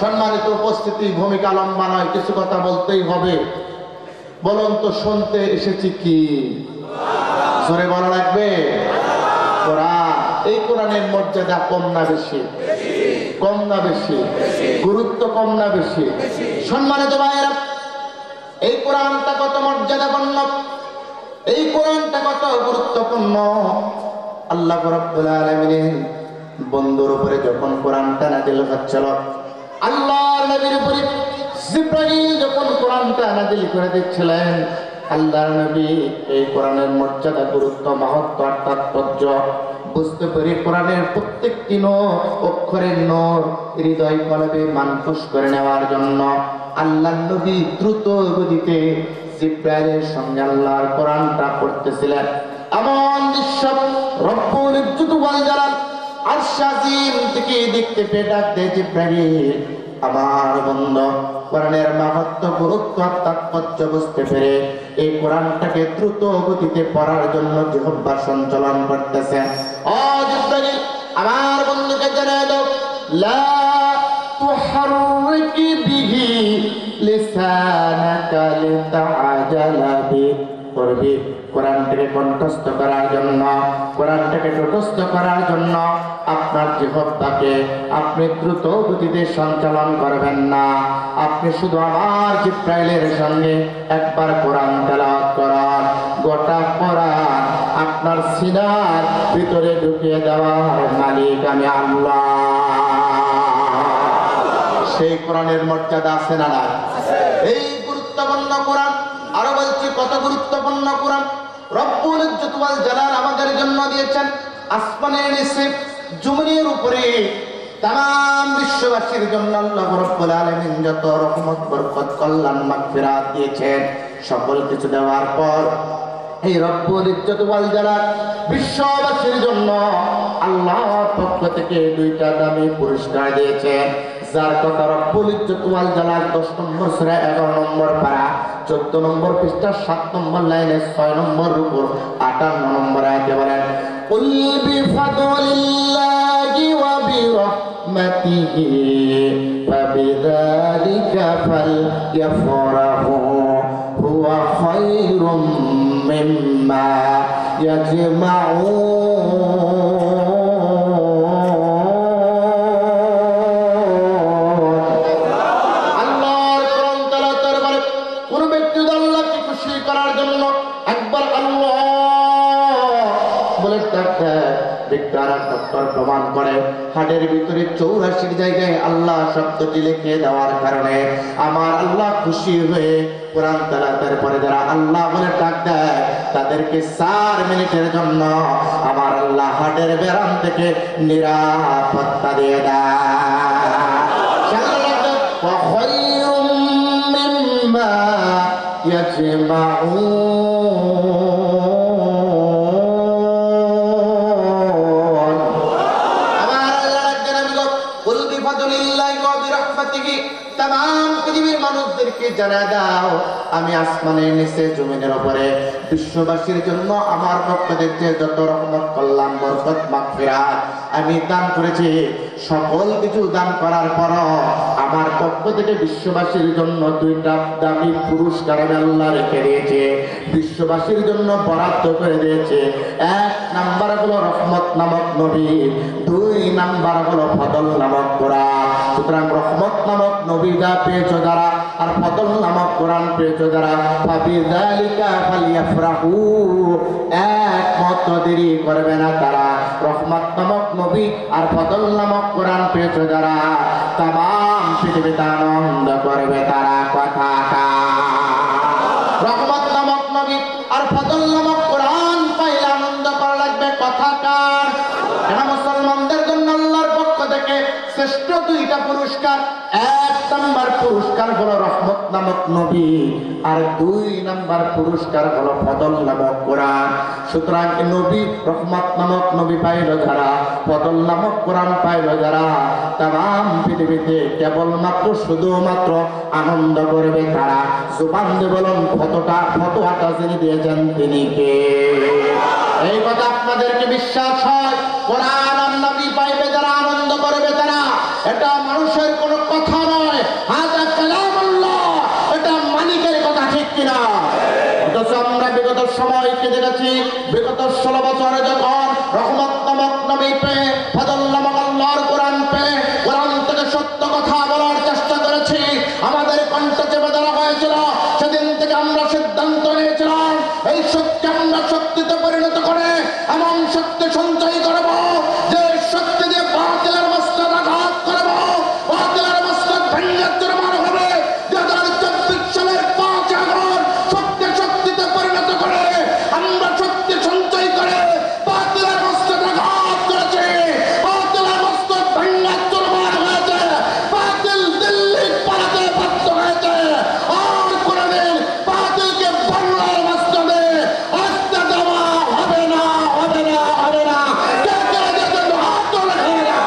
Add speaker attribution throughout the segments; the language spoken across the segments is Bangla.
Speaker 1: সম্মানিত উপস্থিতি, ভূমিকা লম্বা নয়, কিছু কথা বলতেই হবে। বলুন তো, শুনতে এসেছি কি? জোরে বলা লাগবে। কোরআন। এই কোরআনের মর্যাদা কম না বেশি? কম না বেশি? গুরুত্ব কম না বেশি? সম্মানিত ভাইয়েরা, এই কোরআনটা কত মর্যাদাপূর্ণ, এই কোরআনটা কত গুরুত্বপূর্ণ। আল্লাহ রাব্বুল আলামিন বন্ধুর উপরে যখন কোরআনটা নাযিল হচ্ছিল, আল্লাহর নবীর উপরে জিবরাইল যখন কোরআনটা নাযিল করে দিচ্ছিলেন, আল্লাহর নবী এই কোরআনের মর্যাদা, গুরুত্ব, মাহাত্ম্য আর তাৎপর্য বুঝতে পেরে কোরআনের প্রত্যেকটি অক্ষরের নূর হৃদয় কলবে মানকুশ করে নেওয়ার জন্য আল্লাহর নবী দ্রুত গতিতে জিবরাইলের সঙ্গে আল্লাহর কোরআনটা পড়তেছিলেন। এমন দৃশ্য রব্বুল ইজ্জত ওয়াল জালাল আরশ আজিম থেকে দেখতে পেয়ে ডাক দেয় জিবরাইল, আমার বন্ধু কোরআনের মাহাত্ম্য, গুরুত্ব, তাৎপর্য বুঝতে পেরে এই কোরআনটাকে দ্রুত গতিতে পড়ার জন্য জিহ্বা সঞ্চালন করতেছেন। ও জিবরাইল, আমার বন্ধুকে জানাই দাও, লা তুহাররিক বিহি লিসানাকা লিতাআজালা বি। করবি কোরআনটাকে কণ্ঠস্থ করার জন্য, কোরআনটাকে তটস্থ করার জন্য আপনার জিহ্বাকে আপনি দ্রুত গতিতে সঞ্চালন করবেন না। আপনি শুধু আমার জিবরাইলের সঙ্গে একবার কোরআন তেলাওয়াত করান, গোটা কোরআন আপনার সিনার ভিতরে ঢুকিয়ে দেওয়ার মালিক আমি আল্লাহ। সেই কোরআনের মর্যাদা আছে না নাই? এই গুরুত্বপূর্ণ কোরআন, আরো বলছি কত গুরুত্বপূর্ণ কোরআন রব্বুল ইজ্জত ওয়াল জালাল আমাদের জন্য দিয়েছেন। আসমানের নিচে, জমিনের উপরে তাম বিশ্ববাসীর জন্য আল্লাহ রাব্বুল আলামিন যত রহমত, বরকত, কল্যাণ, মাগফিরাত দিয়েছেন, সকল কিছু দেওয়ার পর এই রব্বুল ইজ্জত ওয়াল জালাল বিশ্ববাসীর জন্য আল্লাহর পক্ষ থেকে দুইটা দামি পুরস্কার দিয়েছেন, যার কথা রব্বুল ইজ্জত ওয়াল জালাল 10 নম্বর সূরা 11 নম্বর পারা 14 নম্বর পৃষ্ঠা 7 নম্বর লাইনে 6 নম্বর রুকু 58 নম্বর আয়াতে বলেন, কুল বিফাদলিল্লাহি ওয়া বিরহমাতিহি ফাবিযালিকা ফালইফরাহু হুয়া খায়রুম মিম্মা ইয়াজমাউন। প্রমাণ করে হাটের ভিতরে 84 জায়গায় আল্লাহ শব্দটি লিখে দেওয়ার কারণে আমার আল্লাহ খুশি হয়ে কোরআন তেলাওয়াতের পরে যারা আল্লাহ বলে ডাক দেয় তাদেরকে 4 মিনিটের জন্য আমার আল্লাহ হাটের বেরাম থেকে নিরাপত্তা দিয়ে দেয়। तमाम পৃথিবীর মানুষদেরকে জানায় দাও, আমি আসমানের নিচে, জমিনের উপরে বিশ্ববাসীর জন্য আমার পক্ষ থেকে যত রহমত, কল্যাণ, বরকত, মাগফিরাত আমি দান করেছি, সকল কিছু দান করার পর আমার পক্ষ থেকে বিশ্ববাসীর জন্য 2টা দামি পুরস্কার আমি আল্লাহ রেখে দিয়েছে, বিশ্ববাসীর জন্য বরাদ্দ করে দিয়েছে। 1 নাম্বার হলো রহমত নামক নবী, 2 নাম্বার হলো ফদল নামক কোরআন। সুতরাং রহমত নামক নবী যা পেয়েছো যারা, আর ফদল নামক কোরআন পেয়েছো যারা, ফাবিযালিকা ফালইফরাহু, একমাত্র দেরি করবে না তারা। রহমত নামক নবী আর ফদল নামক কোরআন পেয়েছো যারা, तमाम পৃথিবীতে আনন্দ করবে তারা। কথা রহমত নামক নবী আর ফদল নামক কোরআন পাইলে আনন্দ করা লাগবে। কথা কার? এটা মুসলমানদের জন্য আল্লাহর পক্ষ থেকে শ্রেষ্ঠ 2টা পুরস্কার। 1 নাম্বার পুরস্কার হলো রহমত নামক নবী, আর 2 নাম্বার পুরস্কার হলো ফদল নামক কোরআন। সুতরাং নবী, রহমত নামক নবী পাইল যারা, ফদল নামক কোরআন পাইল যারা, तमाम পৃথিবীতে কেবলমাত্র শুধুমাত্র আনন্দ করবে তারা। জুবান দিয়ে বলুন, ফতোয়াটা যিনি দিয়েছেন তিনি কে? এই কথা আপনাদেরকে বিশ্বাস হয়? কোরআন আর নবী পাইবে যারা, আনন্দ করবে তারা, এটা মানুষের কোনো কথা নয়। সময়কে দেখেছি বিগত 16 বছরে যখন রহমত নামক নবী পেয়ে ফজল নামক আল্লাহর কোরআন পেয়ে কোরআন থেকে সত্য কথা বলার চেষ্টা করেছি, আমাদের কণ্ঠ চেপে ধরা হয়েছিল। সেদিন থেকে আমরা সিদ্ধান্ত নিয়েছিলাম এই শক্তি আমরা শক্তিতে পরিণত করে এমন শক্তি সঞ্চয় করব যে শক্তি দিয়ে বাতিলের মস্তক আঘাত করব, বাতিলের মস্তক ভেঙে চুরমার হবে। 2024 সালের 5 আগস্ট শক্তিতে পরিণত করে আমরা শক্তি সঞ্চয় করে বাতিলের মস্তক আঘাত করেছি, বাতিলের মস্তক ভেঙে চুরমার হয়েছে, বাতিল দিল্লি পালাতে বাধ্য হয়েছে। আর কোনদিন বাতিলকে বাংলার মস্তকে আসতে দেওয়া হবে না, হবে না, হবে না। কে কে যেন হাত তোলে না।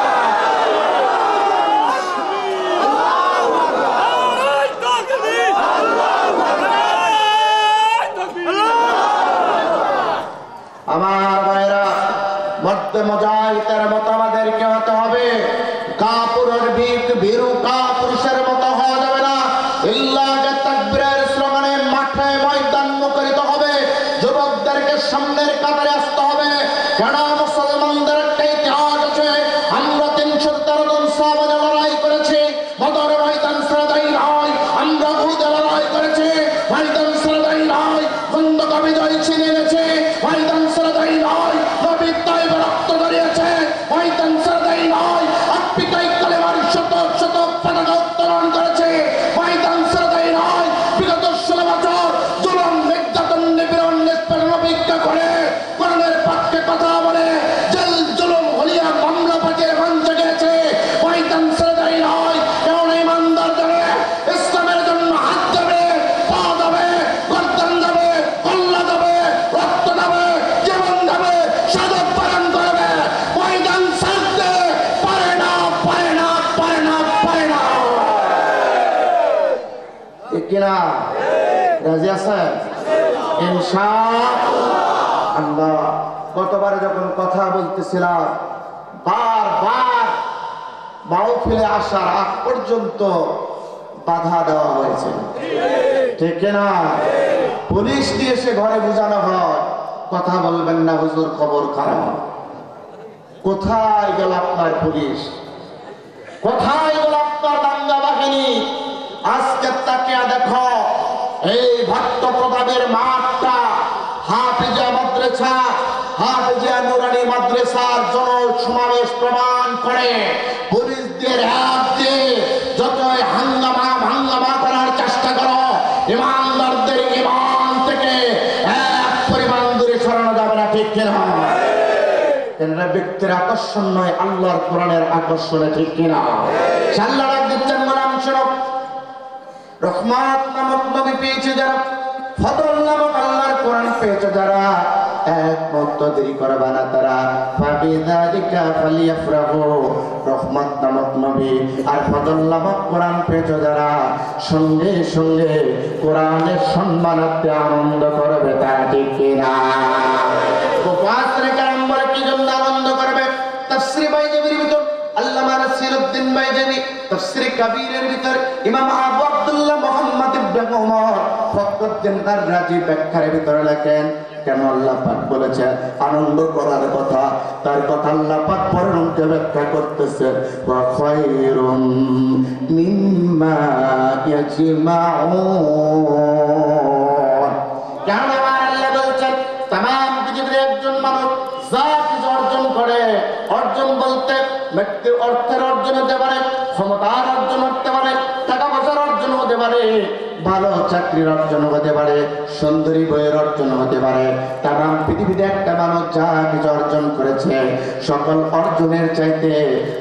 Speaker 1: আমার ভাইরা, মধ্যে মুজাহিদের মতো আমাদেরকে হতে হবে। কাপুরের ভীরু কাপুরুষের মতো হওয়া যাবে না। ইল্লাহে তাকবীরের স্লোগানে মাঠে ময়দান মুখরিত হবে। যুবকদেরকে সামনের কাতারে আসতে হবে। কেন মুসলমানদের একটা ইতিহাস আছে। আমরা 313 জন সাহাবাদের লড়াই করেছি, বদর ময়দান সরদাই নয়। আমরা উহুদে লড়াই করেছি, ময়দান সরদাই নয়। খন্দক বিজয় ছিনে এনেছে, ময়দান সরদাই নয়। নবী তাইবে রক্ত ঝরিয়েছে, ময়দান সরদাই নয়। আফ্রিকায় কালেমার শত শত পতাকা উত্তোলন করেছে, ময়দান সরদাই নয়। বিগত 16 বছর জুলুম নির্যাতন নিপীড়ন নিষ্পেষণ অপেক্ষা করে কোরআনের পক্ষে কথা বলে জেল জুলুম হলিয়া মামলা পাঠিয়ে মঞ্চে গেছে, ময়দান সরদাই নয়। কেমন ইমানদার যাবে, ইসলামের জন্য হাত যাবে, পা যাবে, গর্দান যাবে, কল্লা যাবে, রক্ত যাবে, জীবন যাবে, সাদত পালন করবে। ময়দান ছাড়তে পারে না, পারে না, পারে না, পারে না। ঠিক কিনা? রাজি আছেন? ইনশাআল্লাহ। গতবারে যখন কথা বলতেছিলাম, বারবার মাহফিলে আসার আগ পর্যন্ত বাধা দেওয়া হয়েছে, ঠিক কিনা? পুলিশ দিয়ে এসে ঘরে বোঝানো হয় কথা বলবেন না হুজুর, খবর খারাপ। কোথায় গেল আপনার পুলিশ? কোথায় গেল আপনার দাঙ্গা বাহিনী? আজকে তাকিয়া দেখো, এই ভট্ট প্রতাপের মাঠটা হাফিজা মাদ্রাসা, হাফিজা নুরানি মাদ্রাসার জনসমাবেশ প্রমাণ করে পুলিশ দিয়ে র‍্যাব দিয়ে যতই হাঙ্গামা করার চেষ্টা করো, ইমানদারদের ইমান থেকে এক পরিমাণ দূরে সরানো যাবে না, ঠিক কিনা? এটা ব্যক্তির আকর্ষণ নয়, আল্লাহর কোরআনের আকর্ষণে, ঠিক কিনা? আল্লাহ রাগ দিচ্ছেন গোলাম শোনো, রহমত নামক নবী পেয়েছে যারা, ফজল নামক আল্লাহর কোরআন পেয়েছে যারা, একমাত্র দেরি করবে না তারা। ফাবিযালিকা ফালিয়াফরাহু, রহমত নামক নবী আর ফজল নামক কোরআন পেয়েছে যারা, সঙ্গে সঙ্গে কোরআনের সম্মানার্থে আনন্দ করবে, তারা, ঠিক কিনা? মুফাসসিরে কেরাম বলে কি জন্য আনন্দ করবে? তাফসীর বাইজাবির ভিতর আল্লামা নাসিরউদ্দিন বাইজাবি তাফসীর কবীরের ভিতর ইমাম আবু আব্দুল্লাহ মুহাম্মদ ইবনে ওমর ফখরুদ্দিন আর রাজি ব্যাখ্যার ভিতরে লেখেন, কেন আল্লাহ পাক বলেছেন আনন্দ করার কথা, তার কথা আল্লাহ পাক পরমকে ব্যাখ্যা করতেছেন, ওয়া খায়রুম মিম্মা ইয়াজমাউন। কেন আমার আল্লাহ বলছেন तमाम পৃথিবীর একজন মানুষ যা কিছু অর্জন করে, অর্জন বলতে ব্যক্তি অর্থের অর্জন হতে পারে, ক্ষমতার অর্জন হতে পারে, টাকা পয়সার অর্জন হতে পারে, ভালো চাকরির অর্জন হতে পারে, সুন্দরী বইয়ের অর্জন হতে পারে। তামাম পৃথিবীতে একটা মানুষ যা কিছু অর্জন করেছে, সকল অর্জনের চাইতে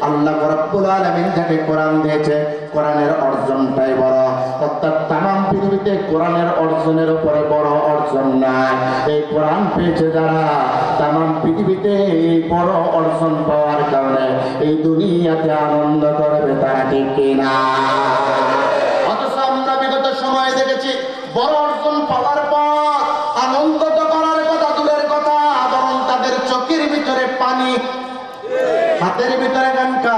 Speaker 1: আল্লাহ রাব্বুল আলামিন যাকে কোরআন দিয়েছে, কোরআনের অর্জনটাই বড়। অর্থাৎ তামাম পৃথিবীতে কোরআনের অর্জনের উপরে বড় অর্জন নাই। এই কোরআন পেয়েছে যারা, তামাম পৃথিবীতে এই বড় অর্জন পাওয়ার কারণে এই দুনিয়াতে আনন্দ করবে, তারা, ঠিক কিনা? অথচ আমরা বিগত সময় দেখেছি বড় অর্জন পাওয়ার পর আনন্দ তো করার কথা দূরের কথা, বরং তাদের চোখের ভিতরে পানি, হাতের ভিতরে গানকা,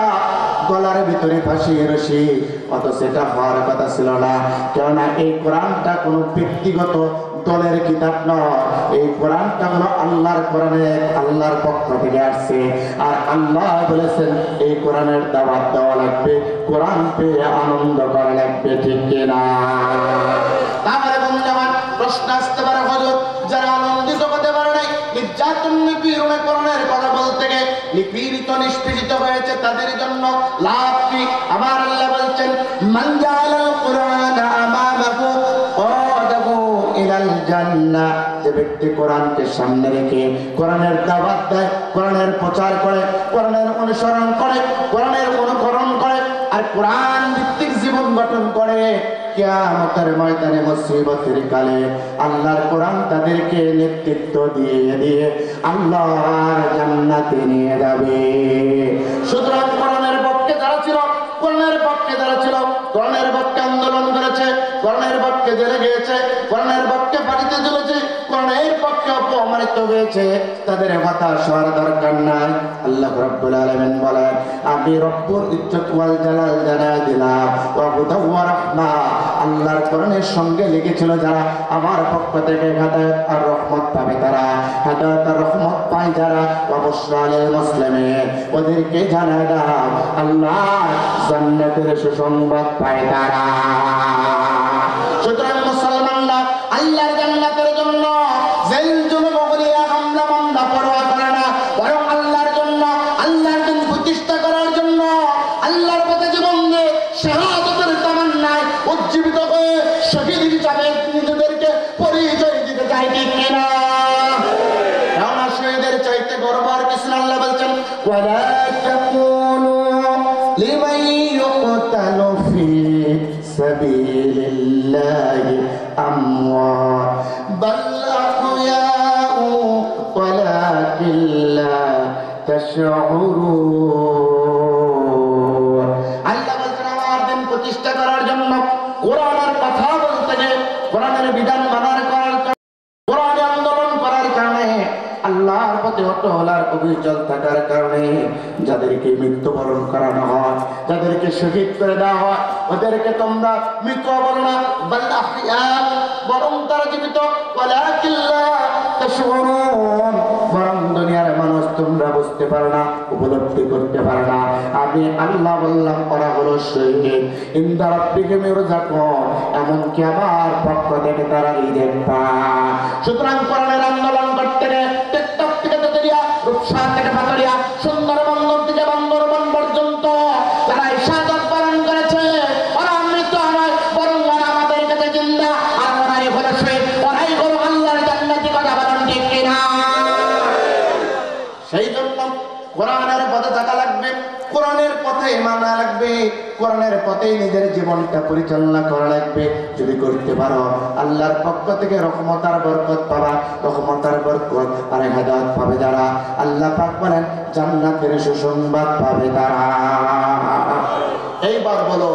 Speaker 1: গলার ভিতরে ভিতরে ফাঁসিয়ে রশি, অত সেটা হওয়ার কথা ছিল না। কেননা এই কোরআনটা কোনো ব্যক্তিগত দলের কিতাব নয়, এই কোরআনটা হলো আল্লাহর কোরআনে, আল্লাহর পক্ষ থেকে আসছে। আর আল্লাহ বলেছেন এই কোরআনের দাওয়াত দেওয়া লাগবে, কোরআন পেয়ে আনন্দ করা লাগবে, ঠিক কিনা? তাহলে বন্ধু আমার প্রশ্ন আসতে পারে, হুজুর যারা আনন্দিত হতে পারে নাই, নির্যাতন নিপীড়নে কোরআনের কথা বলতে গিয়ে নিপীড়িত নিষ্পেষিত হয়েছে, তাদের জন্য লাভ কি? আমার আল্লাহ বলছেন মান জাআলাল কুরআনা আমামাহু ক্বাদাহু ইলাল জান্নাহ, যে ব্যক্তি কোরআনকে সামনে রেখে কোরআনের দাওয়াত দেয়, কোরআনের প্রচার করে, কোরআনের অনুসরণ করে, কোরআনের অনুকরণ করে আর কোরআন ভিত্তিক জীবন গঠন করে, কিয়ামতের ময়দানে মুসিবতের কালে আল্লাহর কোরআন তাদেরকে নেতৃত্ব দিয়ে দিয়ে আল্লাহর জান্নাতে নিয়ে যাবে। সুতরাং কোরআনের পক্ষে যারা ছিল, কোরআনের পক্ষে যারা ছিল, কোরআনের পক্ষে আন্দোলন করেছে, কোরআনের পক্ষে জেলে গিয়েছে, কোরআনের পক্ষে বাড়িতে চলেছে, কোরআনের পক্ষে অপমানিত হয়েছে, তাদের হতাশ হওয়ার দরকার নাই। আল্লাহ রাব্বুল আলামিন বলেন আমি রব্বুল ইজ্জত ওয়াল জালাল জানায় দিলাম ওয়া হুদাও ওয়া রাহমা, আল্লাহর কোরআনের সঙ্গে লেগেছিল যারা আমার পক্ষ থেকে হেদায়েত আর রহমত পাবে, তারা হেদায়েত আর রহমত পায় যারা, অবশ্যই আলিল মুসলিমিন ওদেরকে জানায় দাও আল্লাহ জান্নাতের সুসংবাদ পায় তারা। সুতরাং মুসলমানরা আল্লাহর জান্নাতের জন্য জেল জুলুম বলিয়া হামলা মামলা পরোয়া করে না, বরং আল্লাহর জন্য, আল্লাহর দিন প্রতিষ্ঠা করার জন্য, আল্লাহর পথে জীবন দিয়ে শাহাদাতের তামান্নায় উজ্জীবিত হয়ে শহীদ হিসাবে নিজেদেরকে পরিচয় দিতে চাই, ঠিক কিনা? কেননা শহীদের চাইতে গর্ব আর কিছু না। আল্লাহ বলছেন ওয়ালা তাকুলু লিমান ইউকতালু ফি সাবিলিল্লাহি আমওয়াত বাল আহয়াউ ওয়ালাকিন লা তাশউরুন। আল্লাহ বলছেন আমার দিন প্রতিষ্ঠা করার জন্য, কোরআনের কথা বলতে গিয়ে, কোরআনের বিধান মানার করার কারণে, কোরআনে আন্দোলন করার কারণে, আল্লাহর পথে অটল আর অবিচল থাকার কারণে যাদেরকে মৃত্যুবরণ করানো হয়, যাদেরকে শহীদ করে দেওয়া হয়, ওদেরকে তোমরা মৃত বলো না, বাল আহইয়া, বরং তারা জীবিত, ওয়ালাকিন লা তাশউরুন, বরং দুনিয়ার মানুষ তোমরা বুঝতে পারো না, উপলব্ধি করতে পারো না। আমি আল্লাহ বললাম ওরা হলো শহীদ ইনদা রাব্বিহিম ইরযাকুন, এমনকি আমার পক্ষ থেকে তারা রিজিক পায়। সুতরাং কোরআনের আন্দোলন করতে গেলে টেকটক থেকে তেতুলিয়া, রূপসা থেকে পাতুরিয়া, সুন্দরবন্দর থেকে বান্দরবান পর্যন্ত তারা শাহাদাত পালন করেছে, ওরা মৃত নয়, বরং ওরা আমাদের কাছে জিন্দা, আর ওরাই হলো শহীদ, ওরাই হলো আল্লাহর জান্নাতি, কথা বলেন ঠিক কিনা? সেই জন্য কোরআনের পথে থাকা লাগবে, কোরআনের পথে মানা লাগবে, কোরআনের পথেই নিজের জীবনটা পরিচালনা করা লাগবে। যদি করতে পারো আল্লাহর পক্ষ থেকে রহমত আর বরকত পাবা, রহমত আর বরকত আর হেদায়েত পাবে যারা, আল্লাহ পাক বলেন জান্নাতের সুসংবাদ পাবে তারা। এইবার বলো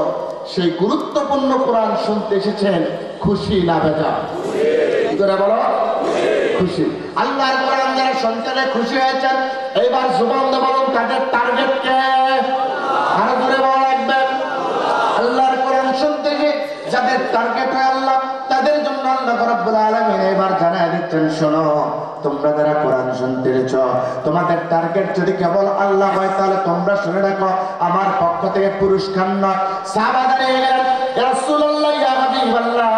Speaker 1: সেই গুরুত্বপূর্ণ কোরআন শুনতে এসেছেন, খুশি না বেজা? কি করে বলো? খুশি। আল্লাহর কোরআন যারা শুনতে খুশি হয়েছেন, এইবার জুবান দিয়ে বলুন তাদের টার্গেট কে? আরো ধরে বলা লাগবে। আল্লাহর কোরআন শুনতে গিয়ে যাদের টার্গেট হয় আল্লাহ, তাদের জন্য আল্লাহ রাব্বুল আলামিন এবার জানায় দিচ্ছেন, শোনো তোমরা যারা কোরআন শুনতে এসেছো, তোমাদের টার্গেট যদি কেবল আল্লাহ হয় তাহলে তোমরা শুনে রাখো, আমার পক্ষ থেকে পুরস্কার নয়। সাহাবা দাঁড়িয়ে গেলেন, ইয়া রাসূলুল্লাহ, ইয়া হাবিবাল্লাহ,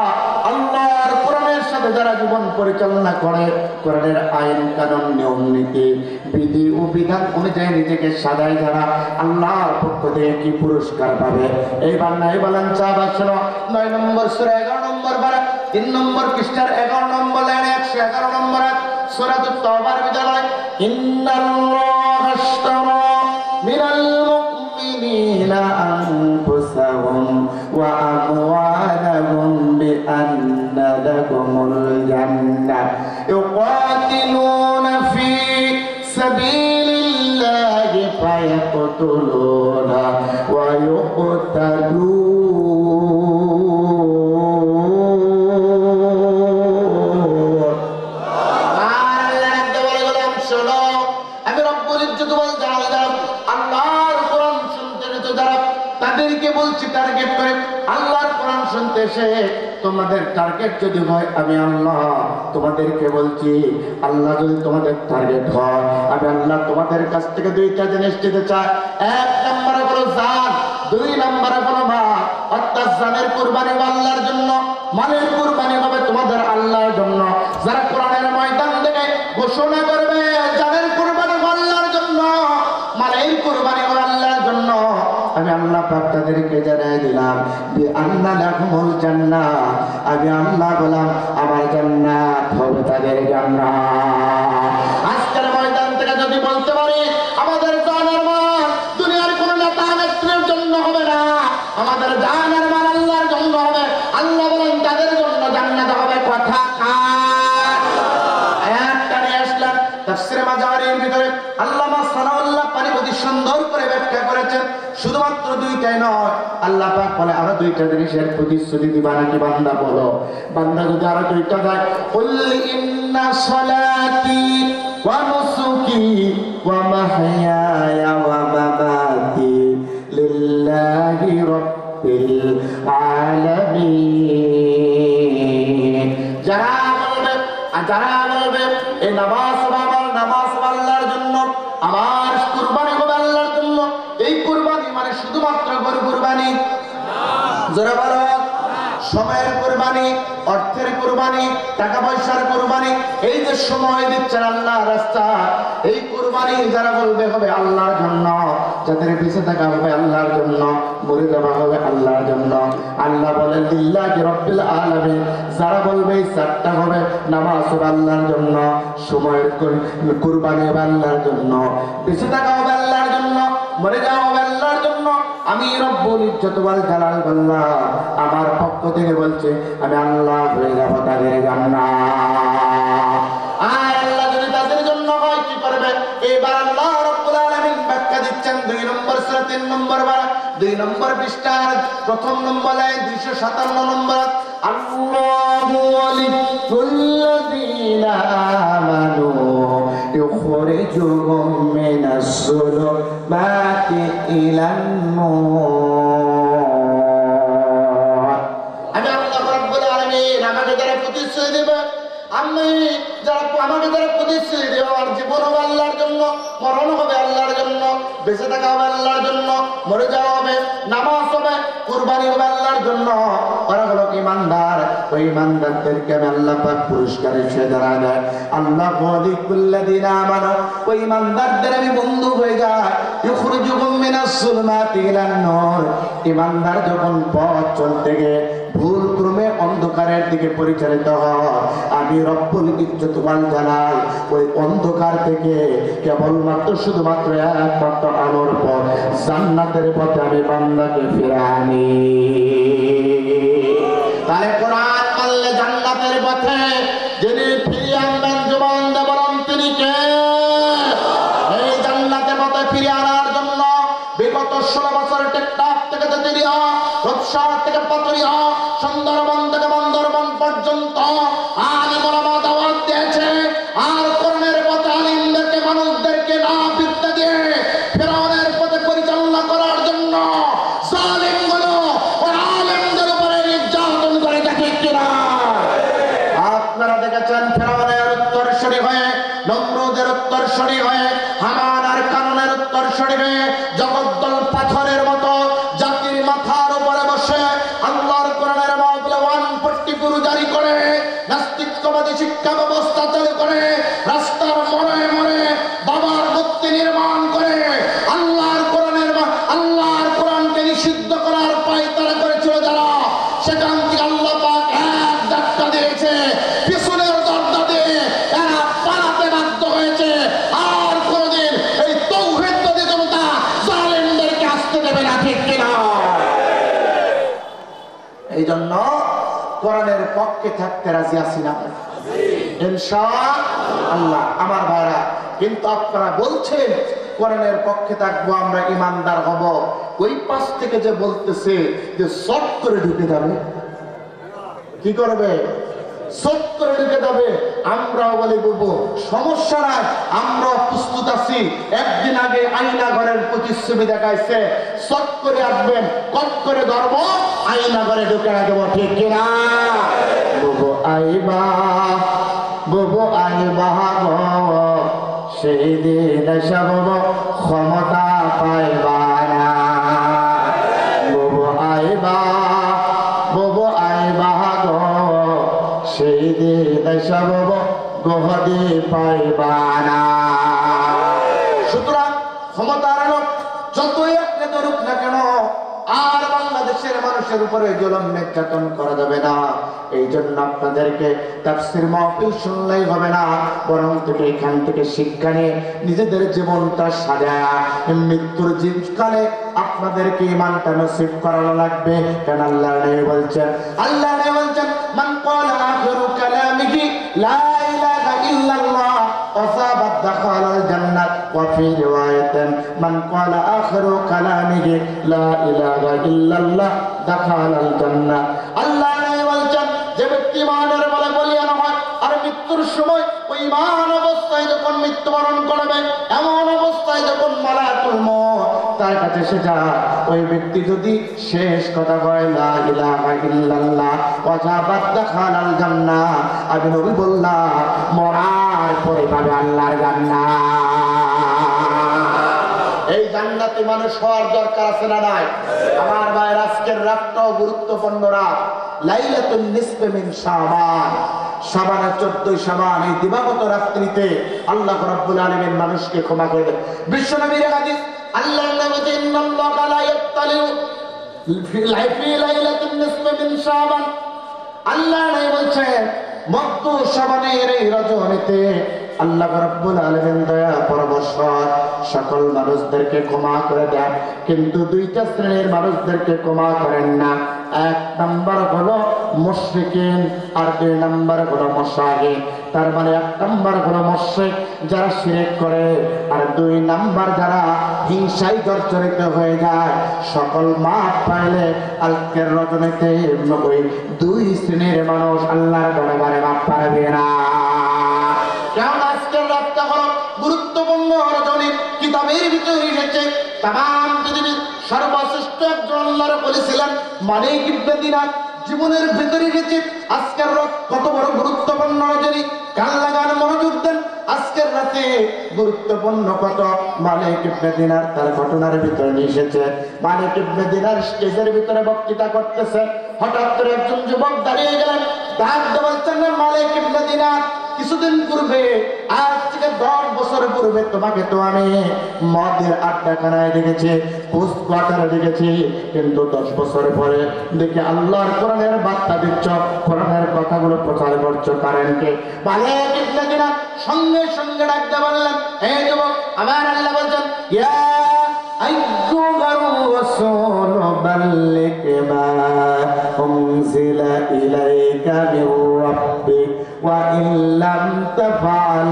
Speaker 1: আল্লাহর কোরআনের সাথে যারা জীবন পরিচালনা করে, কোরআনের আইন কানুন নিয়ম নীতি বিধি ও বিধান অনুযায়ী নিজেকে সাজায় যারা, আল্লাহর পক্ষ থেকে কি পুরস্কার পাবে? এইবার নাই বলেন সাহাবা শোনো, 9 নম্বর সূরা 11 নম্বর পারা 3 নম্বর পৃষ্ঠার 11 নম্বর লাইনে 111 নম্বর সূরাতুত তাওবার ভিতরে ইন্নাল্লাহা আশতারা মিনাল মুমিনিনা আনফুসাহুম ওয়া আমওয়ালাহুম বিআন্না লাহুমুল জান্নাহ ইউকাতিলুনা ফি সাবিলিল্লাহি ফায়াকতুলুনা ওয়া ইউকতালুন। ভিতরে আল্লাহর কোরআন শুনতে এসে তোমাদের টার্গেট যদি হয় আমি আল্লাহ তোমাদেরকে বলছি, আল্লাহ যদি তোমাদের টার্গেট হয় আমি আল্লাহ তোমাদের কাছ থেকে দুইটা জিনিস দিতে চাই। এক নম্বরে হলো জান, দুই নম্বরে হলো মাল। অর্থাৎ জানের কুরবানি আল্লাহর জন্য, মালের কুরবানি হবে তোমাদের আল্লাহর জন্য। যারা কোরআনের ময়দান থেকে ঘোষণা করবে জানের কুরবানি আল্লাহর জন্য, মালের কুরবানি আল্লাহর জন্য, আমি আল্লাহ পাক তাদেরকে জানাই দিলাম যে আন্না লাহুমুল জান্নাহ, আমি আল্লাহ বললাম আমার জান্নাত হবে তাদের জান্নাত। আজকের ময়দান থেকে যদি বলতে পারি আমাদের জানের মাল দুনিয়ার কোন নেতা নেত্রীর জন্য হবে না, আমাদের জানের মাল আল্লাহর জন্য হবে। আল্লাহ বলেন তাদের জন্য জান্নাত হবে। কথা কার? আয়াতটা নিয়ে আসলাম তাফসীরে মাজারির ভিতরে আল্লামা সানাউল্লাহ পানিপতি সুন্দর করে ব্যাখ্যা করেছেন। শুধুমাত্র দুইটাই নয়, আল্লাহ পাক বলে আরো দুইটা জিনিসের প্রতিশ্রুতি দিবা নাকি বান্দা? বলো, বান্দা যদি আরো দুইটা দেয়, কুল ইন্না সালাতি ওয়া নুসুকি ওয়া মাহইয়ায়া ওয়া মামাতি লিল্লাহি রাব্বিল আলামিন। যারা বলবে এই নামাজ আল্লাহর জন্য, আমার কুরবানি হবে আল্লাহর জন্য, এই কুরবানি মানে শুধুমাত্র গরু কুরবানি, যারা বলো সময়ের কুরবানি, অর্থের কুরবানি, টাকা পয়সার কুরবানি, এই যে সময় দিচ্ছেন আল্লাহর রাস্তা, এই কুরবানি যারা বলবে হবে আল্লাহর জন্য, যাদের বেঁচে থাকা হবে আল্লাহর জন্য, মরে যাওয়া হবে আল্লাহর জন্য। আল্লাহ বলেন লিল্লাহি রাব্বিল আলামিন। যারা বলবে এই চারটা হবে, নামাজ হবে আল্লাহর জন্য, সময়ের কুরবানি হবে আল্লাহর জন্য, বেঁচে থাকা হবে আল্লাহর জন্য, মরে যাওয়া হবে আল্লাহর জন্য, আমি রব্বুল ইজ্জত ওয়াল জালাল বললাম আমার পক্ষ থেকে বলছে আমি আল্লাহ হয়ে যাব তাদের জান্নাত। আর আল্লাহ যদি তাদের জন্য হয় কি করবে? এবার আল্লাহ রব্বুল আলামিন ব্যাখ্যা দিচ্ছেন 2 নম্বর সূরা 3 নম্বর বার 2 নম্বর পৃষ্ঠার প্রথম নম্বর লাইন 257 নম্বর। আল্লাহু ওয়ালিয়ুল্লাযীনা আমানু ইউখরিজুহুম মিনাস যুলুমাতি ইলান নূর। আমি আল্লাহ রাব্বুল আলামিন আমাকে যারা প্রতিশ্রুতি দেবে, আমি যারা আমাকে যারা প্রতিশ্রুতি দেবে আর জীবন হবে আল্লাহর জন্য, মরণ হবে আল্লাহর জন্য, বেঁচে থাকা হবে আল্লাহর জন্য, মরে যাওয়া হবে, নামাজ হবে, কুরবানি হবে আল্লাহর জন্য, ওরা হলো ঈমানদার। ওই ঈমানদারদেরকে আমি আল্লাহ পাক পুরস্কার হিসেবে ধরা দেয়। আল্লাহ ওয়ালিকুল্লাযীনা আমানু, ওই ঈমানদারদের আমি বন্ধু হয়ে যায়। ইউখরিজুহুম মিনাস যুলুমাতি ইলান নূর। ঈমানদার যখন পথ চলতে গিয়ে ভুল ক্রমে অন্ধকারের দিকে পরিচালিত হয়, আমি রব্বুল ইজ্জত ওয়াল জালাল ওই অন্ধকার থেকে কেবলমাত্র শুধুমাত্র একমাত্র আলোর পথ জান্নাতের পথে আমি বান্দাকে ফিরে আনি। তাহলে কোরআন মানলে জান্নাতের পথে যিনি ফিরিয়ে আনবেন জবান দিয়ে বলেন তিনি কে? এই জান্নাতের পথে ফিরিয়ে আনার জন্য বিগত 16 বছর টেকনাফ থেকে তেতুলিয়া, রূপসা থেকে পাতুরিয়া, সুন্দরবন থেকে বান্দরবন পর্যন্ত আলেম ওলামা দাওয়াত দিয়েছে। আর কোরআনের পথে আলিমদেরকে, মানুষদেরকে না ফিরতে দিয়ে ফিরআউনের পথে পরিচালনা করার জন্য জালিমগুলো ওই আলেমদের উপরে নির্যাতন করে থাকে কিনা? আপনারা দেখেছেন ফিরআউনের উত্তরসূরি হয়ে, নমরুদের উত্তরসূরি হয়ে, হামান আর কারুনের উত্তরসূরি হয়ে জগদ্দল পাথরের মতো জাতির মাথার উপরে বসে আল্লাহর কোরআনের মাহফিলে 140 জারি করে নাস্তিকবাদী শিক্ষা ব্যবস্থা চালু করে রাস্তার মোড়ে মোড়ে বাবার মূর্তি নির্মাণ করে আল্লাহর কোরআনকে নিষিদ্ধ করার পায়তারা করেছিল যারা, সেখান থেকে আল্লাহ পাক এক ধাক্কা দিয়েছে, পিছনের দরজা দিয়ে এরা পালাতে বাধ্য হয়েছে। আর কোনদিন এই তৌহিদবাদী জনতা জালেমদেরকে আসতে দেবে না, ঠিক কিনা? এই জন্য কোরআনের পক্ষে থাকতে রাজি আছি না ইনশাআল্লাহ আমার ভাইরা। কিন্তু আপনারা বলছেন কোরআনের পক্ষে থাকবো, আমরা ইমানদার হব, ওই পাশ থেকে যে বলতেছে যে শর্ট করে ঢুকে যাবে, কি করবে? শর্ট করে ঢুকে যাবে। আমরাও বলে বলবো সমস্যা নাই, আমরা প্রস্তুত আছি। একদিন আগে আইনা ঘরের প্রতিশ্রুতি দেখাইছে, শর্ট করে আসবেন, কট করে ধরবো, আয়না করে ঢুকে দেবো, ঠিক কিনা? বুবু আইবা, বুবু আইবা গো, সেই দিন সব ক্ষমতা পাইবা না। বুবু আইবা, বুবু আইবা গো, সেই দিন সব গহদি পাইবা না। সুতরাং ক্ষমতার লোক যতই আপনি ধরুক না কেন, আর বাংলাদেশের মানুষের উপরে জুলুম নির্যাতন করা যাবে না। এই জন্য আপনাদেরকে তাফসীর মাহফিল শুনলেই হবে না, বরং থেকে এখান থেকে শিক্ষা নিয়ে নিজেদের জীবনটা সাজায়া মৃত্যুর জীবকালে আপনাদেরকে ঈমানটা নসিব করানো লাগবে। কারণ আল্লাহ বলছেন, আল্লাহ বলছেন, মান ক্বালা আখিরু কালামিহি লা ইলাহা ইল্লাল্লাহ أصابت دخل الجنة وفي رواية من قال آخر كلامه لا إله إلا الله دخل الجنة الله নাই বলছেন যে ব্যক্তি ইমানের বলে বলিয়ান হয় আর মৃত্যুর সময় ওই ইমান অবস্থায় যখন মৃত্যুবরণ করবে, এমন অবস্থায় যখন মালাকুল মউত তার কাছে এসে যায়, ওই ব্যক্তি যদি শেষ কথা কয় লা ইলাহা ইল্লাল্লাহ ওয়াজাবাত দাখালাল জান্নাহ, আমি নবী বললাম মরার পরে পাবে আল্লাহর জান্নাত। এই জান্নাতি মানুষ হওয়ার দরকার আছে না নাই? আমার ভাইয়ের আজকের রাতটাও গুরুত্বপূর্ণ রাত, লাইলাতুন নিসফে মিন শাবান, শাবানের 14 শাবান, এই দিবাগত রাত্রিতে আল্লাহ রাব্বুল আলামিন মানুষকে ক্ষমা করে দেন। বিশ্বনবীর হাদিস, আল্লাহর নবী ইন্নাল্লাহা লা ইয়াত্তালিউ ফি লাইলাতুন নিসফে মিন শাবান, আল্লাহ নবী বলছেন মধ্য শাবানের এই রজনীতে আল্লাহ রাব্বুল আলামিন দয়া পরবশ সকল মানুষদেরকে ক্ষমা করে দেন, কিন্তু দুইটা শ্রেণীর মানুষদেরকে ক্ষমা করেন না। এক নাম্বার হলো মুশরিকিন আর দুই নাম্বার হলো মুশাহিদ। তার মানে এক নাম্বার হলো মুশরিক যারা শিরক করে, আর দুই নাম্বার যারা হিংসায় জর্জরিত হয়ে যায়। সকল মাপ পাইলে আজকের রজনীতে ওই দুই শ্রেণীর মানুষ আল্লাহর দরবারে মাপ পাবে না। কারণ আজকের রাতটা হলো গুরুত্বপূর্ণ রজনী। কিতাবের ভিতরে এসেছে তাম পৃথিবীর সর্বশ্রেষ্ঠ একজন আল্লাহর ওলি ছিলেন মালিক ইবনে দিনার। জীবনের ভিতরে এসেছে আজকের রাত কত বড় গুরুত্বপূর্ণ রজনী। কান লাগান, মনোযোগ দেন। আজকের রাতে গুরুত্বপূর্ণ কত মালিক ইবনে দিনার তার ঘটনার ভিতরে এসেছে। মালিক ইবনে দিনার স্টেজের ভিতরে বক্তৃতা করতেছে, হঠাৎ করে একজন যুবক দাঁড়িয়ে গেলেন, ডাক দিয়ে বলছেন, মালিক ইবনে দিনার, কিছুদিন পূর্বে, আজ থেকে 10 বছর পূর্বে তোমাকে তো আমি মদের আড্ডাখানায় দেখেছি, পোস্ট কোয়ার্টারে দেখেছি, কিন্তু 10 বছর পরে দেখে আল্লাহর কোরআনের বার্তা দিচ্ছ, কোরআনের কথাগুলো প্রচার করছো, কারণকে মালিক ইবনে দিনার সঙ্গে সঙ্গে ডাকতে বললেন, হে যুবক, আমার আল্লাহ বলছেন, ইয়া আইয়ুহার রাসূল বাল্লিগ মা উনজিলা ইলাইকা মির রাব্বিক ওয়া ইন লাম তাফআল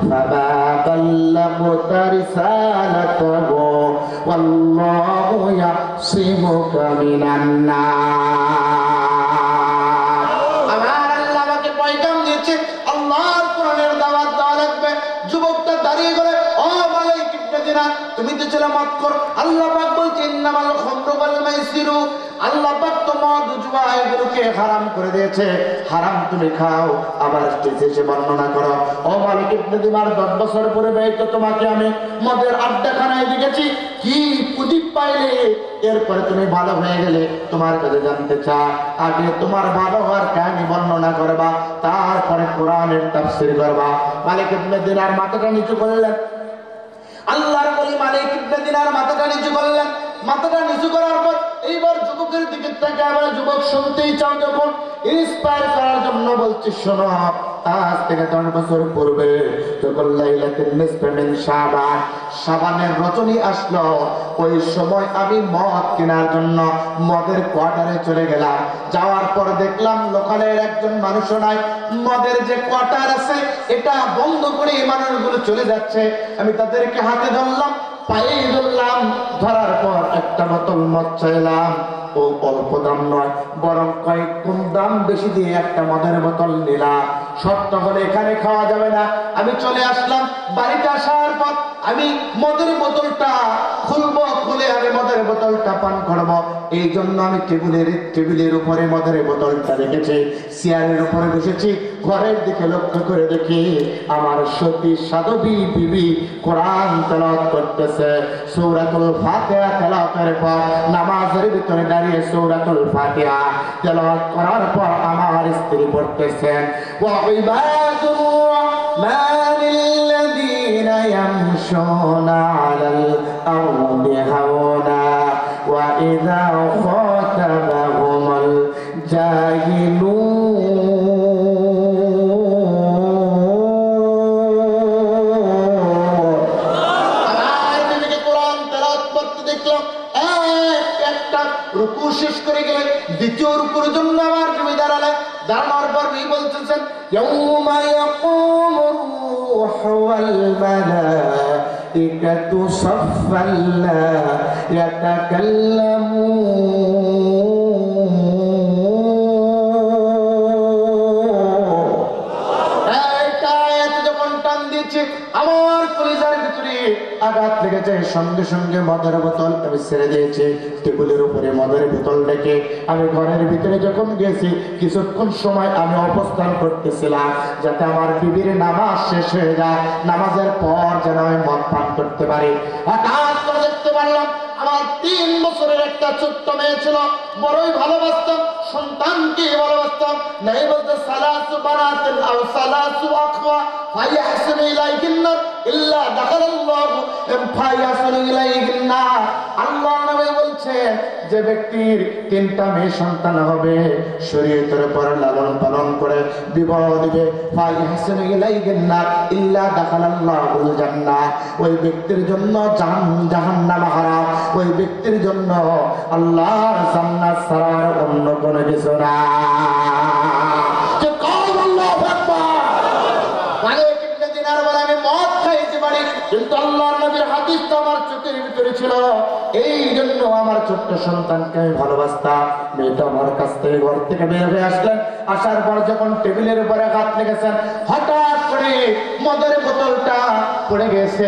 Speaker 1: ফামা বাল্লাগতা রিসালাতাহু ওয়াল্লাহু ইয়াসিমুকা মিনান নাস। আমার আল্লাহ আমাকে পয়গাম দিয়েছে, আল্লাহর কোরআনের দাওয়াত দেওয়া লাগবে। যুবকটা দাঁড়িয়ে গেল, ও মালিক ইবনে দিনার, তুমি তো ছিলে মদখোর। আল্লাহ পাক বলছেন, ইন্নামাল খামরু ওয়াল মাইসিরু, আল্লাহ পাক তো মদ জুয়া এগুলোকে হারাম করে দিয়েছে, হারাম তুমি খাও। আবার স্টেজে এসে বর্ণনা করো, ও মালিক ইবনে দিনার, 10 বছর পূর্বে তো তোমাকে আমি মদের আড্ডাখানায় দেখেছি, কি পুঁজি পাইলে এরপরে তুমি ভালো হয়ে গেলে? তোমার কাছে জানতে চাই, আগে তোমার ভালো হওয়ার কাহিনী বর্ণনা করবা, তারপরে কোরআনের তাফসীর করবা। মালিক ইবনে দিনার মাথাটা নিচু করলেন। আল্লাহর ওলি মালিক ইবনে দিনার মাথাটা নিচু করলেন। মাথাটা নিচু করার পর এইবার যুবকের দিকে থেকে আবার, যুবক শুনতেই চাও যখন, ইন্সপায়ার করার জন্য বলছি, শোনো, আজ থেকে 10 বছর পূর্বে যখন লাইলাতুন নিসফে মিন শাবান, শাবানের রজনী আসলো, ওই সময় আমি মদ কেনার জন্য মদের কোয়ার্টারে চলে গেলাম। যাওয়ার পর দেখলাম লোকালের একজন মানুষও নাই, মদের যে কোয়ার্টার আছে এটা বন্ধ করে এই মানুষগুলো চলে যাচ্ছে। আমি তাদেরকে হাতে ধরলাম, পায়ে ধরলাম, ধরার পর একটা বোতল মদ চাইলাম। ও অল্প দাম নয়, বরং কয়েক গুণ দাম বেশি দিয়ে একটা মদের বোতল নিলাম। শর্ত হলে এখানে খাওয়া যাবে না। আমি চলে আসলাম। বাড়িতে আসার পর আমি মদের বোতলটা খুলবো, খুলে আমি মদের বোতলটা পান করব, এই জন্য আমি টেবিলের উপরে মদের বোতলটা রেখেছি, চেয়ারের উপরে বসেছি। ঘরের দিকে লক্ষ্য করে দেখি আমার সতী সাধবী বিবি কোরআন তেলাওয়াত করতেছে। সূরাতুল ফাতিহা তেলাওয়াতের পর নামাজের ভিতরে দাঁড়িয়ে সূরাতুল ফাতিহা তেলাওয়াত করার পর আমার স্ত্রী পড়তেছেন, ওয়া ইবাদুর রাহমানিল্লাযীনা ইয়ামশুনা আলাল আরদি হাওনা ওয়া ইযা খাতাবাহুমুল জাহিলুন। রুকু শেষ করে গেলে দ্বিতীয় রুকুর জন্য আমার তুমি দাঁড়ালেন। দাঁড়ানোর পর তিনি বলতেছেন, ইয়াউমা ইয়াকুমুর রূহু ওয়াল মালাইকাতু সাফফান লা ইয়াতাকাল্লামুন। যখন টান দিচ্ছে আমার কলিজার ভিতরে আঘাত লেগেছে। সঙ্গে সঙ্গে মদের বোতল আমি ছেড়ে দিয়েছি, টেবিলের উপরে মদের বোতল রেখে আমি ঘরের ভিতরে যখন গেছি কিছুক্ষণ সময় আমি অবস্থান করতেছিলাম যাতে আমার বিবির নামাজ শেষ হয়ে যায়, নামাজের পর যেন আমি মদ পান করতে পারি। হঠাৎ করে দেখতে পারলাম আমার 3 বছরের একটা ছোট্ট মেয়ে ছিল, বড়ই ভালোবাসতাম, সন্তানকে ভালোবাসতাম। নাই বলতে সালাসু বানাতিন আও সালাসু আখওয়া ফায়াহসিনু ইলাইহিন্না ইল্লা দাখালাল্লাহু ফায়াহসিনু ইলাইহিন্না। আল্লাহর নবী বলছেন যে ব্যক্তির 3টা মেয়ে সন্তান হবে, শরীয়তের উপর লালন পালন করে বিবাহ দিবে, ফায়াহসিনু ইলাইহিন্না ইল্লা দাখালাল্লাহুল জান্নাহ, ওই ব্যক্তির জন্য জাহান্নাম হারাম, ওই ব্যক্তির জন্য আল্লাহর জান্নাত ছাড়া অন্য কোনো কিছু না। আমি মদ খাইতে পারি কিন্তু আল্লাহর নবীর হাদিস তো আমার চোখের ভিতরে ছিল, এই জন্য আমার ছোট্ট সন্তানকে আমি ভালোবাসতাম। মেয়েটা আমার কাছ থেকে ঘর থেকে বের হয়ে আসলেন, আসার পর যখন টেবিলের উপরে হাত লেগেছেন হঠাৎ করে মদের বোতলটা পড়ে গেছে।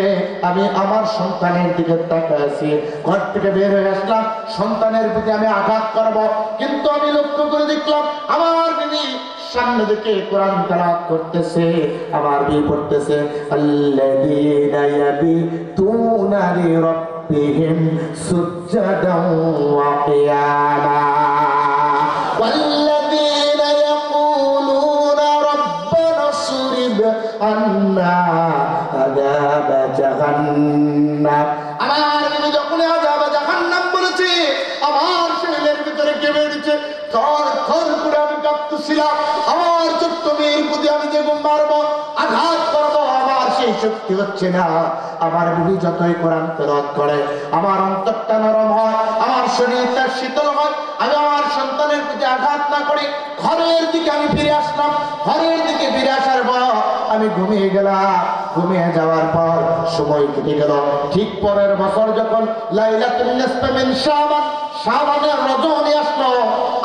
Speaker 1: আমি আমার সন্তানের দিকে তাকাইছি, ঘর থেকে বের হয়ে আসলাম, সন্তানের প্রতি আমি আঘাত করব, কিন্তু আমি লক্ষ্য করে দেখলাম আমার বিবি সামনে দিকে কোরআন তেলাওয়াত করতেছে। আমার বিবি পড়তেছে, আল্লাযীনা ইয়াবিতুনা লিরাব্বিহিম সুজদান ওয়া কিয়ামা ওয়াল্লাযীনা ইয়াকুলুনা রাব্বানা সরিব আন্না আযাব জাহান্নাম। আমার বিবি যখন আযাব জাহান্নাম বলেছে আমার শরীরের ভিতরে কেঁপে উঠেছে, থর থর করে আমি কাঁপতেছিলাম। আমার ছোট্ট মেয়ের প্রতি আমি যে মারবো, আঘাত করবো, আমার সেই শক্তি হচ্ছে না। আমার বিবি যতই কোরআন তেলাওয়াত করে আমার অন্তরটা নরম হয়, আমার শরীরটা শীতল হয়। আমি আমার সন্তানের প্রতি আঘাত না করি। ঘরের দিকে আমি ফিরে আসলাম, ঘরের দিকে ফিরে আসার পর আমি ঘুমিয়ে গেলাম। ঘুমিয়ে যাওয়ার পর সময় কেটে গেল। ঠিক পরের বছর যখন লাইলাতুন নিসফে মিন শাবান, শাবানের রজনী আসলো,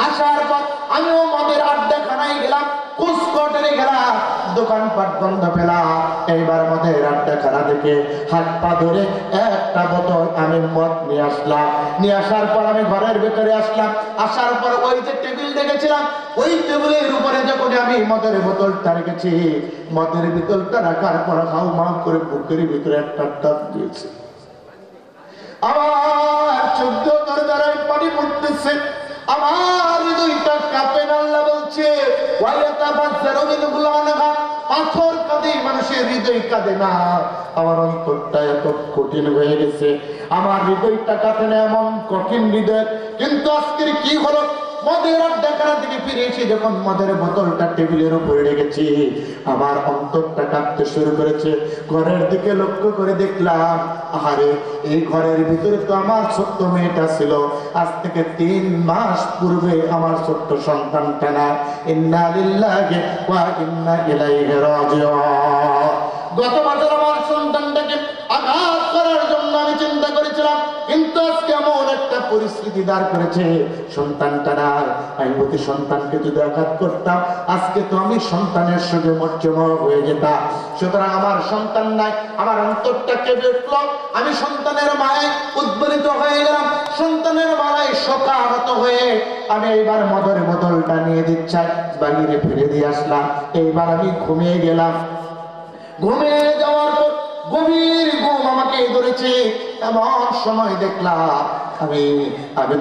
Speaker 1: আসার পর আমিও মদের আড্ডাখানায় গেলাম, কুসকোটরে গেলাম, দোকানপাট বন্ধ পেলাম। এইবার মদের আড্ডাখানা থেকে হাত পা ধরে একটা বোতল আমি মদ নিয়ে আসলাম। নিয়ে আসার পর আমি ঘরের ভেতরে আসলাম। আসার পর ওই যে টেবিল দেখেছিলাম, ওই টেবিলের উপরে যখন আমি মদের বোতলটা রেখেছি, মদের বোতলটা রাখার পর হাউ মাউ করে বুকের ভিতরে একটা টাপ দিয়েছে। আমার চোদ্দ দরজায় পানি পড়তেছে, আমার হৃদয়টা কাঁপে। আল্লাহ বলছে পাথর কাঁদে, মানুষের হৃদয় কাঁদে না। আমার অন্তরটা এত কঠিন হয়ে গেছে, আমার হৃদয়টা কাঁপে না, এমন কঠিন হৃদয়। কিন্তু আজকের কি হলো, মদের আড্ডাখানা থেকে ফিরে এসে যখন মদের বোতলটা টেবিলের উপরে রেখেছি আমার অন্তরটা কাঁপতে শুরু করেছে। ঘরের দিকে লক্ষ্য করে দেখলাম, আহারে এই ঘরের ভিতরে তো আমার ছোট্ট মেয়েটা ছিল। আজ থেকে 3 মাস পূর্বে আমার ছোট্ট সন্তানটা না। ইন্না লিল্লাহি ওয়া ইন্না ইলাইহি রাজিউন। গত বছর আমার সন্তানটাকে আঘাত করার জন্য আমি চিন্তা করেছিলাম, কিন্তু আজকে এমন একটা পরিস্থিতি দাঁড় করেছে, সন্তানটা না। আমি প্রতি সন্তানকে যদি আঘাত করতাম আজকে তো আমি সন্তানের সঙ্গে মর্যাদা হয়ে যেতাম। সুতরাং আমার সন্তান নাই, আমার অন্তরটা কেঁপে উঠল, আমি সন্তানের মায়ে উদ্বেলিত হয়ে গেলাম, সন্তানের মালায় শোকাহত হয়ে আমি এইবার মদের বোতলটা নিয়ে দিচ্ছি বাহিরে ফেলে দিয়ে আসলাম। এইবার আমি ঘুমিয়ে গেলাম। ঘুমিয়ে যাওয়ার পর গভীর ঘুম আমাকে ধরেছে। এমন সময় দেখলাম আমি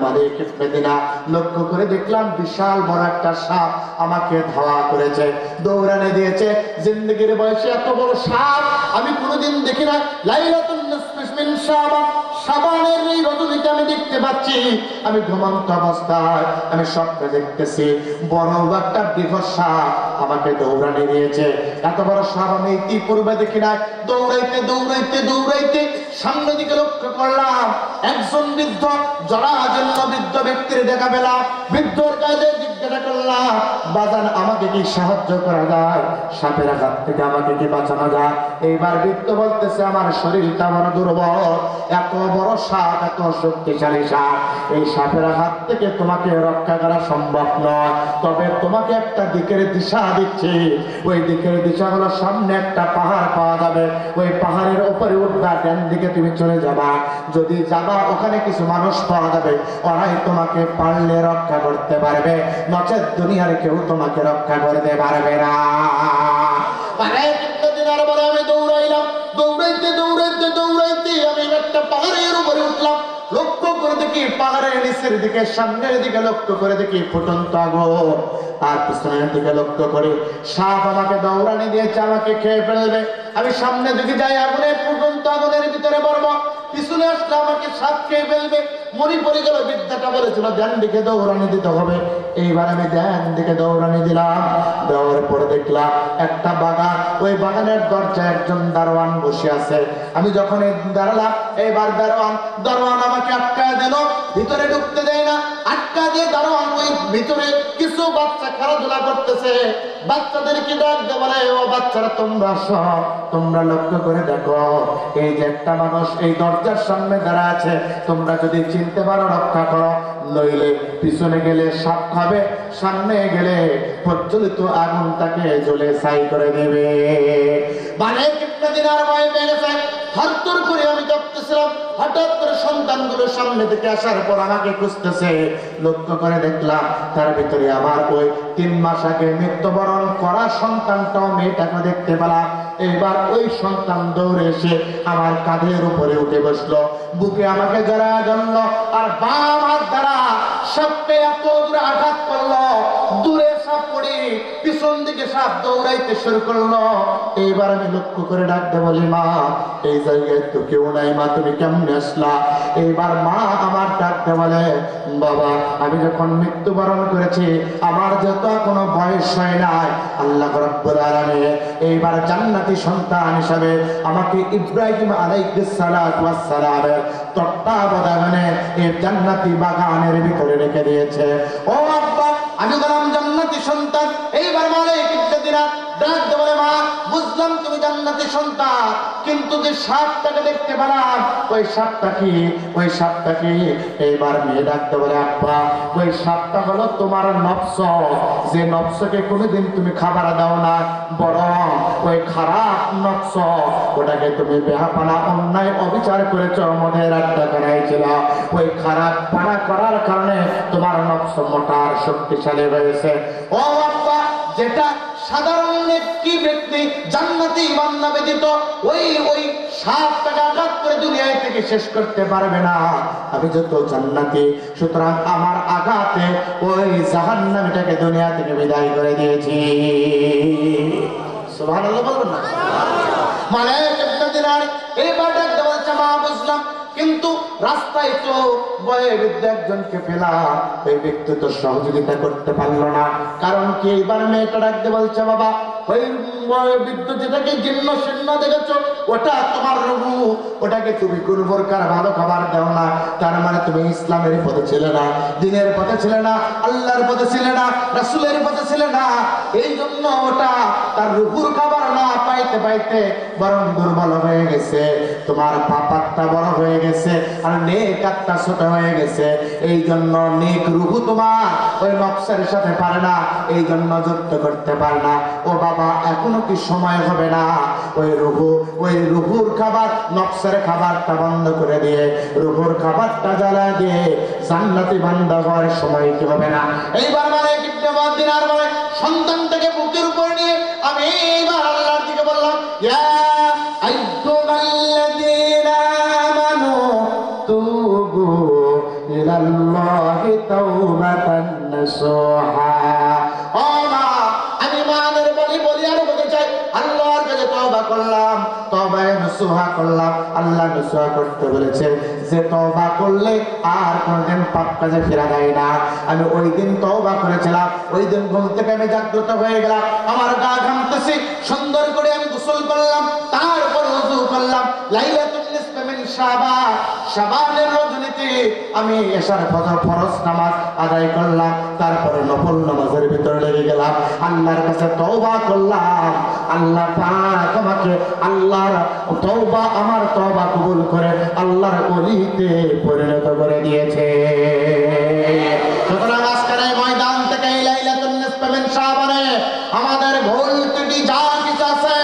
Speaker 1: মালিক ইবনে দিনার লক্ষ্য করে দেখলাম বিশাল বড় একটা সাপ আমাকে ধাওয়া করেছে, দৌড়ানে দিয়েছে। জিন্দেগির বয়সে এত বড় সাপ আমি কোনোদিন দেখি না। লাইলাতুন নিসফি মিন শাবান, শাবানের এই রজনীতে আমি দেখতে পাচ্ছি, আমি ঘুমন্ত অবস্থায় আমি স্বপ্নে দেখতেছি বড় একটা বৃহৎ সাপ আমাকে দৌড়ানে দিয়েছে। এত বড় সাপ আমি ইতিপূর্বে দেখি না। দৌড়াইতে দৌড়াইতে দৌড়াইতে সামনের দিকে লক্ষ্য করলাম একজন বৃদ্ধ, জরাজীর্ণ বৃদ্ধ ব্যক্তির দেখা পেলাম। বৃদ্ধর কাছে জিজ্ঞাসা করলাম, বাজান আমাকে কি সাহায্য করা যায়, সাপের হাত থেকে আমাকে কি বাঁচানো যায়? এইবার বৃদ্ধ বলতেছে, আমার শরীরটা বড় দুর্বল, এত বড় সাপ, এত শক্তিশালী সাপ, এই সাপের হাত থেকে তোমাকে রক্ষা করা সম্ভব নয়। তবে তোমাকে একটা দিকের দিশা দিচ্ছি, ওই দিকের দিশা হলো সামনে একটা পাহাড় পাওয়া যাবে, ওই পাহাড়ের উপরে উঠবা, ডান দিকে তুমি চলে যাবা। যদি যাবা ওখানে কিছু মানুষ পাওয়া যাবে, ওরাই তোমাকে পারলে রক্ষা করতে পারবে, নচেত দুনিয়ার কেউ তোমাকে রক্ষা করতে পারবে না। আমি দৌড়াইলাম, দৌড়াইতে দৌড়াইতে দৌড়াইতে আমি একটা পাহাড়ের উপরে উঠলাম। লক্ষ্য করে দেখি পাহাড়ের নিচের দিকে, সামনের দিকে লক্ষ্য করে দেখি ফুটন্ত আগুন, আর পিছনের দিকে লক্ষ্য করে সাপ আমাকে দৌড়ানি দিয়েছে, আমাকে খেয়ে ফেলবে। আমি সামনে দিকে যাই, আগুনের ফুটন্ত আগুনের ভিতরে পড়বো, পিছনে আসলে আমাকে সাপ খেয়ে ফেলবে। মরি পড়ে গেল, বিদ্যাটা বলেছিল ডান দিকে দৌড়ানি দিতে হবে। এইবার আমি ডান দিকে দৌড়ানি দিলাম। দেওয়ার পরে দেখলাম একটা বাগান, ওই বাগানের দরজায় একজন দারোয়ান বসে আছে। আমি যখন দাঁড়ালাম, এইবার দারোয়ান আমাকে আটকায় দিল, ভিতরে ঢুকতে দেয় না। আটকা দিয়ে দারোয়ান ওই ভিতরে কিছু বাচ্চা খেলাধুলা করতেছে, বাচ্চাদেরকে ডাক দিয়ে বলে, ও বাচ্চারা তোমরা সব তোমরা লক্ষ্য করে দেখো, এই যে একটা মানুষ এই দরজার সামনে দাঁড়া আছে, তোমরা যদি চিনতে পারো রক্ষা করো, নইলে পিছনে গেলে সাপ খাবে, সামনে গেলে প্রজ্বলিত আগুন তাকে জ্বলে ছাই করে দেবে। মানে কিতনা দিন আর ভয় পেয়ে গেছে, থরথর করে আমি কাঁপতেছিলাম। হঠাৎ করে সন্তানগুলো সামনে থেকে আসার পর আমাকে খুঁজতেছে। লক্ষ্য করে দেখলাম তার ভিতরে আমার ওই 3 মাস আগে মৃত্যুবরণ করা সন্তানটাও, মেয়েটাকে দেখতে পেলাম। এবার ওই সন্তান দৌড়ে এসে আমার কাঁধের উপরে উঠে বসলো, বুকে আমাকে জড়ায় ধরল, আর বাম হাত দ্বারা সাপকে এত দূরে আঘাত করলো, দূরে সাপ পড়ে পিছন দিকে সাপ দৌড়াইতে শুরু করলো। এইবার আমি লক্ষ্য করে ডাকতে বলি, মা এই জায়গায় তো কেউ নাই, মা তুমি কেমনে আসলা? এইবার মা আমার ডাকতে বলে, বাবা আমি যখন মৃত্যুবরণ করেছি আমার যত কোনো বয়স হয় নাই, আল্লাহ রাব্বুল আলামিন এইবার জান্নাতি সন্তান হিসাবে আমাকে ইব্রাহিম আলাইহিস সালাতু ওয়াস সালামের তত্ত্বাবধানে এই জান্নাতি বাগানের ভিতরে রেখে দিয়েছে। ও আব্বা আমি বললাম জান্নাতি সন্তান। এইবার মালিক ইবনে দিনার ডাক দিয়ে বলে, মা বুঝলাম তুমি জান্নাতি সন্তান, কিন্তু যে সাপটাকে দেখতে পেলাম ওই সাপটা কি, ওই সাপটা কি? এইবার মেয়ে ডাকতে বলে, আব্বা ওই সাপটা হলো তোমার নফস, যে নফসকে কোনোদিন তুমি খাবার দাও না, বরং ওই খারাপ নফস, ওটাকে তুমি বেহাপানা অন্যায় অবিচার করেছ, মনের আড্ডা করাইছিল, ওই খারাপ পানা করার কারণে তোমার নফস মোটার শক্তিশালী হয়েছে। ও আব্বা যেটা সাধারণ নেকি ব্যক্তি জান্নাতি বান্দা ব্যতীত ওই সাপটাকে আঘাত করে দুনিয়া থেকে শেষ করতে পারবে না, আমি যত জান্নাতি, সুতরাং আমার আঘাতে ওই জাহান্নামীটাকে দুনিয়া থেকে বিদায় করে দিয়েছি। সুবহানাল্লাহ বলবেন না? মানে এইবার ডাকতে বলছে, মা বুঝলাম, কিন্তু রাস্তায় তো বয়োবৃদ্ধ একজনকে পেলাম, ওই ব্যক্তি তো সহযোগিতা করতে পারলো না। কারণ কি? এইবার মেয়েটা ডাকতে বলছে, বাবা ওই বৃদ্ধ যেটাকে জীর্ণ শীর্ণ দেখেছো ওটা তোমার রূহ, ওটাকে তুমি কোনো প্রকার ভালো খাবার দাও না, তার মানে তুমি ইসলামের পথে ছিলে না, দ্বীনের পথে ছিলে না, আল্লাহর পথে ছিলে না, রাসূলের পথে ছিলে না। এই জন্য ওটা তার রূহুর খাবার না পাইতে পাইতে বরং দুর্বল হয়ে গেছে, তোমার পাপাতটা বড় হয়ে গেছে আর নেক আত্মা ছোট হয়ে গেছে। এই জন্য নেক রূহ তোমার ওই নফসের সাথে পারে না, এই জন্য যুদ্ধ করতে পারে না। ও বাবা, এখনো কি সময় হবে না ওই রূহুর খাবার, নফসের খাবারটা বন্ধ করে দিয়ে রূহুর খাবারটা জ্বালা দিয়ে জান্নাতি বান্দা হওয়ার সময় কি হবে না? এইবার মানে দিনার মানে সন্তানটাকে বুকের উপর নিয়ে আমি এইবার আল্লাহর দিকে বললাম, ইয়া আইয়ুহাল্লাযীনা আমানু তুবু ইলাল্লাহি তাওবাতান নাসুহা। ও মা, আমি মানের বলি আর বলতে চাই, আল্লাহর কাছে তওবা করলাম, তওবায়ে নাসুহা করলাম। আল্লাহ নাসুহা করতে বলেছে যে তওবা করলে আর কোনদিন পাপ কাজে ফেরা যায় না। আমি ওই দিন তওবা করেছিলাম, ওই দিন ঘুম থেকে আমি জাগ্রত হয়ে গেলাম, আমার গা ঘামতেছে, সুন্দর করে আমি গোসল করলাম, তারপর ওযু করলাম। লাইলাতুল নিসফি মিন শাবান, শাবানের রজনীতে আমি এশার ফজর ফরজ নামাজ আদায় করলাম, তারপরে নফল নামাজের ভিতরে লেগে গেলাম, আল্লাহর কাছে তওবা করলাম। আল্লাহ পাক আমাকে আল্লাহর তওবা, আমার তওবা কবুল করে আল্লাহর ওলিতে পরিণত করে দিয়েছে। সুতরাং আজকের এই ময়দান থেকে এই লাইলাতুল নিসফি মিন শাবানে আমাদের ভুল ত্রুটি যা কিছু আছে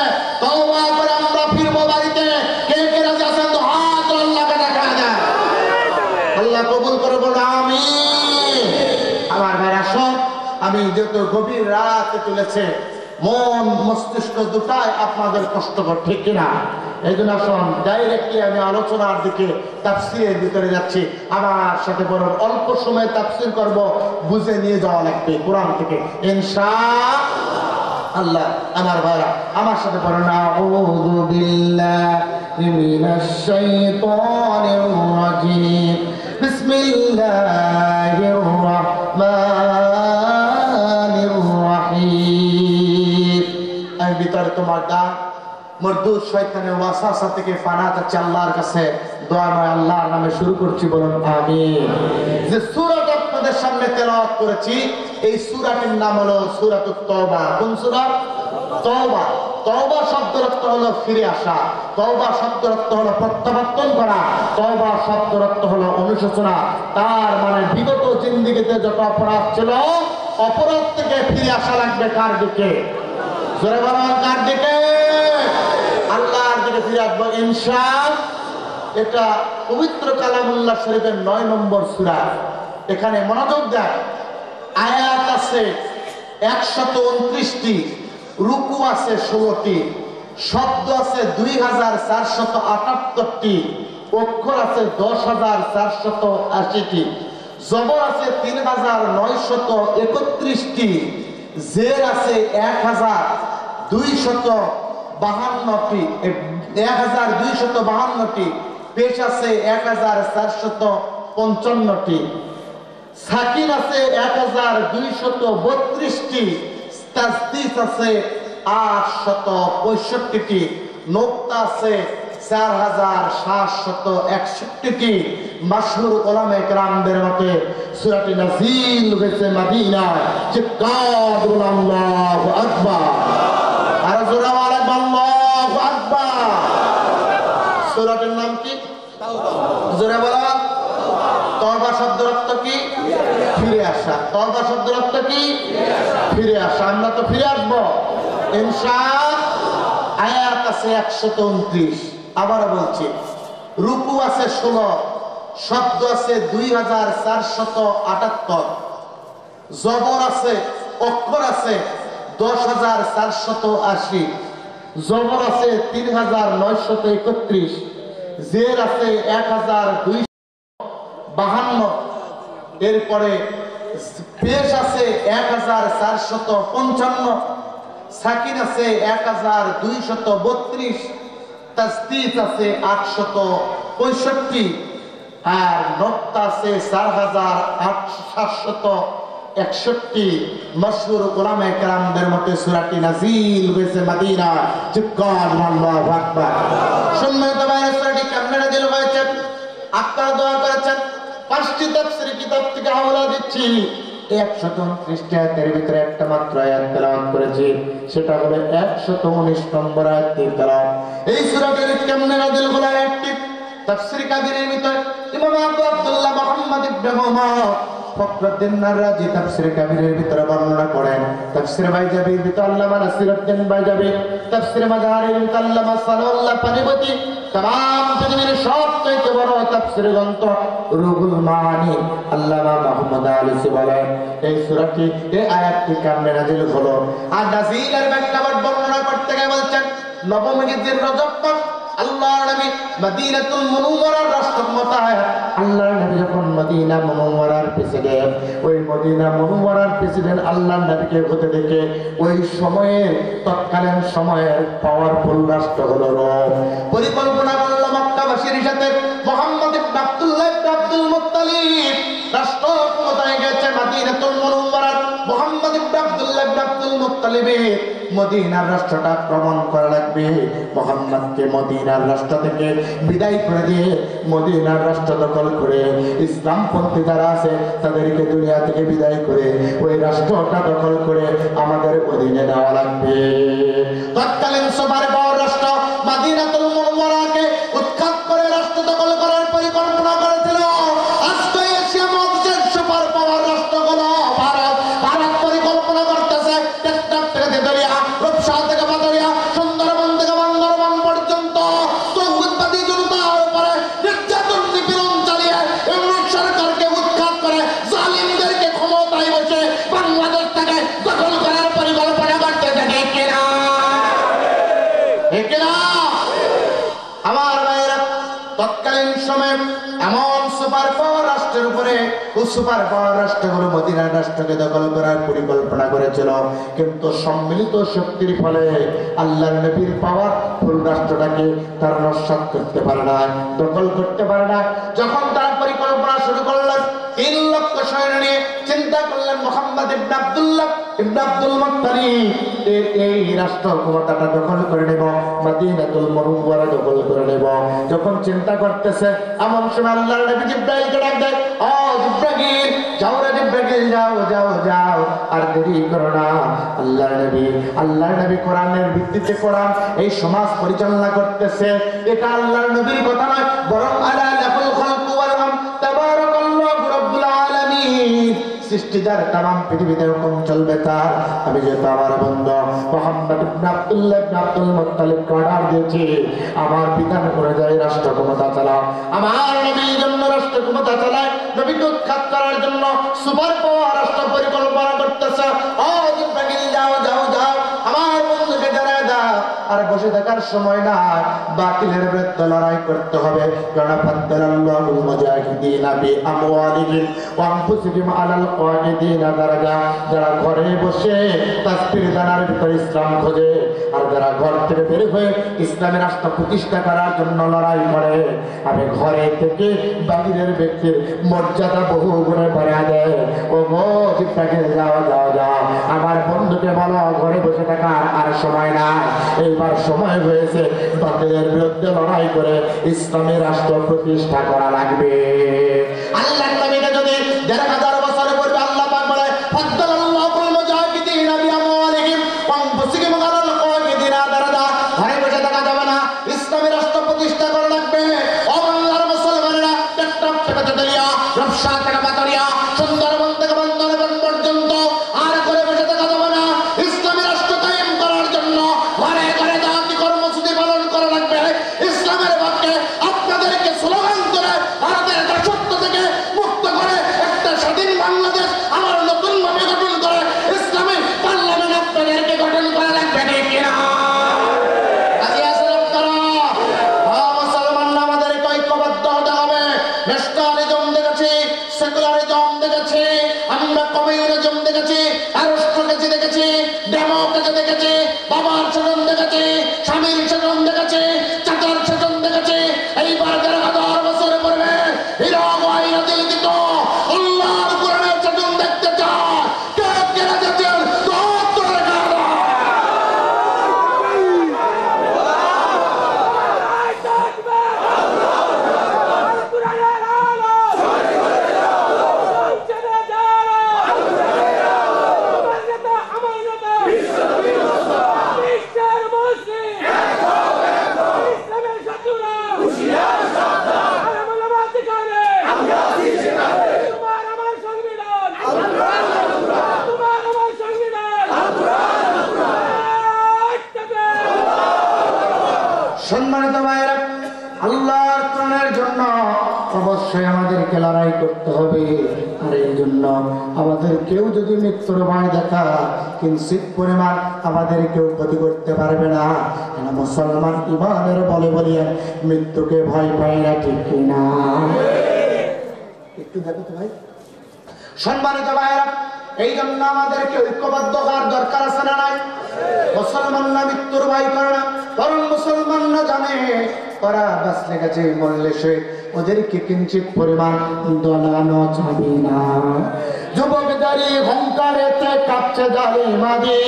Speaker 1: তওবা করে আমরা ফিরবো বাড়িতে। কে কে রাজি আছেন তো হাত আল্লাহকে দেখা দেন, আল্লাহ কবুল করে বলো আমিন। আমার ভাইরা সব, আমি যত গভীর রাতে চলেছে, মন মস্তিষ্ক দুটাই আপনাদের কষ্টকর, ঠিক কিনা? এই জন্য আসুন ডাইরেক্টলি আমি আলোচনার দিকে, তাফসীরের ভিতরে যাচ্ছি। আমার সাথে বরং অল্প সময় তাফসীর করব, বুঝে নিয়ে যাওয়া লাগবে কোরআন থেকে ইনশাআল্লাহ। আমার ভাইরা আমার সাথে বলেন, আউযু বিল্লাহি মিনাশ শাইতানির রাজীম, বিসমিল্লাহির রাহমানির রাহিম। আমি ভিতরে তোমার ডাক মরদুদ শয়তানের ওয়াসওয়াসা থেকে পানাহ চাচ্ছি আল্লাহর কাছে, দয়াময় আল্লাহর নামে শুরু করছি, বলুন আমিন। যে সূরাটা আপনাদের সামনে তেলাওয়াত করেছি, এই সূরাটির নাম হলো সূরাতুত তাওবা। কোন সূরা? তাওবা। তাওবা শব্দের অর্থ হলো ফিরে আসা, তাওবা শব্দের অর্থ হলো প্রত্যাবর্তন করা, তাওবা শব্দের অর্থ হলো অনুশোচনা। তার মানে বিগত জিন্দেগিতে যত অপরাধ ছিল, অপরাধ থেকে ফিরে আসা লাগবে কার দিকে? জোরে বলুন, কার দিকে? আল্লাহর দিকে ফিরে আসবো ইনশাআল্লাহ। এটা পবিত্র কালামুল্লাহ শরীফের 9 নম্বর সূরা। এখানে মনোযোগ দেন, আয়াত আছে 129টি, রুকু আছে 16টি, শব্দ আছে 2478টি, অক্ষর আছে 10480টি, জবর আছে 3931টি, জের আছে 1252টি, পেশ আছে 1455টি, সাকিন আছে 1232টি, তাসদিদ আছে 865টি, নোক্তা আছে 4761টি। মাশহুর উলামায়ে কেরামদের মতে সূরাটি নাযিল হয়েছে মদিনায়। চিৎকার বলুন আল্লাহু আকবার, আর জোরে বলেন আল্লাহু আকবার। সূরাটির নাম কি? তাওবা। জোরে বলেন। তওবা শব্দের অর্থ কি? ফিরে আসা। তওবা শব্দের অর্থ কি? ফিরে আসা। আমরা তো ফিরে আসবো ইনশাআল্লাহ। আয়াত আছে 129, আবার বলছি, রুকু আছে 16, শব্দ আছে 2478, জবর আছে, অক্ষর আছে 10480, জবর আছে 3931, জের আছে 1252, এরপরে পেশ আছে 1455, সাকিন আছে 1232, তাসদিদ আছে 865, আর নোক্তা আছে 4761, 61 মশহুর উলামায়ে কেরামদের মতে সূরাটি নাযিল হয়েছে মদিনা। চিৎকার আল্লাহু আকবার। সম্মানিত ভাইরা, সূরাটি কেমনে নাযিল হয়েছে? আপনারা দোয়া করেছেন, 5টি তাফসীর কিতাব থেকে হাওলা দিচ্ছি। 129 আয়াতের ভিতরে একটা মাত্র আয়াত তেলাওয়াত করেছি, সেটা হলো 119 নম্বর আয়াত তেলাওয়াত। এই সূরাটির কেমনে নাযিল হলো আয়াতটি তাফসীর কাবীরের ভিতরে ইমাম আবু আব্দুল্লাহ মুহাম্মদ ইবনে উমর ফখরুদ্দীন রাজি তাফসীর কাবীরের ভিতরে বর্ণনা করেন। তাফসীর বাইজাবির ভিতরে আল্লামা নাসিরউদ্দিন বাইজাবি, তাফসীর মাদারিল ভিতরে আল্লামা সালাউল্লাহ পানিপতি, तमाम পৃথিবীর সবচেয়ে বড় তাফসীর গ্রন্থ রুহুল মাআনি আল্লামা মুহাম্মদ আলী বলেন, এই সূরাটি এই আয়াতটি কেমনে নাযিল হলো। আর নাযিলের ব্যাখ্যা বর্ণনা করতে গিয়ে বলছেন, নবম হিজরির রজব মাস আল্লাহর নবী মদিনাতুল মুনাওয়ারার রাষ্ট্রক্ষমতায়, আল্লাহর নবী যখন মদিনা মুনাওয়ারার প্রেসিডেন্ট, ওই মদিনা মুনাওয়ারার প্রেসিডেন্ট আল্লাহর নবীকে হতে দেখে ওই সময়ের তৎকালীন সময়ের পাওয়ারফুল রাষ্ট্র হলো রোম। পরিকল্পনা করল মক্কাবাসীর সাথে মুহাম্মদ ইবনে আব্দুল্লাহ ইবনে আব্দুল মুত্তালিব রাষ্ট্র ক্ষমতায় গেছে মদিনাতুল মুনাওয়ারার। মুহাম্মদ ইবনে আব্দুল্লাহ ইবনে আব্দুল মুত্তালিবের মদিনার রাষ্ট্রটা আক্রমণ করা লাগবে। মুহাম্মদকে মদিনার রাষ্ট্র থেকে বিদায় করে দিয়ে মদিনার রাষ্ট্র দখল করে ইসলামপন্থী যারা আছে তাদেরকে দুনিয়া থেকে বিদায় করে ওই রাষ্ট্রটা দখল করে আমাদের অধীনে নেওয়া লাগবে। তৎকালীন সুপার পাওয়ার রাষ্ট্র মদিনাতুল মুনাওয়ারাকে উৎখাত করে রাষ্ট্র দখল করার পরিকল্পনা করেছিল। আজকে এশিয়া মহাদেশের সুপার পাওয়ার রাষ্ট্রগুলো ভারত পরিকল্পনা করতেছে টেকনাফ থেকে দরিয়া, রূপসা থেকে বাদরিয়া, সুন্দরবন থেকে বান্দরবান পর্যন্ত তৌহিদবাদী জনতার উপরে নির্যাতন নিপীড়ন চালিয়ে ইংরেজ সরকারকে উৎখাত করে জালিমদেরকে ক্ষমতায় বসে বাংলাদেশ থেকে দখল করার পরিকল্পনা করতেছে। ঠিক কিনা? ঠিক কিনা? আমার ভাইয়েরা, তৎকালীন সময়ে এমন সুপার পাওয়ার রাষ্ট্রের উপরে ও সুপার পাওয়ার রাষ্ট্রগুলো মদিনার রাষ্ট্রকে দখল করার পরিকল্পনা করেছিল, কিন্তু সম্মিলিত শক্তির ফলে আল্লাহর নবীর পাওয়ার ফুল রাষ্ট্রটাকে তারা নস্যাৎ করতে পারে না, দখল করতে পারে না। যখন তারা পরিকল্পনা শুরু করলেন, 3 লক্ষ সৈন্য নিয়ে চিন্তা করলেন মুহাম্মদ ইবনে আব্দুল্লাহ ইবনে আব্দুল মুত্তালিব এই রাষ্ট্র ক্ষমতাটা দখল করে নেব, মদিনাতুল মুনাওয়ারা দখল করে নেব। যখন চিন্তা করতেছে, এমন সময় আল্লাহর নবী জিবরাইলকে ডাক দেয়, ও জিবরাইল, যাও রে জিবরাইল, যাও যাও যাও, আর দেরি করো না। আল্লাহর নবী কোরআনের ভিত্তিতে কোরআন এই সমাজ পরিচালনা করতেছে। এটা আল্লাহর নবীর কথা নয়, বরং আলা লাহুল খালকু ওয়াল আমর, তাবারাকাল্লাহু রাব্বুল আলামিন। সৃষ্টিদার তামাম পৃথিবীতে হুকুম চলবে তার। আমি যেহেতু আমার বন্ধু মুহাম্মদ ইবনে আব্দুল্লাহ ইবনে আব্দুল মুত্তালিবকে অর্ডার দিয়েছি, আমার বিধান অনুযায়ী রাষ্ট্র ক্ষমতা চালাও। আমার নবীর জন্য রাষ্ট্র ক্ষমতা চালায়, নবীকে উৎখাত করার জন্য সুপার পাওয়ার রাষ্ট্র পরিকল্পনা করতেছে। ও জিবরাইল, যাও যাও যাও, আমার বন্ধুকে জানায় দাও। আর বসে থাকার সময় না, বাতিলের বিরুদ্ধে লড়াই করতে হবে। কারণ ফাদ্দালাল্লাহুল মুজাহিদিনা বিআমওয়ালিহিম ওয়া আনফুসিহিম আলাল কায়িদিনা দারাজা। যারা ঘরে বসে তাসবিহ দানার ভিতরে ইসলাম খোঁজে, আর যারা ঘর থেকে বের হয়ে ইসলামের রাষ্ট্র প্রতিষ্ঠা করার জন্য লড়াই করে, আমি ঘরে থেকে বাহিরের ব্যক্তির মর্যাদা বহু গুণে বাড়া দেয়। ও জিবরাইল, যাও যাও যাও, আমার বন্ধুকে বলো ঘরে বসে থাকার আর সময় নাই, এইবার সময় হয়েছে বাতিলের বিরুদ্ধে লড়াই করে ইসলামের রাষ্ট্র প্রতিষ্ঠা করা লাগবে। আল্লাহর নবীকে যদি 1000 বছর পূর্বে আল্লাহ পাক বলে ফাদ্দালাল্লাহুল মুজাহিদিনা বিআমওয়ালিহিম ওয়া আনফুসিহিম আলাল কায়িদিনা দারাজা, ঘরে বসে থাকা যাবে না, ইসলামের রাষ্ট্র প্রতিষ্ঠা করা লাগবে। ও বাংলার মুসলমানেরা, টেকনাফ থেকে তেতুলিয়া, রূপসা থেকে বাদরিয়া, সুন্দরবন থেকে বান্দরবান পর্যন্ত আর ঘরে বসে থাকা যাবে না। ইসলামের রাষ্ট্র কায়েম করার জন্য ঘরে ঘরে দাওয়াতি কর্মসূচি পালন করা লাগবে। ইসলামের পক্ষে আপনাদেরকে স্লোগান করে ভারতের দাসত্ব থেকে মুক্ত করে একটা স্বাধীন বাংলাদেশ আমার নতুন ভাবে গঠন করে ইসলামী পার্লামেন্ট আপনাদেরকে গঠন করা লাগবে। ঠিক কিনা? আজ আসেন আপনারা মুসলমান, আমাদেরকে ঐক্যবদ্ধ হতে হবে। ন্যাশনালিজম দেখেছি, সেকুলারিজম দেখেছি, আমরা কমিউনিজম দেখেছি, অ্যারিস্টোক্রেসি দেখেছি, ডেমোক্রেসি দেখেছি, বাবার শাসন দেখেছি, স্বামীর শাসন দেখেছি, চাচার শাসন দেখেছি। এইবার 1000 বছর পূর্বে হিরো গয়না দিলকিত আল্লাহর কোরআনের শাসন দেখতে চায়। সম্মানিত ভাইরা, আল্লাহর কোরআনের জন্য অবশ্যই আমাদেরকে লড়াই করতে হবে। আর এই জন্য আমাদের কেউ যদি মৃত্যুর ভয় দেখা কিঞ্চিত পরিমাণ আমাদের কেউ ক্ষতি করতে পারবে না। মুসলমান ইমানের বলে বলিয়া মৃত্যুকে ভয় পায় না, ঠিক কিনা? একটু দেখো তো ভাই। সম্মানিত ভাইরা, এই জন্য আমাদেরকে ঐক্যবদ্ধ হওয়ার দরকার আছে না নাই? মুসলমানরা মৃত্যুর ভয় করে না, বরং মুসলমানরা জানে ওরা বাঁচলে গেছে, মরলে সে ওদেরকে কিঞ্চিত পরিমাণ দলানো যাবে না। যুবকদারি ঘন্টারেতে কাঁপছে জালি মাঝি,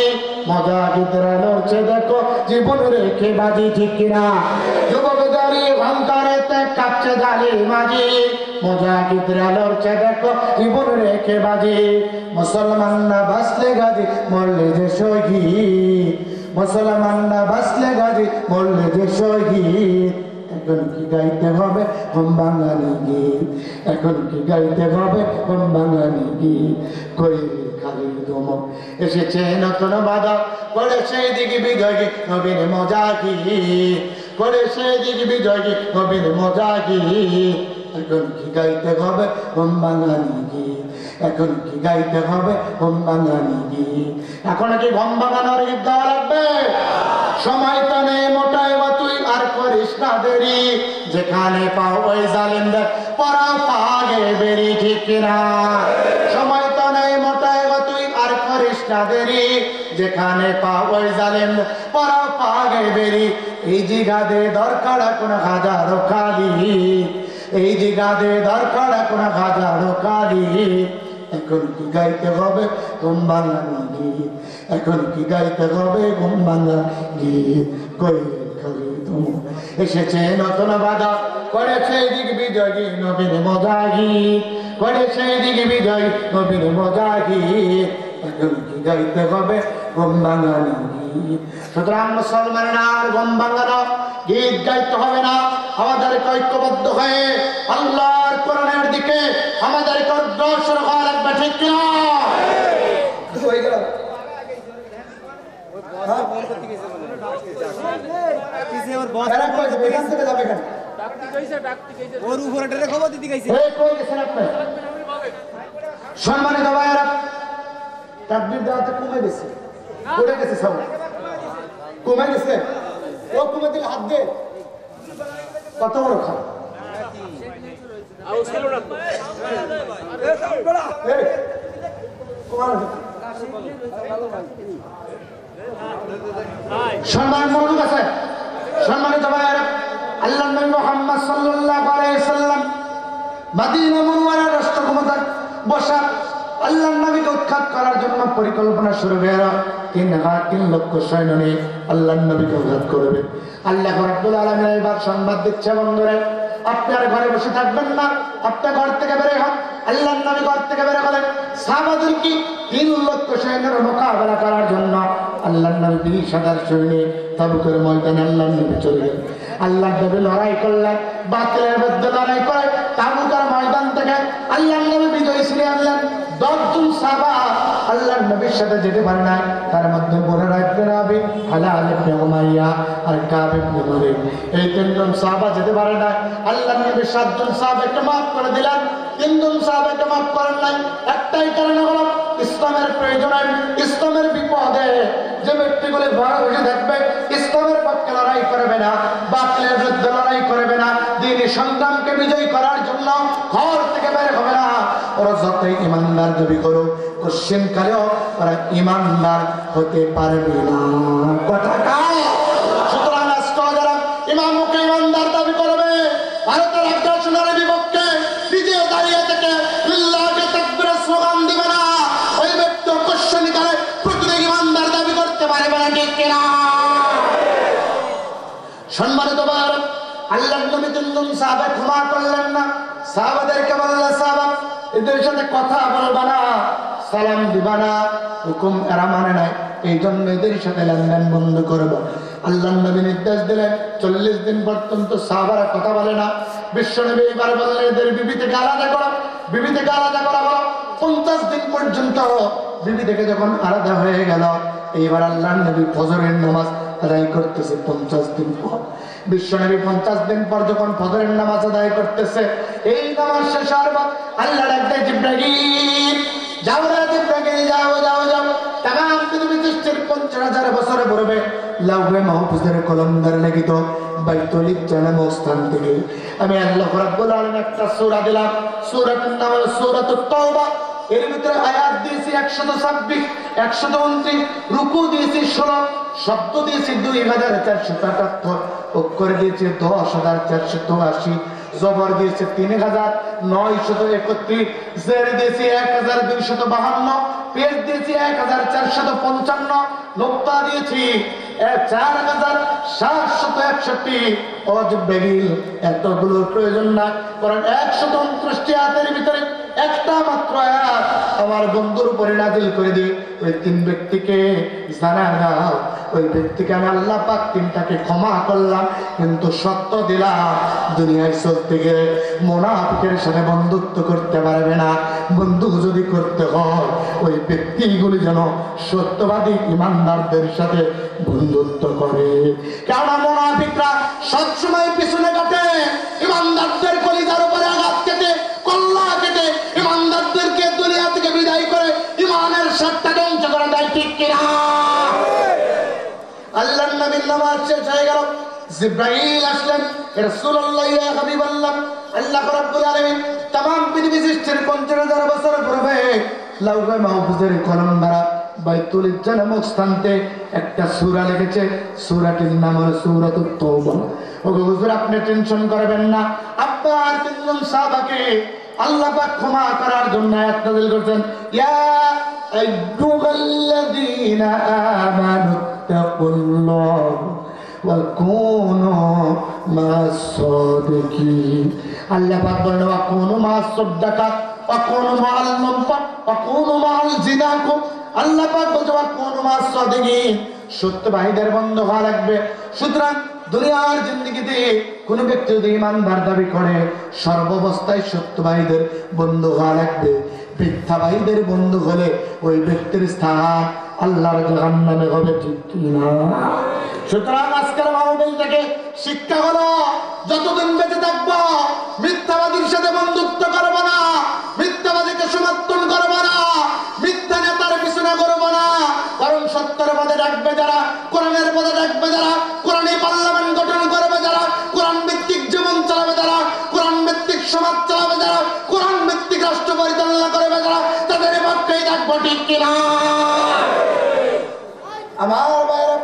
Speaker 1: মজাহিদরা লড়ছে দেখো জীবন রেখে বাজি, ঠিক কিনা? যুবকদারি ঘন্টারেতে কাঁপছে জালি মাঝি, মজাহিদরা লড়ছে দেখো জীবন রেখে বাজি। মুসলমানরা বাঁচলে গাজী, মরলে যে শহীদ। মুসলমানরা বাঁচলে গাজী, মরলে যে শহীদ। এখন কি গাইতে হবে হোম বাঙালি গীত, এখন কি গাইতে হবে হোম বাঙালি গীত। কই খালি দমক এসেছে নতুন বাধা, করে সেই দিকে বিজয়ী নবীন মুজাহিদ, করে সেই দিকে বিজয়ী নবীন মুজাহিদ। এখন কি গাইতে হবে হোম বাঙালি গীত, এখন কি গাইতে হবে হোম বাঙালি গীত। এখন কি ঘম বাঙানোর গীত গাওয়া লাগবে? সময় তো নেই মোটাই বা তুই আর করিস না দেরি, যেখানে পাও ওই জালিমদের পরাও পাগে বেরি, ঠিক কিনা? সময় তো নেই মোটাই বা তুই আর করিস না দেরি, যেখানে পাও ওই জালিমদের পরাও পাগে বেরি। এই জিগাদে দরকার এখন হাজারো কালি, এই জিগাদে দরকার এখন হাজারো কালি। এখন কি গাইতে হবে ঘুম বাঙালি গীত, এখন কি গাইতে হবে ঘুম বাঙালি গীত। কই খালি তুমি এসেছে নতুন বাধা, করেছে দিক বিজয়ী নবীন মুজাহিদ, করেছে দিক বিজয়ী নবীন মুজাহিদ। এখন কি গাইতে হবে ঘুম বাঙালি গীত। সুতরাং মুসলমানেরা আর ঘুম বাঙানো গীত গাইতে হবে না, আমাদের ঐক্যবদ্ধ হয়ে আল্লাহর কোরআনের দিকে আমাদেরকে অগ্রসর হওয়া লাগবে, ঠিক কিনা? সম্মানিত ভাইয়েরা, তাকবীর দেওয়াতে কমে গেছে, পড়ে গেছে, সব কমে গেছে। ও কমে দিলে হাত দে, কত বড় খারাপ। সম্মান মৌজুদ আছে। সম্মানিত ভাইয়েরা, আল্লাহর নবী মুহাম্মদ সাল্লাল্লাহু আলাইহি সাল্লাম মদিনা মুনওয়ারার রাষ্ট্রক্ষমতায় বসা আল্লাহর নবীকে উৎখাত করার জন্য পরিকল্পনা শুরু হয়ে গেল। 3 লক্ষ সৈন্য নিয়ে আল্লাহর নবীকে উৎখাত করবে। আল্লাহ রাব্বুল আলামিন এবার সংবাদ দিচ্ছে, বন্ধুরা আপনি আর ঘরে বসে থাকবেন না, আপনি ঘর থেকে বের হন। আল্লাহর নবী ঘর থেকে বের হলেন। সাহাবাদেরকে 3 লক্ষ সৈন্যের মোকাবেলা করার জন্য আল্লাহর নবী 20,000 সৈন্য তাবুকের ময়দানে আল্লাহর নবী চলে গেলেন। আল্লাহর নবী লড়াই করলেন, বাতিলের বিরুদ্ধে লড়াই করে তাবুকের ময়দান থেকে আল্লাহর নবী বিজয় ছিনিয়ে আনলেন। 10 জন সাহাবা আল্লাহর নবীর সাথে যেতে পারে না, তার মধ্যে বুরায়দা ইবনে রাবি, হালাল ইবনে উমাইয়া আর কাব ইবনে মালিক, এই 3 জন সাহাবা যেতে পারে না। আল্লাহর নবী 7 জন সাহাবাকে মাফ করে দিলেন, 3 জন সাহাবাকে মাফ করেন নাই। একটাই কারণ হলো ইসলামের প্রয়োজনে, ইসলামের বিপদে যে ব্যক্তিগুলো ঘরে বসে থাকবে, ইসলামের পক্ষে লড়াই করবে না, বাতিলের বিরুদ্ধে লড়াই করবে না, দ্বীনি সংগ্রামকে বিজয়ী করার জন্য ঘর থেকে বের হবে না, ওরা যতই ইমানদার দাবি করুক কোশ্চেন কালেও ওরা ইমানদার হতে পারবে না। কথা কার? সুতরাং আজকে যারা ইমামকে ইমানদার দাবি করবে, ভারতের আগ্রাসনের বিপক্ষে নিজে দাঁড়িয়ে থেকে লিল্লাহি তাকবীর স্লোগান দিবে না, ওই ব্যক্তি কোশ্চেন কালে প্রকৃত ইমানদার দাবি করতে পারবে না, ঠিক কিনা? সম্মানিত ভাইরা, আল্লাহর নবী 3 জন সাহাবা ক্ষমা করলেন না। সাহাবাদেরকে বললেন, সাহাবা এদের সাথে কথা বলবা না, সালাম দিবা না, হুকুম এরা মানে নাই, এই জন্য এদের সাথে লেনদেন বন্ধ করবো। আল্লাহর নবী নির্দেশ দিলেন 40 দিন পর্যন্ত সাহাবারা কথা বলে না। বিশ্বনবী এবার বললেন এদের বিবি থেকে আলাদা করো, বিবি থেকে আলাদা করা হলো। 50 দিন পর্যন্ত বিবি থেকে যখন আলাদা হয়ে গেল, এইবার আল্লাহর নবী ফজরের নামাজ আদায় করতেছে। 50 দিন পর বিশ্বনবী 50 দিন পর যখন ফজরের নামাজ আদায় করতেছে, এই নামাজ শেষ হওয়ার পর আল্লাহ ডাকতে, জিবরাইল যাও রে জিবরাইল, যাও যাও যাও। তামাম পৃথিবী সৃষ্টির 50,000 বছরে পড়বে লাউহে মাহফুজের কলম দ্বারা লিখিত বাইতুল ইজ্জানামক স্থান থেকে আমি আল্লাহ রাব্বুল আলামিন একটা সূরা দিলাম, সূরাটার নাম হলো সূরাতুত তাওবা। এর ভিতরে আয়াত দিয়েছি 126, 129, রুকু দিয়েছি 16, শব্দ দিয়েছি 2478, অক্ষর দিয়েছি 10,482, জবর দিয়েছি 3,931, জের দিয়েছি 1,252, পেশ দিয়েছি 1,455, নোক্তা দিয়েছি 4,761। অজবেগিল এতগুলোর প্রয়োজন না, কারণ 129টি আয়াতের ভিতরে একটা মাত্র আয়াত আমার বন্ধুর উপরে নাজিল করে দিই, ওই 3 ব্যক্তিকে জানা দাও, ওই ব্যক্তিকে আমি আল্লাহ পাক 3টাকে ক্ষমা করলাম, কিন্তু সত্য দিলাম দুনিয়ায় চলতে গেলে মুনাফিকের সাথে বন্ধুত্ব করতে পারবে না। বন্ধু যদি করতে হয় ওই ব্যক্তিগুলি যেন সত্যবাদী ইমানদারদের সাথে বন্ধুত্ব করে, কেননা মুনাফিকরা সবসময় পিছনে কাটে, ইমানদারদের কলিজার উপরে আঘাত কেটে, কল্লা কেটে ইমানদারদেরকে দুনিয়া থেকে বিদায় করে ইমানের সত্তা ধ্বংস করে দেয়, ঠিক কিনা? আল্লাহর নবীর নামাজ শেষ হয়ে গেল, জিবরাইল আসলেন, রাসূলুল্লাহ ইয়া হাবিবাল্লাহ, আল্লাহ রাব্বুল আলামিন तमाम পৃথিবী সৃষ্টির 50,000 বছর পূর্বে লাউহে মাহফুজের কলম দ্বারা বাইতুল ইজ্জানামক স্থানতে একটা সূরা লিখেছে, সূরাটির নাম হলো সূরাতুত তাওবা। ওগো হুজুর, আপনি টেনশন করবেন না, আপনার 3 জন সাহাবাকে আল্লাহ পাক ক্ষমা করার জন্য আয়াত নাযিল করেছেন, ইয়া আইয়ুহাল্লাযীনা আমানু তাকুল্লাহ ওয়া কুনু মা'আস-সাদিকিন। আল্লাহ পাক বলেন, ওয়া কুনু মা'আস-সাদাকাত ওয়া কুনু মা'আল মুনফাক ওয়া কুনু মা'আল জিনাকুম। আল্লাহ পাক বলেন, ওয়া কুনু মা'আস-সাদিকিন, সত্যবাদীদের বন্ধু হওয়া লাগবে। সুতরাং দুনিয়ার জিন্দেগিতে কোন ব্যক্তি যদি ইমানদার দাবি করে সর্বাবস্থায় সত্যবাদীদের বন্ধু হওয়া লাগবে। মিথ্যাবাদীদের বন্ধু হলে ওই ব্যক্তির স্থান আল্লাহর জাহান্নামে হবে, ঠিক কিনা? সুতরাং আজকের মাহফিল থেকে শিক্ষা হলো, যতদিন বেঁচে থাকবো মিথ্যাবাদীর সাথে বন্ধুত্ব করবো না, মিথ্যাবাদীকে সমর্থন করবো না, মিথ্যা নেতার পিছনে করবো না, কারণ সত্যের পথে ডাকবে যারা, কোরআনের পথে ডাকবে যারা, কোরআনী পার্লামেন্ট গঠন করবে যারা, কোরআন ভিত্তিক জীবন চালাবে যারা, কোরআন ভিত্তিক সমাজ চালাবে যারা, কোরআন ভিত্তিক রাষ্ট্র পরিচালনা করবে যারা, তাদের পক্ষেই ডাকবো, ঠিক কিনা? আমার ভাইরা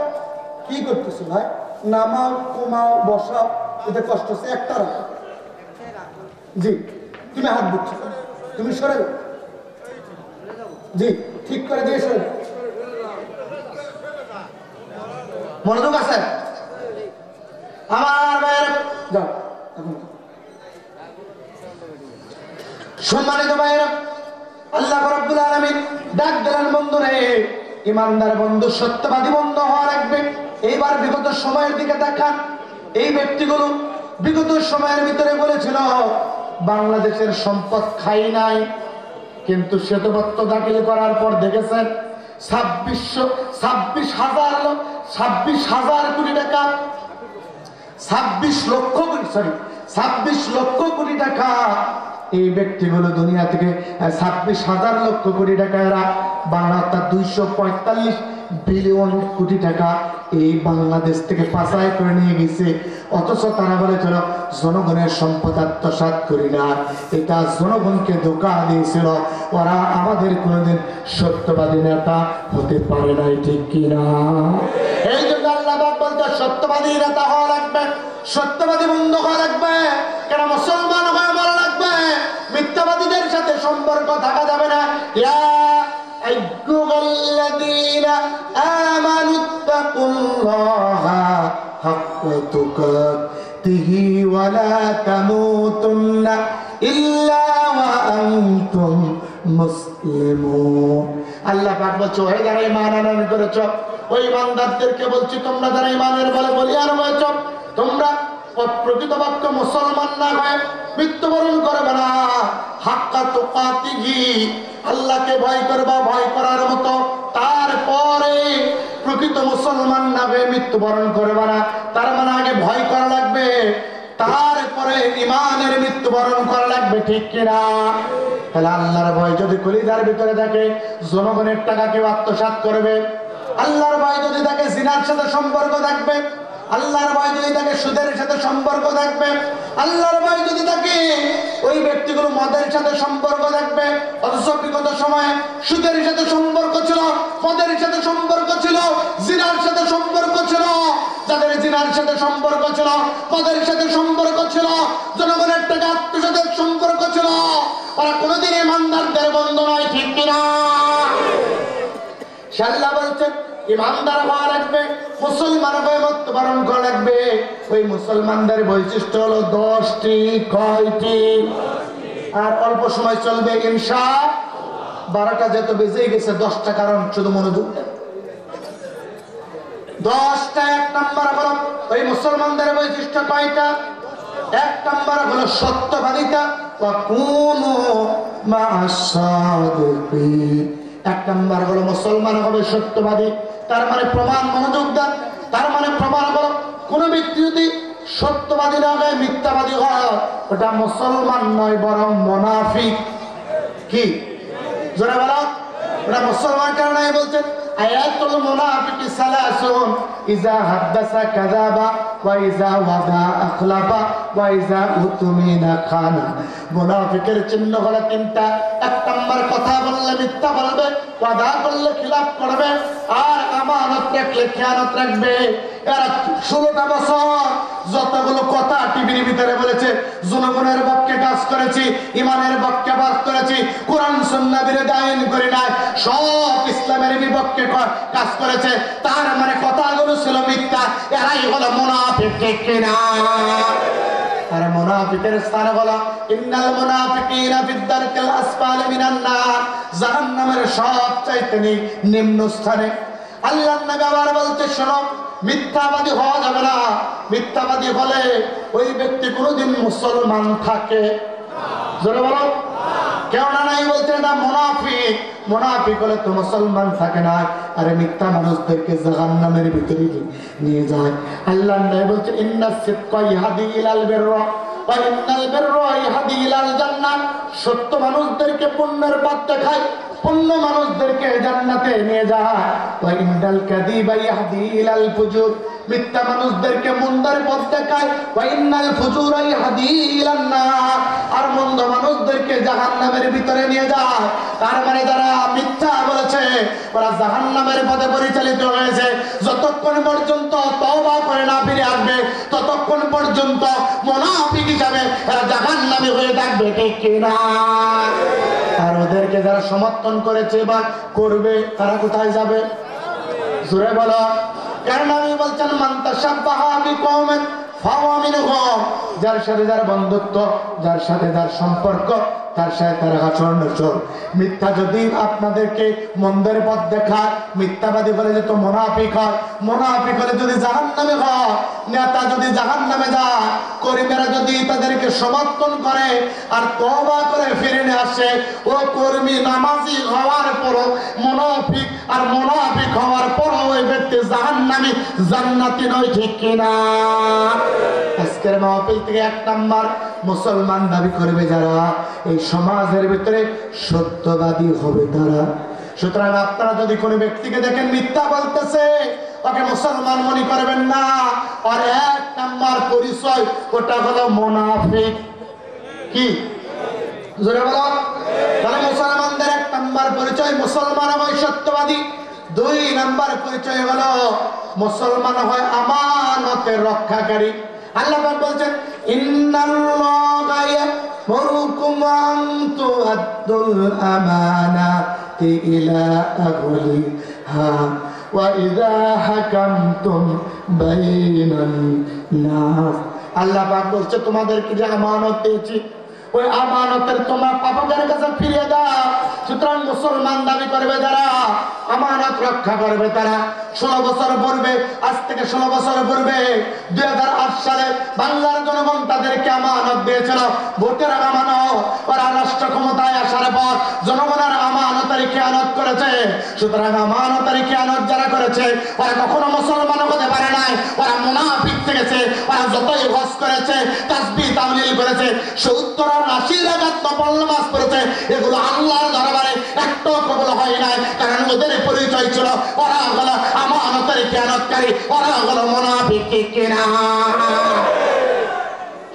Speaker 1: কি করতেছো ভাই? নামাও, কমাও, বসাও, এতে কষ্ট হচ্ছে, একটা রাখো। জি, তুমি হাত দিচ্ছ, তুমি সরে যাও। জি, ঠিক করে দিয়ে সরে যাও। মনোযোগ আছে আমার ভাইয়ের? যাও। সম্মানিত ভাইয়েরা, আল্লাহ রাব্বুল আলামিন ডাক দিলেন, বন্ধুরে, ইমানদার বন্ধু, সত্যবাদী বন্ধু হওয়া লাগবে। এইবার বিগত সময়ের দিকে দেখান, এই ব্যক্তিগুলো বিগত সময়ের ভিতরে বলেছিল বাংলাদেশের সম্পদ খাই নাই, কিন্তু শ্বেতপত্র দাখিল করার পর দেখেছেন 26,000 কোটি টাকা, 26 লক্ষ কোটি টাকা এই ব্যক্তিগুলো দুনিয়া থেকে 26,000 লক্ষ কোটি টাকা এরা বাংলা, অর্থাৎ 245 বিলিয়ন কোটি টাকা এই বাংলাদেশ থেকে পাচার করে নিয়ে গেছে। অথচ তারা বলেছিল জনগণের সম্পদ আত্মসাৎ করি না, এটা জনগণকে ধোঁকা দিয়েছিল। ওরা আমাদের কোনোদিন সত্যবাদী নেতা হতে পারে নাই, ঠিক কিনা? এই জন্য আল্লাহ পাক বলতে সত্যবাদী নেতা হওয়া লাগবে, সত্যবাদী বন্ধু হওয়া লাগবে, কেন মুসলমান হয়ে মরা লাগবে, মিথ্যাবাদীদের সাথে সম্পর্ক থাকা যাবে না। ইয়া আইয়ুহাল্লাযীনা আমানুত্তাকুল্লাহা হাক্কা তুকাতিহি ওয়া লা তামুতুন্না ইল্লা ওয়া আনতুম মুসলিমুন। আল্লাহ পাক বলছে, ওই যারা ঈমান আনয়ন করেছ, ওই ঈমানদারদেরকে বলছি, তোমরা যারা ঈমানের বলে বলিয়ান হয়েছ, তোমরা প্রকৃতপক্ষ মুসলমান না হয়ে মৃত্যুবরণ করবে না। হাক্কা তুকাতিহি, আল্লাহকে ভয় করবা, ভয় করার মতো, তারপরে প্রকৃত তুমি তো মুসলমান না হয়ে মৃত্যুবরণ করবে না, তার মানে আগে ভয় করা লাগবে, তারপরে ইমানের মৃত্যুবরণ করা লাগবে, ঠিক কিনা? তাহলে আল্লাহর ভয় যদি কলিজার ভিতরে থাকে, জনগণের টাকা কেউ আত্মসাৎ করবে, আল্লাহর ভয় যদি থাকে জিনার সাথে সম্পর্ক থাকবে, আল্লাহর ভয় যদি থাকে সুদের সাথে সম্পর্ক থাকবে, আল্লাহর ভয় যদি থাকে ওই ব্যক্তিগুলো মদের সাথে সম্পর্ক থাকবে। অথচ বিগত সময়ে সুদের সাথে সম্পর্ক ছিল, মদের সাথে সম্পর্ক ছিল, জিনার সাথে সম্পর্ক ছিল। যাদের জিনার সাথে সম্পর্ক ছিল, মদের সাথে সম্পর্ক ছিল, জনগণের টাকা আত্মসাতের সম্পর্ক ছিল, ওরা কোনোদিন ইমানদারদের বন্ধু নয়, ঠিক কিনা? আল্লাহ বলছেন ইমানদার হওয়া লাগবে, মুসলমান হয়ে মৃত্যুবরণ করা লাগবে। ওই মুসলমানদের বৈশিষ্ট্য হলো 10টি। কয়টি? আর অল্প সময় চলবে ইনশাআল্লাহ। 12টা যেহেতু বেজে গেছে, 10টা কারণ শুধু মনোযোগ দেন। 10টা। 1 নাম্বার হলো ওই মুসলমানদের বৈশিষ্ট্য কয়টা? 1 নাম্বার হলো সত্যবাদিতা। ওয়াকুনু মা'আস সাদিকিন। 1 নাম্বার হলো মুসলমান হবে সত্যবাদী, তার মানে প্রমাণ, মনোযোগ দেন, তার মানে প্রমাণ হলো কোন ব্যক্তি যদি সত্যবাদী না হয়, মিথ্যাবাদী হয়, ওটা মুসলমান নয় বরং মুনাফিক। কি জোরে বলো? ওটা মুসলমান কারণ বলছেন আয়াতুল মুনাফিকি সালাসুন ইযা হাদাসা কাযাবা ওয়া ইযা ওয়াদা আখলাফা ওয়া ইযা উতমিনা খানা। মুনাফিকের চিহ্ন হলো 3টা। 1 নাম্বার কথা বললে মিথ্যা বলবে, ওয়াদা করলে খিলাফ করবে, আর আমানত রাখলে খেয়ানত রাখবে। এরা 16টা বছর যতগুলো কথা টিভির ভিতরে বলেছে, জনগণের পক্ষে কাজ করেছি, ইমানের পক্ষে কাজ করেছি, কোরআন সুন্নাহ বিরোধী আইন করি নাই, সব ইসলামের বিপক্ষে কাজ করেছে, তার মানে কথাগুলো ছিল মিথ্যা। এরাই হলো মুনাফিক, ঠিক কিনা? আর মুনাফিকের স্থান হলো ইন্নাল মুনাফিকিনা ফিদ দারকিল আসফালি মিনান নার, জাহান্নামের সবচাইতে নিম্ন স্থানে। আল্লাহর নবী আবার বলতে শোনো, মিথ্যাবাদী হওয়া যাবে না। মিথ্যাবাদী হলে ওই ব্যক্তি কোনোদিন মুসলমান থাকে জোরে বলো কেউ না নাই বলছেন না মুনাফিক। মুনাফিক হলে তো মুসলমান থাকে না, আরে মিথ্যা মানুষদেরকে জাহান্নামের ভিতরে নিয়ে যায়। আল্লাহ নবী বলছে ইন্নাস সিদকা ইয়াহদি ইলাল বিররা ওয়া ইন্নাল বিররা ইয়াহদি ইলাল জান্নাহ। সত্য মানুষদেরকে পুণ্যের পথ দেখায়, পুণ্য মানুষদেরকে জান্নাতে নিয়ে যায়। ওয়া ইন্নাল কাযিবা ইয়াহদি ইলাল ফুজুর। মিথ্যা মানুষদেরকে মন্দের পথ দেখায়। ওয়া ইন্নাল ফুজুরা ইয়াহদি ইলান নার। আর মন্দ মানুষদেরকে জাহান্নামের ভিতরে নিয়ে যায়। তার মানে যারা মিথ্যা বলেছে ওরা জাহান্নামের পথে পরিচালিত হয়েছে। যতক্ষণ পর্যন্ত তওবা করে না ফিরে আসবে, ততক্ষণ পর্যন্ত মুনাফিক হিসাবে এরা জাহান্নামী হয়ে থাকবে, ঠিক কিনা? আর ওদেরকে যারা সমর্থন করেছে বা করবে, তারা কোথায় যাবে? জোরে বলো। কারণ আমি বলছেন মান তাশাব্বাহা বিকওমিন ফাহুয়া মিনহুম। যার সাথে যার বন্ধুত্ব, যার সাথে যার সম্পর্ক, তার সাথে তার আচরণ। মিথ্যা যদি আপনাদেরকে মন্দের পথ দেখায়, মিথ্যাবাদী বলে যে তো মুনাফিক হয়, মুনাফিক হলে যদি জাহান্নামে হয়, নেতা যদি জাহান্নামে যায়, কর্মীরা যদি তাদেরকে সমর্থন করে আর তওবা করে ফিরে আসে, ও কর্মী নামাজি হওয়ার পরও মুনাফিক, আর মুনাফিক হওয়ার পরও ওই ব্যক্তি জাহান্নামী, জান্নাতি নয়, ঠিক কিনা? আজকের মাহফিল থেকে 1 নাম্বার মুসলমান দাবি করবে যারা, এই সমাজের ভিতরে সত্যবাদী হবে তারা। সুতরাং আপনারা যদি কোনো ব্যক্তিকে দেখেন মিথ্যা বলতেছে, ওকে মুসলমান মনে করবেন না। আর 1 নাম্বার পরিচয় ওটা হলো মুনাফিক। কি জোরে বলো? তাহলে মুসলমানদের 1 নাম্বার পরিচয় মুসলমান হয় সত্যবাদী। 2 নাম্বার পরিচয় হলো মুসলমান হয় আমানতের রক্ষাকারী। আল্লাহ পাক বলছেন ইন্নাল্লাহা ইয়া'মুরুকুম আন তু'আদ্দুল আমানাতি ইলা আহলিহা ওয়া ইযা হাকামতুম বাইনান নাস। আল্লাহ পাক বলছে তোমাদেরকে যে আমানত দিয়েছি, ওই আমানতের তোমার পাপকের কাছে ফিরিয়ে দাও। সুতরাং মুসলমান দাবি করবে যারা, আমানত রক্ষা করবে তারা। 16 বছর পূর্বে, আজ থেকে 16 বছর পূর্বে 2008 সালে বাংলার জনগণ তাদেরকে আমানত দিয়েছিল, ভোটের আমানত। ওরা রাষ্ট্র ক্ষমতায় আসার পর জনগণের আমানতের খেয়ানত করেছে। সুতরাং আমানতের খেয়ানত যারা করেছে ওরা কখনো মুসলমান হতে পারে নাই, ওরা মুনাফিক থেকেছে। ওরা যতই হজ করেছে, তাসবিহ তাহলিল করেছে, 70 আর 80 রাকাত নফল নামাজ পড়েছে, এগুলো আল্লাহর দরবারে একটাও কবুল হয় নাই। কারণ ওদের পরিচয় ছিল ওরা হলো আমানতের খেয়ানতকারী, ওরা হলো মুনাফিক। ঠিক কিনা?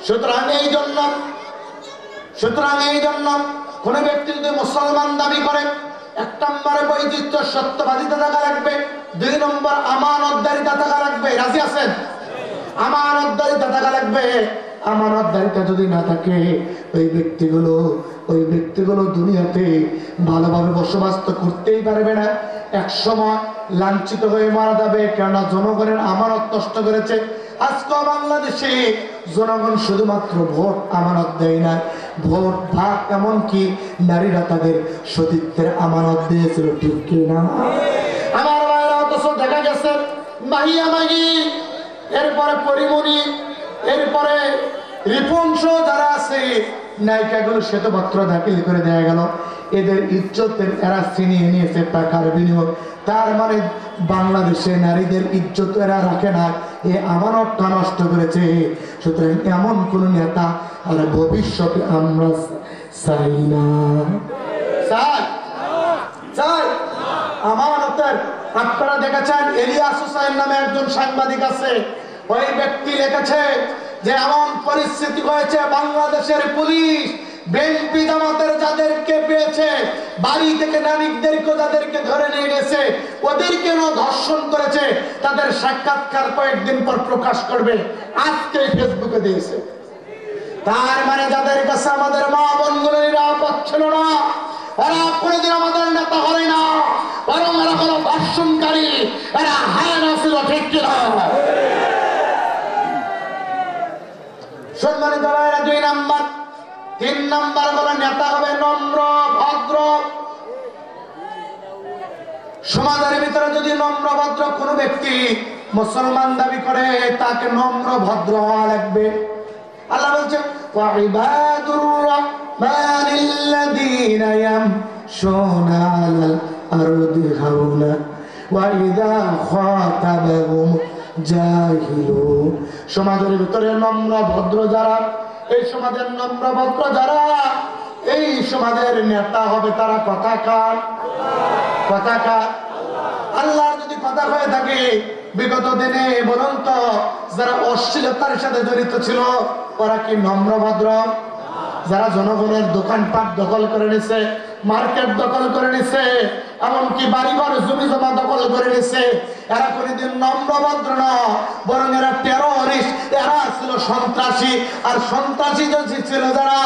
Speaker 1: সুতরাং এই জন্য কোন ব্যক্তি যদি মুসলমান দাবি করে, 1 নম্বরে বৈচিত্র্য সত্যবাদিতা থাকা লাগবে, 2 নম্বর আমানতদারিতা থাকা লাগবে। রাজি আছেন? আমানতদারিতা থাকা লাগবে। আমানতদারিতা যদি না থাকে ওই ব্যক্তিগুলো দুনিয়াতে ভালোভাবে বসবাস তো করতেই পারবে না। এক সময় লাঞ্ছিত হয়ে মারা যাবে, কেননা জনগণের আমানত নষ্ট করেছে। আজকে বাংলাদেশে জনগণ শুধুমাত্র ভোট আমানত দেয় না, ভোট ভাগ এমনকি নারীরা তাদের সতীত্বের আমানত দিয়েছিল। ঠিক কিনা? আমার ভাইরা, অথচ দেখা গেছে মাহিয়া মাহি, এরপরে পরিমণি, এরপরে রিপুংস যারা আছে নায়িকাগুলো শ্বেতপত্র দাখিল করে দেয়া গেল। এদের ইজ্জতের এরা ছিনিয়ে নিয়েছে টাকার বিনিয়োগ। তার মানে বাংলাদেশে নারীদের ইজ্জত এরা রাখে না, এ আমানতটা নষ্ট করেছে। সুতরাং এমন কোন নেতা আর ভবিষ্যতে আমরা চাই না। চাই আমানতের। আপনারা দেখেছেন ইলিয়াস হুসাইন নামে একজন সাংবাদিক আছে, ওই ব্যক্তি লিখেছে যে এমন পরিস্থিতি হয়েছে বাংলাদেশের পুলিশ বিএনপি জামাতের যাদেরকে পেয়েছে, বাড়ি থেকে নারীদেরকে যাদেরকে ধরে নিয়ে গেছে, ওদেরকে ধর্ষণ করেছে, তাদের সাক্ষাৎকার কয়েকদিন পর প্রকাশ করবে, আজকে ফেসবুকে দিয়েছে। তার মানে যাদের কাছে আমাদের মা বোনগুলো নিরাপদ ছিল না, ওরা কোনোদিন আমাদের নেতা হয় না, বরং এরা কোনো ধর্ষণকারী, এরা হায়না ছিল। ঠিক কিনা? সম্মানিত ভাইরা, 2 নাম্বার। 3 নাম্বার হলো নেতা হবে নম্র ভদ্র। সমাজের ভিতরে যদি নম্র ভদ্র কোন ব্যক্তি মুসলমান দাবি করে, তাকে নম্র ভদ্র হওয়া লাগবে। আল্লাহ বলছেন ওয়াইবাদুর রাহমানিল্লাযীনা ইয়ামশুনা আলাল আরদি হাওলা ওয়া ইযা খাতাবাহুম জাহিলুন। সমাজের ভিতরে নম্র ভদ্র যারা, এই সমাজের নম্র ভদ্র যারা, এই সমাজের নেতা হবে তারা কথাকার। আল্লাহর যদি কথা হয়ে থাকে, বিগত দিনে বলুন তো যারা অশ্লীলতার সাথে জড়িত ছিল ওরা কি নম্র ভদ্র? যারা জনগণের দোকানপাট দখল করে নিছে, মার্কেট দখল করে নিছে, এমনকি বাড়িঘর জমি জমা দখল করে নিছে, এরা কোনদিন নম্র ভদ্র না, বরং এরা টেররিস্ট, এরা ছিল সন্ত্রাসী। আর সন্ত্রাসী যদি ছিল যারা,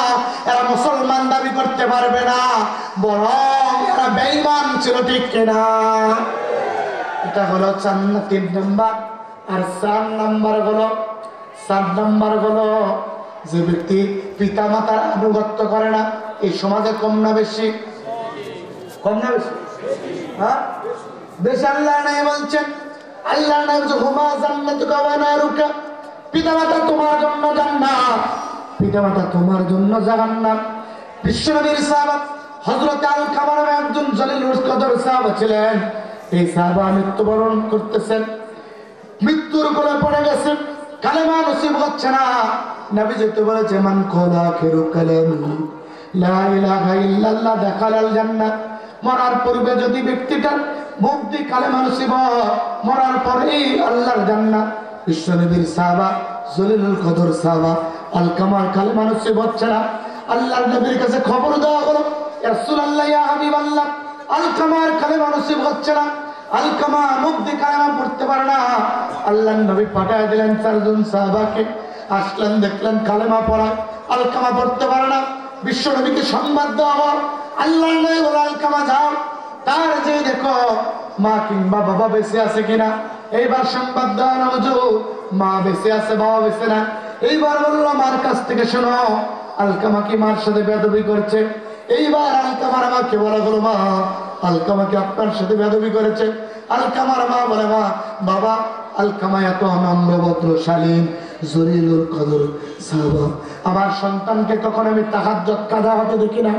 Speaker 1: এরা মুসলমান দাবি করতে পারবে না, বরং এরা বেঈমান ছিল। ঠিক কিনা? এটা হলো 3 নাম্বার। আর 4 নাম্বার হলো যে ব্যক্তি পিতা মাতার আনুগত্য করে না। এই সমাজে কম না বেশি? হ্যাঁ, বেশি। আল্লাহ নাই বলছেন, আল্লাহ নাই বলছে হুমা জান্নাতুকা ওয়া নারুকা, পিতা মাতা তোমার জন্য জান্নাত, পিতা মাতা তোমার জন্য জাহান্নাম। বিশ্বনবীর সাহাবা হযরত আল-কামা নামে একজন জলিলুল কদর সাহাবা ছিলেন। এই সাহাবা মৃত্যুবরণ করতেছেন, মৃত্যুর কোলে পড়ে গেছেন, কালেমা নসিব হচ্ছে না। নবী যেতে বলেছে মান ক্বালা আখিরু কালামি লা ইলাহা ইল্লাল্লাহ দাখালাল জান্নাহ। মরার পূর্বে যদি ব্যক্তিটার মুখ দিয়ে কালেমা নসিব হয়, মরার পরেই আল্লাহর জান্নাত। বিশ্বনবীর সাহাবা জলিলুল কদর সাহাবা আল-কামার কালেমা নসিব হচ্ছে না। আল্লাহর নবীর কাছে খবর দেওয়া হলো, ইয়া রাসূলুল্লাহ, ইয়া হাবিবাল্লাহ, আল-কামার কালেমা নসিব হচ্ছে না, আল-কামা মুখ দিয়ে কালেমা পড়তে পারে না। আল্লাহর নবী পাঠায় দিলেন 4 জন সাহাবাকে। আসলেন, দেখলেন কালেমা পড়া, আল-কামা পড়তে পারে না। বিশ্ব নবীকে সংবাদ দেওয়া হল, আল্লাহর নবী বলে আল-কামা যাও, তার যে দেখো মা কিংবা বাবা বেঁচে আছে কিনা। এইবার সংবাদ দেওয়া না, হুজুর মা বেঁচে আছে, বাবা বেঁচে না। এইবার বললো মার কাছ থেকে শোনো, আল-কামা কি মার সাথে বেয়াদবি করছে। এইবার আল-কামার আমাকে বলা হলো, মা আলকামাকে আপনার সাথে বেয়াদবি করেছে। আলকামার মা বলে, মা বাবা, আলকামা এত নম্রভদ্র, শালীন, জলিলুল কদর সাহাবা, আমার সন্তানকে কখন আমি তাহাজ্জুদ কাজা হতে দেখি না।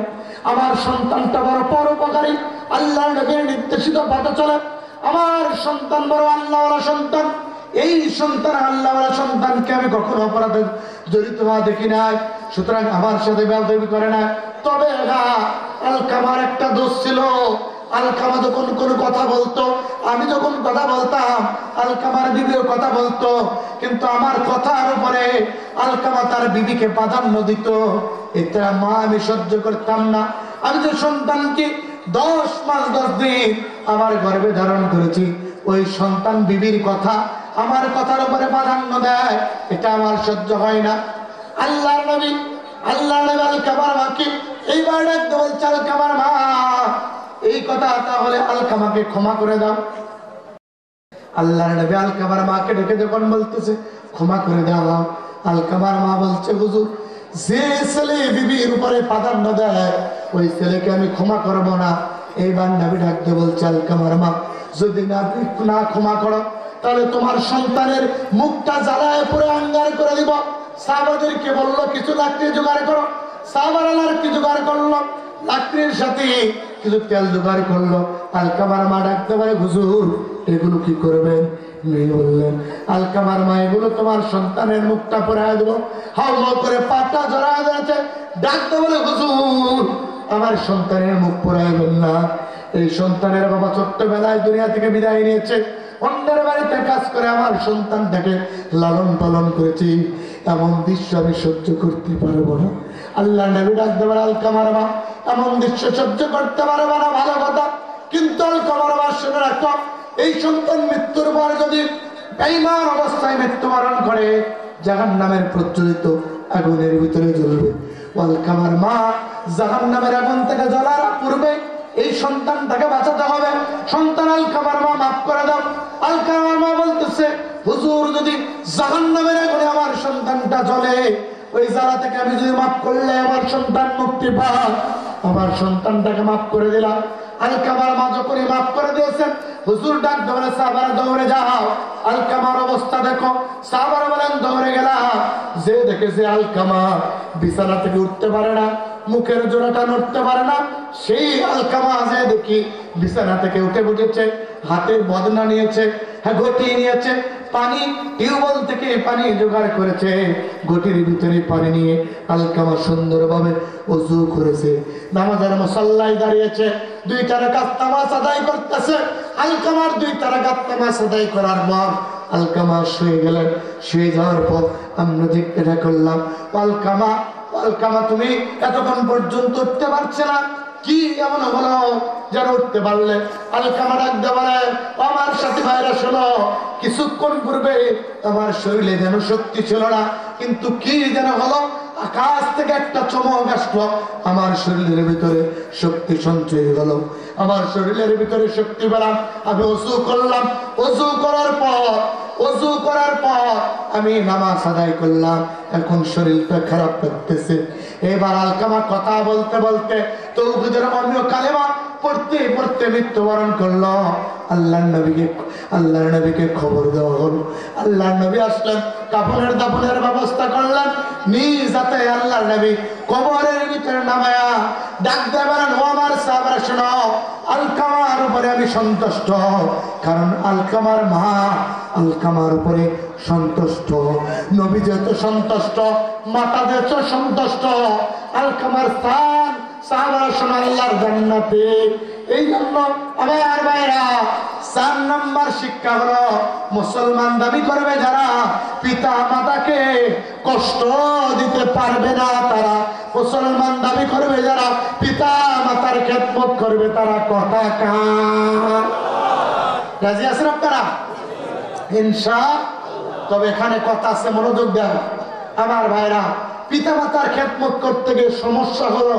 Speaker 1: আমার সন্তানটা বড় পরোপকারী, আল্লাহর নবীর নির্দেশিত পথে চলে। আমার সন্তান বড় আল্লাহওয়ালা সন্তান। এই সন্তান আল্লাহওয়ালা সন্তানকে আমি কখনো অপরাধে জড়িত হওয়া দেখি নাই, সুতরাং আমার সাথে বেয়াদবি করে না। তবে আলকামার একটা দোষ ছিল, আলকামা যখন কোন কথা বলতো, আমি যখন কথা বলতাম, আলকামার বিবিও কথা বলতো, কিন্তু আমার কথার উপরে আলকামা তার বিবিকে প্রাধান্য দিত। এটা মা আমি সহ্য করতাম না। আমি যে সন্তানকে 10 মাস 10 দিন আমার গর্ভে ধারণ করেছি, ওই সন্তান বিবির কথা আমার কথার উপরে প্রাধান্য দেয়, এটা আমার সহ্য হয় না। আল্লাহর নবী আলকামার মাকে এইবার ডাকতে বলছে, আলকামার মা এই কথা তাহলে আলকামাকে ক্ষমা করে দাও। আল্লাহর নবী আলকামার মাকে ডেকে যখন বলতেছে ক্ষমা করে দাও, আলকামার মা বলছে, হুজুর যে ছেলে বিবির উপরে প্রাধান্য দেয় ওই ছেলেকে আমি ক্ষমা করবো না। এইবার নবী ডাকতে বলছে, আলকামার মা যদি না ক্ষমা করো তাহলে তোমার সন্তানের মুখটা জ্বালায় পুরো আঙ্গার করে দিব। সাহাবাদেরকে বললো কিছু লাকড়ি জোগাড় করো। সাহাবারা লাকড়ি জোগাড় করলো, লাকড়ির সাথে কিছু তেল জোগাড় করলো। আলকামার মা ডাকতে পারে, হুজুর এগুলো কি করবেন? মেয়ে বললেন, আলকামার মা এগুলো তোমার সন্তানের মুখটা পরায় দেবো। হাউ হাউ করে পাটা জড়ায় যাচ্ছে, ডাকতে বলে, হুজুর আমার সন্তানের মুখ পরাইবেন না। এই সন্তানের বাবা ছোট্টবেলায় দুনিয়া থেকে বিদায় নিয়েছে, অন্যের বাড়িতে কাজ করে আমার সন্তানটাকে লালন পালন করেছি, এমন দৃশ্য আমি সহ্য করতে পারবো না। আল্লাহ নবী ডাকতে পারে, আলকামার মা এমন দৃশ্য সহ্য করতে পারবে না, ভালো কথা, কিন্তু আলকামার মা শুনে রাখো, এই সন্তান মৃত্যুর পর যদি বেঈমান অবস্থায় মৃত্যুবরণ করে জাহান্নামের প্রজ্বলিত আগুনের ভিতরে জ্বলবে। আলকামার মা জাহান্নামের আগুন থেকে জ্বলার পূর্বে এই সন্তানটাকে বাঁচাতে হবে। সন্তান আলকামার মা মাফ করে দাও। আলকামার মা বলতেছে, হুজুর যদি জাহান্নামের আগুনে আমার সন্তানটা জ্বলে, ওই জ্বালা থেকে আমি যদি মাফ করলে আমার সন্তান মুক্তি পায়, আমার সন্তানটাকে মাফ করে দিলাম। আলকামার মা যখনই মাফ করে দিয়েছেন, হুজুর ডাক ধরে সাহাবারা দৌড়ে যাও, আলকামার অবস্থা দেখো। সাহাবারা বলেন দৌড়ে গেলাম, যে দেখেছে আলকামা বিছানা থেকে উঠতে পারে না, মুখের জোড়াটা নড়তে পারে না, সেই আলকামা যে দেখি বিছানা থেকে উঠে বসেছে, হাতের বদনা নিয়েছে, হ্যাঁ ঘটি নিয়েছে, পানি টিউবওয়েল থেকে পানি জোগাড় করেছে, ঘটির ভিতরে পানি নিয়ে আলকামা সুন্দরভাবে ওযু করেছে, নামাজের মুসাল্লায় দাঁড়িয়েছে, 2 রাকাত নামাজ আদায় করতেছে। আলকামার 2 রাকাত নামাজ আদায় করার পর আলকামা শুয়ে গেলেন। শুয়ে যাওয়ার পর আমরা জিজ্ঞাসা করলাম, আলকামা তুমি এতক্ষণ পর্যন্ত উঠতে পারছে না, কি এমন হলো যেন উঠতে পারলে? আলকামা ডাকতে পারে, আমার সাথী ভাইরা শোনো, কিছুক্ষণ পূর্বে আমার শরীরে যেন শক্তি ছিল না, কিন্তু কি যেন হলো, আকাশ থেকে একটা চমক আসলো, আমার শরীরের ভিতরে শক্তি সঞ্চয় হলো, আমার শরীরের ভিতরে শক্তি পেলাম। আমি ওযু করলাম, ওযু করার পর আমি নামাজ আদায় করলাম, এখন শরীরটা খারাপ করতেছে। এবার আলকামা কথা বলতে বলতে তাওহীদের অন্য কালেমা পড়তে পড়তে মৃত্যুবরণ করলো। আল্লাহর নবীকে খবর দেওয়া হলো। আল্লাহর নবী আসলেন, কাফনের দাফনের ব্যবস্থা করলেন, নিজ হাতে আল্লাহর নবী কবরের ভিতরে নামায়া ডাক দেবেন, ও আমার সাহাবারা শোনো, আলকামার উপরে আমি সন্তুষ্ট, কারণ আলকামার মা আলকামার উপরে সন্তুষ্ট, নবী যেহেতু সন্তুষ্ট, মাতা যেহেতু সন্তুষ্ট, আলকামার স্থান সাহাবারা শোনো আল্লাহর জান্নাতে। এই জন্য আমার ভাইরা 4 নম্বর শিক্ষা হলো, মুসলমান দাবি করবে যারা পিতা মাতাকে কষ্ট দিতে পারবে না তারা, মুসলমান দাবি করবে যারা পিতা মাতার খেদমত করবে তারা কথা কার। রাজি আছেন আপনারা? ইনশাআল্লাহ। তবে এখানে কথা আছে, মনোযোগ দেন আমার ভাইরা। পিতা মাতার খেদমত করতে গিয়ে সমস্যা হলো,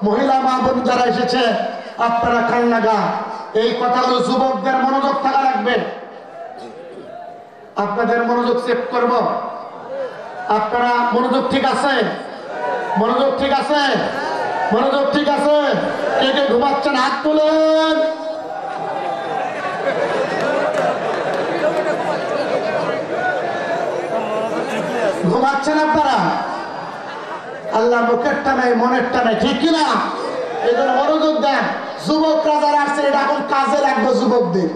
Speaker 1: মহিলা মা বোন যারা এসেছে আপনারা খান লাগা, এই কথাগুলো যুবকদের মনোযোগ থাকা রাখবে, আপনাদের মনোযোগ চেক করব। আপনারা মনোযোগ ঠিক আছে? মনোযোগ ঠিক আছে? মনোযোগ ঠিক আছে? কে কে ঘুমাচ্ছেন হাত তুলেন। ঘুমাচ্ছেন আপনারা? আল্লাহ মুখেরটা নাই মনেরটা নাই, ঠিক কিনা? এই জন্য মনোযোগ দেন। যুবকরা যারা আসছেন এটা এখন কাজে লাগবে, যুবকদের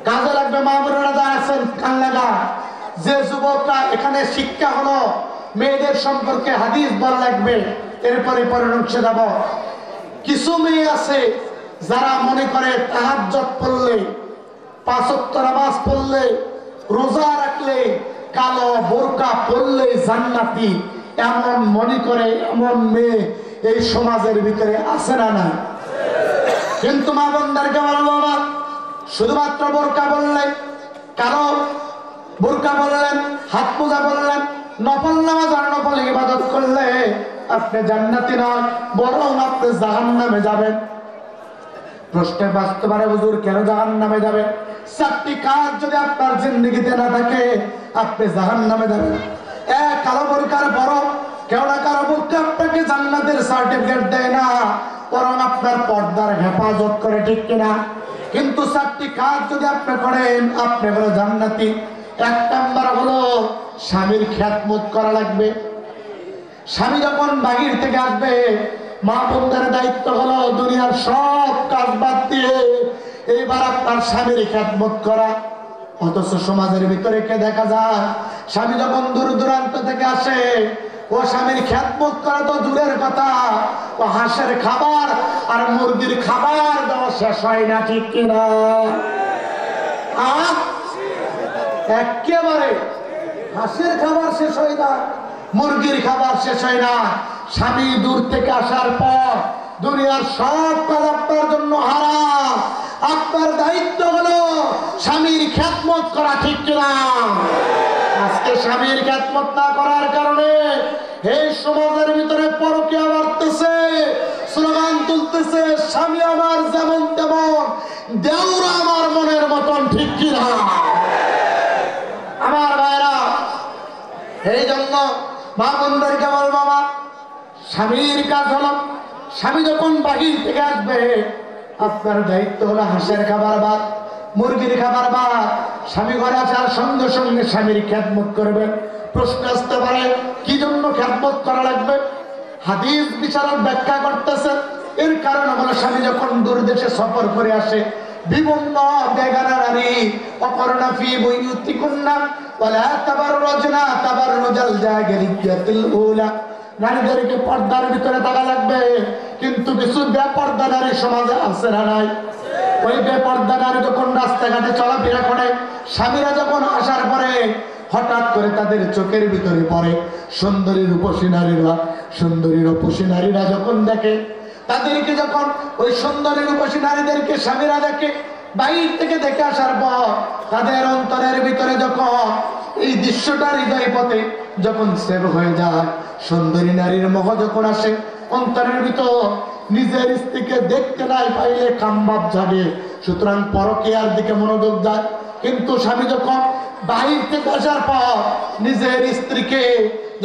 Speaker 1: কাজে লাগবে। মামুনেরা যারা আছেন কান লাগা, যে যুবকরা এখানে শিক্ষা হলো মেয়েদের সম্পর্কে হাদিস বলা লাগবে, এরপরে পরে নুকসে যাব। কিছু মেয়ে আছে যারা মনে করে তাহাজ্জুদ পড়লে, 5 ওয়াক্ত নামাজ পড়লে, রোজা রাখলে, কালো বোরকা পরলে জান্নাতি, এমন মনে করে। এমন মেয়ে এই সমাজের ভিতরে আছে না? না। কিন্তু মা বোনদেরকে বলবো না, শুধুমাত্র বোরকা বললেন, কালো বোরকা বললেন, হাত মোজা বললেন, নফল নামাজ আর নফল ইবাদত করলে আপনি জান্নাতি নয়, বরং আপনি জাহান্নামে যাবেন। প্রশ্নে বাঁচতে পারে, হুজুর কেন জাহান্নামে যাবে? 4টি কাজ যদি আপনার জিন্দেগিতে না থাকে আপনি জাহান্নামে যাবেন। কালো বোরকার বড় কেউ না, কালো বোরকা আপনাকে জান্নাতের সার্টিফিকেট দেয় না, বরং আপনার পর্দার হেফাজত করে, ঠিক কিনা? কিন্তু 4টি কাজ যদি আপনি করেন আপনি হলো জান্নাতি। 1 নাম্বার হলো স্বামীর খেদমত করা লাগবে। স্বামী যখন বাহির থেকে আসবে, মা বোনদের দায়িত্ব হলো দুনিয়ার সব কাজ বাদ দিয়ে এইবার আপনার স্বামীর খেদমত করা। অথচ সমাজের ভিতরে কে দেখা যায়, স্বামী যখন দূর দূরান্ত থেকে আসে, ও স্বামীর খেদমত করা তো দূরের কথা, ও হাঁসের খাবার আর মুরগির খাবার দেওয়া শেষ হয় না, ঠিক কিনা? একেবারে হাঁসের খাবার শেষ হয় না, মুরগির খাবার শেষ হয় না। স্বামী দূর থেকে আসার পর দুনিয়ার সব কাজ আপনার জন্য হারাম। আপনার দায়িত্ব হলো স্বামীর খেদমত করা, ঠিক কিনা? আজকে স্বামীর খেদমত না করার কারণে এই সমাজের ভিতরে পরকীয়া বাড়তেছে, স্লোগান তুলতেছে, স্বামী আমার যেমন তেমন, দেওরা আমার মনের মতন, ঠিক কিনা? আমার ভাইরা, এই জন্য মা বোনদেরকে বলবো, মা স্বামীর কাজ হলো, স্বামী যখন বাহির থেকে আসবে আপনার দায়িত্ব হলো হাঁসের খাবার ভাত, মুরগির খাবার ভাত। স্বামী ঘরে আসার সঙ্গে সঙ্গে স্বামীর খেদমত করবেন। প্রশ্ন আসতে পারে কি জন্য খেদমত করা লাগবে? হাদিস বিচারক ব্যাখ্যা করতেছে, এর কারণ হলো স্বামী যখন দূর দেশে সফর করে আসে, বিভিন্ন বেগানা নারী অপর্ণা ফি বুয়ুতিকুন্না ওয়ালা তাবাররুজনা তাবাররুজাল জাহিলিয়াতিল উলা, নারীদেরকে পর্দার ভিতরে থাকা লাগবে। কিন্তু কিছু বেপর্দা নারী সমাজে আছে না নাই? ওই বেপর্দা নারী যখন রাস্তাঘাটে চলাফেরা করে, স্বামীরা যখন আসার পরে হঠাৎ করে তাদের চোখের ভিতরে পড়ে সুন্দরী রূপসী নারীরা। সুন্দরী রূপসী নারীরা যখন দেখে, তাদেরকে যখন ওই সুন্দরী রূপসী নারীদেরকে স্বামীরা দেখে, বাইরে থেকে দেখে আসার পর তাদের অন্তরের ভিতরে যখন এই দৃশ্যটা হৃদয় পথে যখন সেভ হয়ে যায়, সুন্দরী নারীর মোহ যখন আসে অন্তরের ভিতর, নিজের স্ত্রীকে দেখতে নাই পাইলে কামভাব জাগে, সুতরাং পরকীয়ার দিকে মনোযোগ যায়। কিন্তু স্বামী যখন বাহির থেকে আসার পর নিজের স্ত্রীকে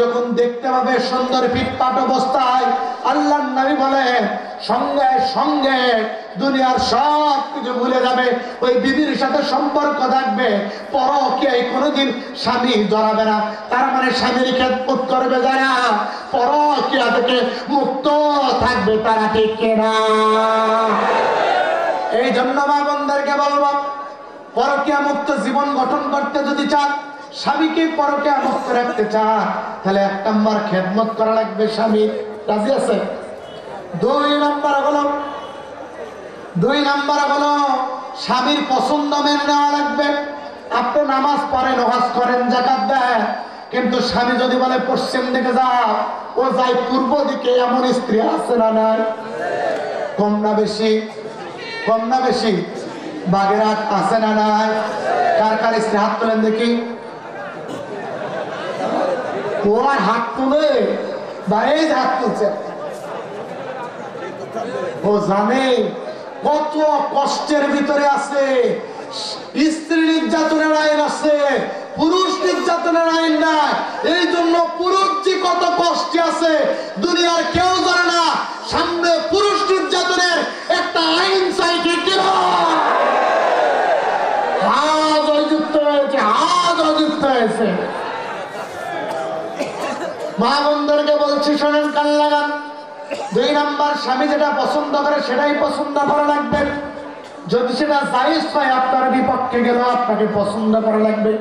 Speaker 1: যখন দেখতে পাবে সুন্দর ফিটফাট অবস্থায়, আল্লাহর নবী বলেন সঙ্গে সঙ্গে দুনিয়ার সব কিছু ভুলে যাবে, ওই বিবির সাথে সম্পর্ক থাকবে, পরকীয়ায় কোনোদিন স্বামী জড়াবে না। তার মানে স্বামীর খেদমত করবে যারা, পরকীয়া থেকে মুক্ত থাকবে তারা, ঠিক কিনা? এই জন্য মা বোনদেরকে বলবো, পরকীয়া মুক্ত জীবন গঠন করতে যদি চান, স্বামীকে পরকীয়া মুক্ত রাখতে চান, তাহলে 1 নাম্বার খেদমত করা লাগবে স্বামীর। রাজি আছে? 2 নাম্বার হলো স্বামীর পছন্দ মেনে নেওয়া লাগবে। আপনি নামাজ পড়েন, হজ করেন, যাকাত দেন, কিন্তু স্বামী যদি বলে পশ্চিম দিকে যাও, ও যায় পূর্ব দিকে, এমন স্ত্রী আছে না নাই? কম না বেশি? কম না বেশি? বাগেরহাট আছে না নাই? কার কার স্ত্রী হাত তোলেন দেখি। ও আর হাত তুলে বা এই হাত তুলছে, ও জানে কত কষ্টের ভিতরে আছে। স্ত্রী নির্যাতনের আইন আছে, পুরুষ নির্যাতনের আইন নাই। এই জন্য পুরুষ যে কত কষ্টে আছে, দুনিয়ার কেউ জানে না। সামনে পুরুষ নির্যাতনের একটা আইন চাই, ঠিক কিনা? আজ অযুক্ত হয়েছে, আজ অযুক্ত হয়েছে। মা বোনদেরকে বলছি, শোনেন, কান লাগান। 2 নাম্বার, স্বামী যেটা পছন্দ করে সেটাই পছন্দ করা লাগবে। যদি সেটা জায়েজ হয়, আপনার বিপক্ষে গেল, আপনাকে পছন্দ করা লাগবে।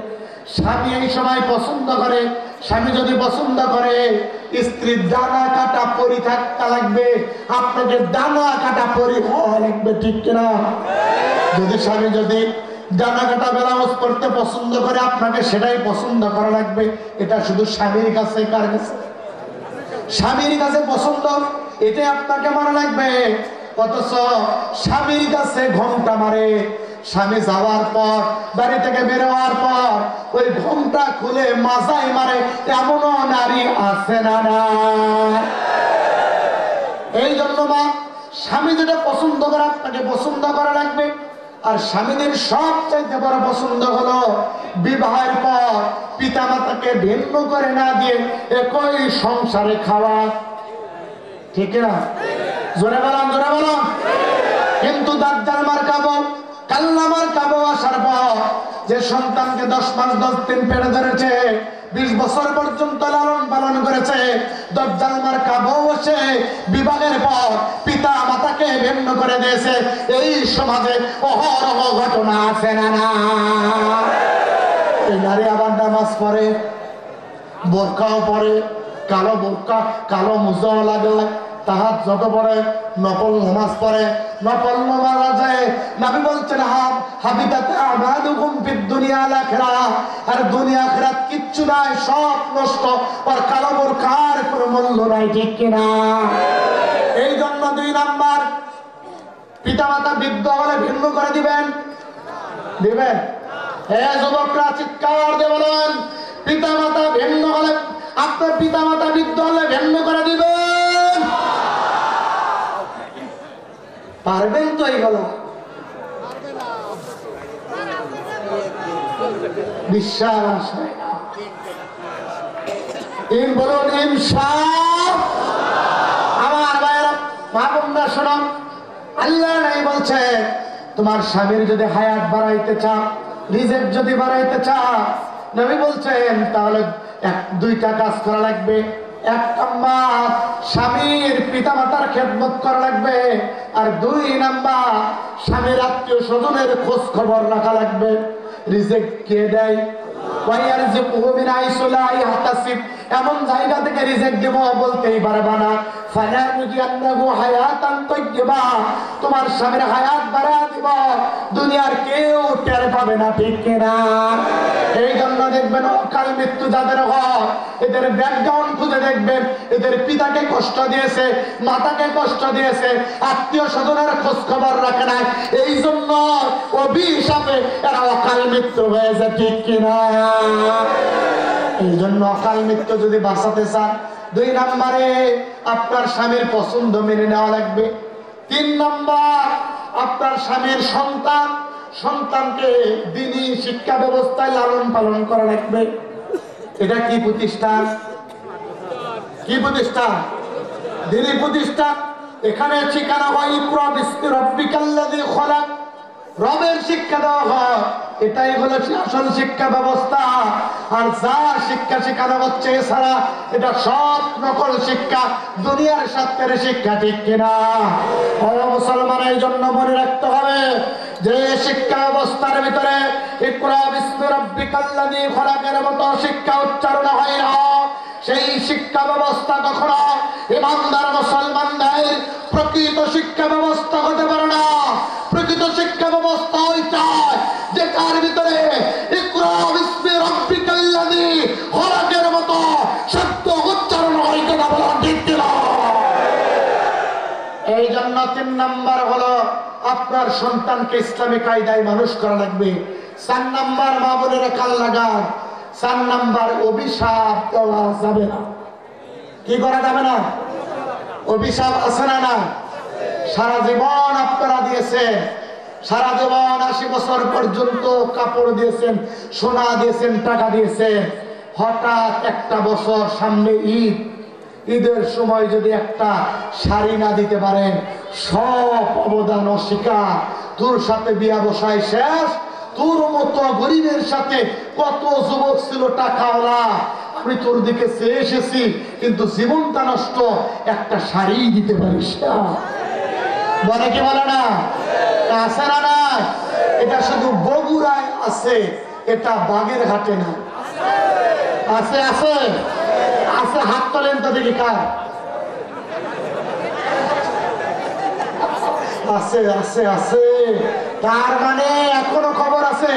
Speaker 1: স্বামী এই সময় পছন্দ করে, স্বামী যদি পছন্দ করে স্ত্রীর ডানা কাটা পরি থাকা লাগবে, আপনাকে ডানা কাটা পরি হওয়া লাগবে, ঠিক কিনা? যদি স্বামী যদি ডানা কাটা ব্লাউজ পরতে পছন্দ করে, আপনাকে সেটাই পছন্দ করা লাগবে। এটা শুধু স্বামীর কাছে, কার কাছে? স্বামীর কাছে পছন্দ, এটাই আপনাকে মানা লাগবে। অথচ স্বামীর কাছে ঘোমটা মারে, স্বামী যাওয়ার পর, বাড়ি থেকে বের হওয়ার পর ওই ঘোমটা খুলে মাজায় মারে, এমনও নারী আছে না? না। এই জন্য মা, স্বামী যেটা পছন্দ করে আপনাকে পছন্দ করা লাগবে। আর স্বামীদের সবচাইতে বড় পছন্দ হলো বিবাহের পর পিতা মাতাকে ভিন্ন করে না দিয়ে একই সংসারে খাওয়া, ঠিক না? জোরে বলাম, জোরে বলাম। কিন্তু দাজ্জাল মার্কাবো, কাল্লা মার্কাবো আসার পর যে সন্তানকে 10 মাস 10 দিন পেটে ধরেছে, 20 বছর পর্যন্ত লালন পালন করেছে, দাজ্জাল মার্কাবো সে বিবাহের পর পিতা মাতাকে ভিন্ন করে দিয়েছে। এই সমাজে অহরহ ঘটনা আছে না? না। এই নারী আবার নামাজ পড়ে, বোরকাও পরে, কালো বোরকা, কালো মুজাও লাগায়, তাহাজ্জুদ পড়ে, নফল নামাজ পড়ে, নফল নামাজে নবী বলছেন হাবিতাত আমালুকুম ফিদ দুনিয়া ওয়াল আখিরাহ, আর দুনিয়া আখিরাত কিচ্ছু নাই, সব নষ্ট। আর কালো বোরকার কোনো মূল্য নাই, ঠিক কিনা? এই জন্য 2 নাম্বার, পিতামাতা বৃদ্ধ হলে ভিন্ন করে দিবেন, দিবেন? হ্যাঁ যুবকরা, চিৎকার দিয়ে বলেন, পিতামাতা ভিন্ন হলে, আপনার পিতামাতা বৃদ্ধ হলে ভিন্ন করে দিবেন। পারবেন তো? এইগুলো বিশ্বাস হয় না। বলুন ইনশাআল্লাহ। আমার ভাইয়েরা, মা বোনরা শোনো, আল্লাহ নাই বলছে, তোমার স্বামীর যদি হায়াত বাড়াইতে চাও, রিজিক যদি বাড়াইতে চাও, নবী বলছেন তাহলে 2টা কাজ করা লাগবে। 1 নাম্বার, স্বামীর পিতা মাতার খেদমত করা লাগবে। আর 2 নাম্বার, স্বামীর আত্মীয় স্বজনের খোঁজ খবর রাখা লাগবে। রিজিক কে দেয়? এমন জায়গা থেকে রিজিক দেব বলতেই পারবা না। তোমার স্বামীর হায়াত বাড়া দিব, দুনিয়ার কেউ টের পাবে না, ঠিক কিনা? এই জন্য দেখবেন অকাল মৃত্যু যাদের হয়, এদের ব্যাকগ্রাউন্ড খুঁজে দেখবেন, এদের পিতাকে কষ্ট দিয়েছে, মাতাকে কষ্ট দিয়েছে, আত্মীয় স্বজনের খোঁজ খবর রাখে নাই, এই জন্য অভিশাপে এরা অকাল মৃত্যু হয়েছে, ঠিক কিনা? এই জন্য অকাল মৃত্যু যদি বাঁচাতে চান, 2 নাম্বারে আপনার স্বামীর পছন্দ মেনে নেওয়া লাগবে। 3 নাম্বার, আপনার স্বামীর সন্তান, সন্তানকে দ্বীনি শিক্ষা ব্যবস্থায় লালন পালন করা লাগবে। এটা কি প্রতিষ্ঠান? কি প্রতিষ্ঠান? দ্বীনি প্রতিষ্ঠান। এখানে শিখানো হয় ইকরা বিসমি রাব্বিকাল্লাযী খলাক, রবের শিক্ষা দেওয়া হয়। এটাই হলো আসল শিক্ষা ব্যবস্থা। আর যা শিক্ষা শেখানো হচ্ছে এছাড়া এটা সব নকল শিক্ষা, দুনিয়ার স্বার্থের শিক্ষা, ঠিক কিনা? মুসলমান, এই জন্য মনে রাখতে হবে যে শিক্ষা ব্যবস্থার ভিতরে ইকরা বিসমি রাব্বিকাল্লাযী খলাকের মতো শিক্ষা উচ্চারণ হয় না। সেই শিক্ষা ব্যবস্থা কখনো ইমানদার মুসলমানদের প্রকৃত শিক্ষা ব্যবস্থা হতে পারে না। প্রকৃত শিক্ষা ব্যবস্থা ওইটা যেটার ভিতরে ইকরা বিসমি রাব্বিকাল্লাযী খলাকের মতো শব্দ উচ্চারণ হয়, কথা বলা ঠিক কিনা? এই জন্য 3 নাম্বার হলো আপনার সন্তানকে ইসলামী কায়দায় মানুষ করা লাগবে। 4 নাম্বার, মা বোনেরা কান লাগান, 4 নাম্বার, অভিশাপ দেওয়া যাবে না। কি করা যাবে না? অভিশাপ আছে না? না। সারা জীবন আপনারা দিয়েছেন, সারা জীবন 80 বছর পর্যন্ত কাপড় দিয়েছেন, সোনা দিয়েছেন, টাকা দিয়েছেন। হঠাৎ একটা বছর সামনে ঈদ, ঈদের সময় যদি একটা শাড়ি না দিতে পারেন, সব অবদান অস্বীকার। তোর সাথে বিয়া বসায় শেষ। তোর মতো গরিবের সাথে কত যুবক ছিল টাকাওয়ালা, আমি তোর দিকে চেয়ে এসেছি, কিন্তু জীবনটা নষ্ট, একটা শাড়ি দিতে পারিস না। বলে কি বলে না? আছে না? না, এটা শুধু বগুড়ায় আছে, এটা বাগেরহাটে না। আছে আছে আছে, হাত তোলেন তো দেখি কার আছে। আছে আছে, তার মানে এখনো খবর আছে।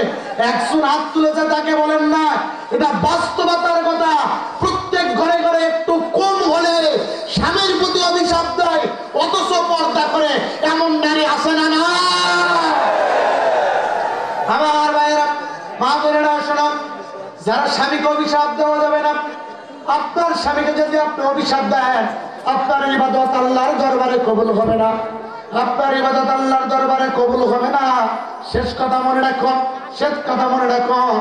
Speaker 1: একজন হাত তুলেছে তাকে বলেন না, এটা বাস্তবতার কথা। প্রত্যেক ঘরে ঘরে একটু কম হলে স্বামীর প্রতি অভিশাপ দেয়, অথচ পর্দা করে এমন নারী আছে না? না, আমার ভাইয়েরা, মা বোনেরা শোনো, যারা স্বামীকে অভিশাপ দেওয়া যাবে না। আপনার স্বামীকে যদি আপনি অভিশাপ দেন, আপনার ইবাদত আল্লাহর দরবারে কবুল হবে না। আপনার ইবাদত আল্লাহর দরবারে কবুল হবে না। শেষ কথা মনে রাখুন, শেষ কথা মনে রাখুন।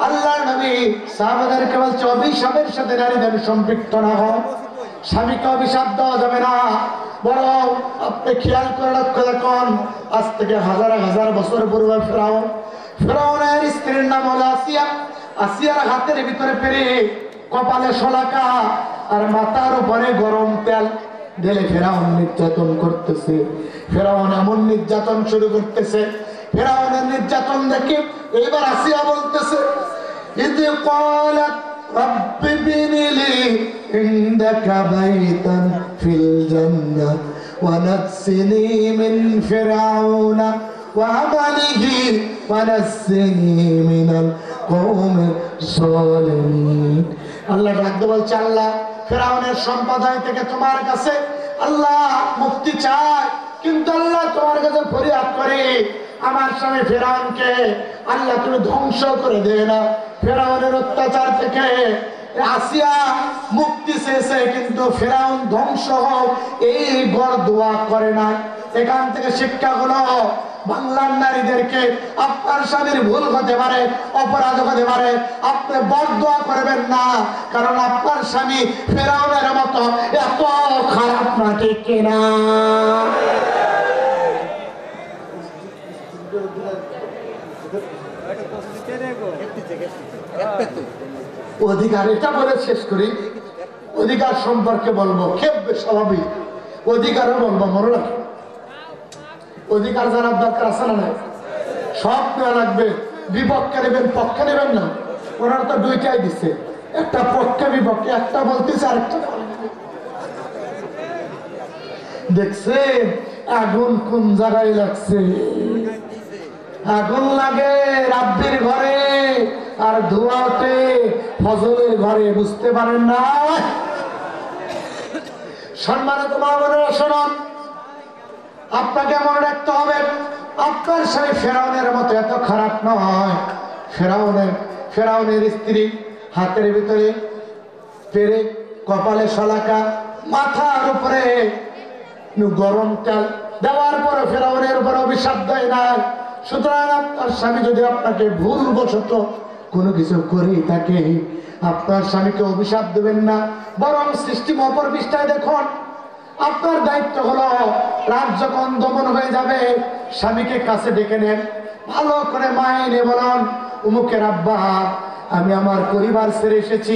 Speaker 1: আল্লাহর নবী সাহাবাদেরকে বলছে, অভিশাপের সাথে নারীদের সম্পৃক্ত না হন। স্বামীকে অভিশাপ দেওয়া যাবে না, বরং আপনি খেয়াল করে লক্ষ্য রাখুন। আজ থেকে হাজার হাজার বছর পূর্বে ফেরাউনের স্ত্রীর নাম হলো আসিয়া। আসিয়ার হাতের ভিতরে পেরে, কপালে শলাকা আর মাথার উপরে গরম তেল ঢেলে ফেরাউন নির্যাতন করতেছে। ফেরাউন এমন নির্যাতন শুরু করতেছে, ফেরাউনের নির্যাতন দেখে এবার আসিয়া বলতেছে, ইদ ক্বালাত রাব্বি বিনি লি ইনদাকা বাইতান ফিল জান্নাহ ওয়া নাজ্জিনি মিন ফিরআউনা ওয়া আমালিহি ওয়া নাজ্জিনি মিনাল কওমিজ যালিমিন। আল্লাহ ডাকতে বলছে, আল্লাহ ফেরাউনের সম্প্রদায় থেকে তোমার কাছে আল্লাহ মুক্তি চায়, কিন্তু আল্লাহ তোমার কাছে ফরিয়াদ করে আমার স্বামী ফেরাউনকে আল্লাহ তুমি ধ্বংস করে দে না। ফেরাউনের অত্যাচার থেকে আসিয়া মুক্তি চেয়েছে, কিন্তু ফেরাউন ধ্বংস হোক এই গড় দোয়া করে না। এখান থেকে শিক্ষা হলো, বাংলার নারীদেরকে আপনার স্বামীর ভুল হতে পারে, অপরাধ হতে পারে, আপনি বদদোয়া করবেন না, কারণ আপনার স্বামী ফেরাউনের মতো এত খারাপ না, ঠিক কিনা? অধিকার, এটা বলে শেষ করি। অধিকার সম্পর্কে বলবো, খেপবে স্বাভাবিক, অধিকারও বলবো, মনে রাখি। অধিকার জানার দরকার আছে না? নাই, সব নেওয়া লাগবে। বিপক্ষে নেবেন, পক্ষে নেবেন না। ওনারা তো দুইটাই দিচ্ছে, একটা পক্ষে বিপক্ষে, একটা বলতেছে আরেকটা। দেখছেন আগুন কোন জায়গায় লাগছে? আগুন লাগে রাব্বির ঘরে, আর ধোঁয়া ওঠে ফজলের ঘরে, বুঝতে পারেন না? সম্মানিত মা বোনেরা শুনুন, আপনাকে মনে রাখতে হবে, আপনার স্বামী ফেরাউনের মতো এত খারাপ নয়। ফেরাউনের স্ত্রী হাতের ভিতরে পেরে, কপালে শলাকা, মাথার উপরে গরম তেল দেওয়ার পরে ফেরাউনের উপরে অভিশাপ দেয় না। সুতরাং আপনার স্বামী যদি আপনাকে ভুলবশত কোনো কিছু করে থাকে, আপনার স্বামীকে অভিশাপ দেবেন না, বরং সৃষ্টি অপর পৃষ্ঠায় দেখুন। আপনার দায়িত্ব হলো, রাত যখন দমন হয়ে যাবে, স্বামীকে কাছে ডেকে নেন, ভালো করে মাইনে বলুন, উমুকের আব্বা, আমি আমার পরিবার ছেড়ে এসেছি,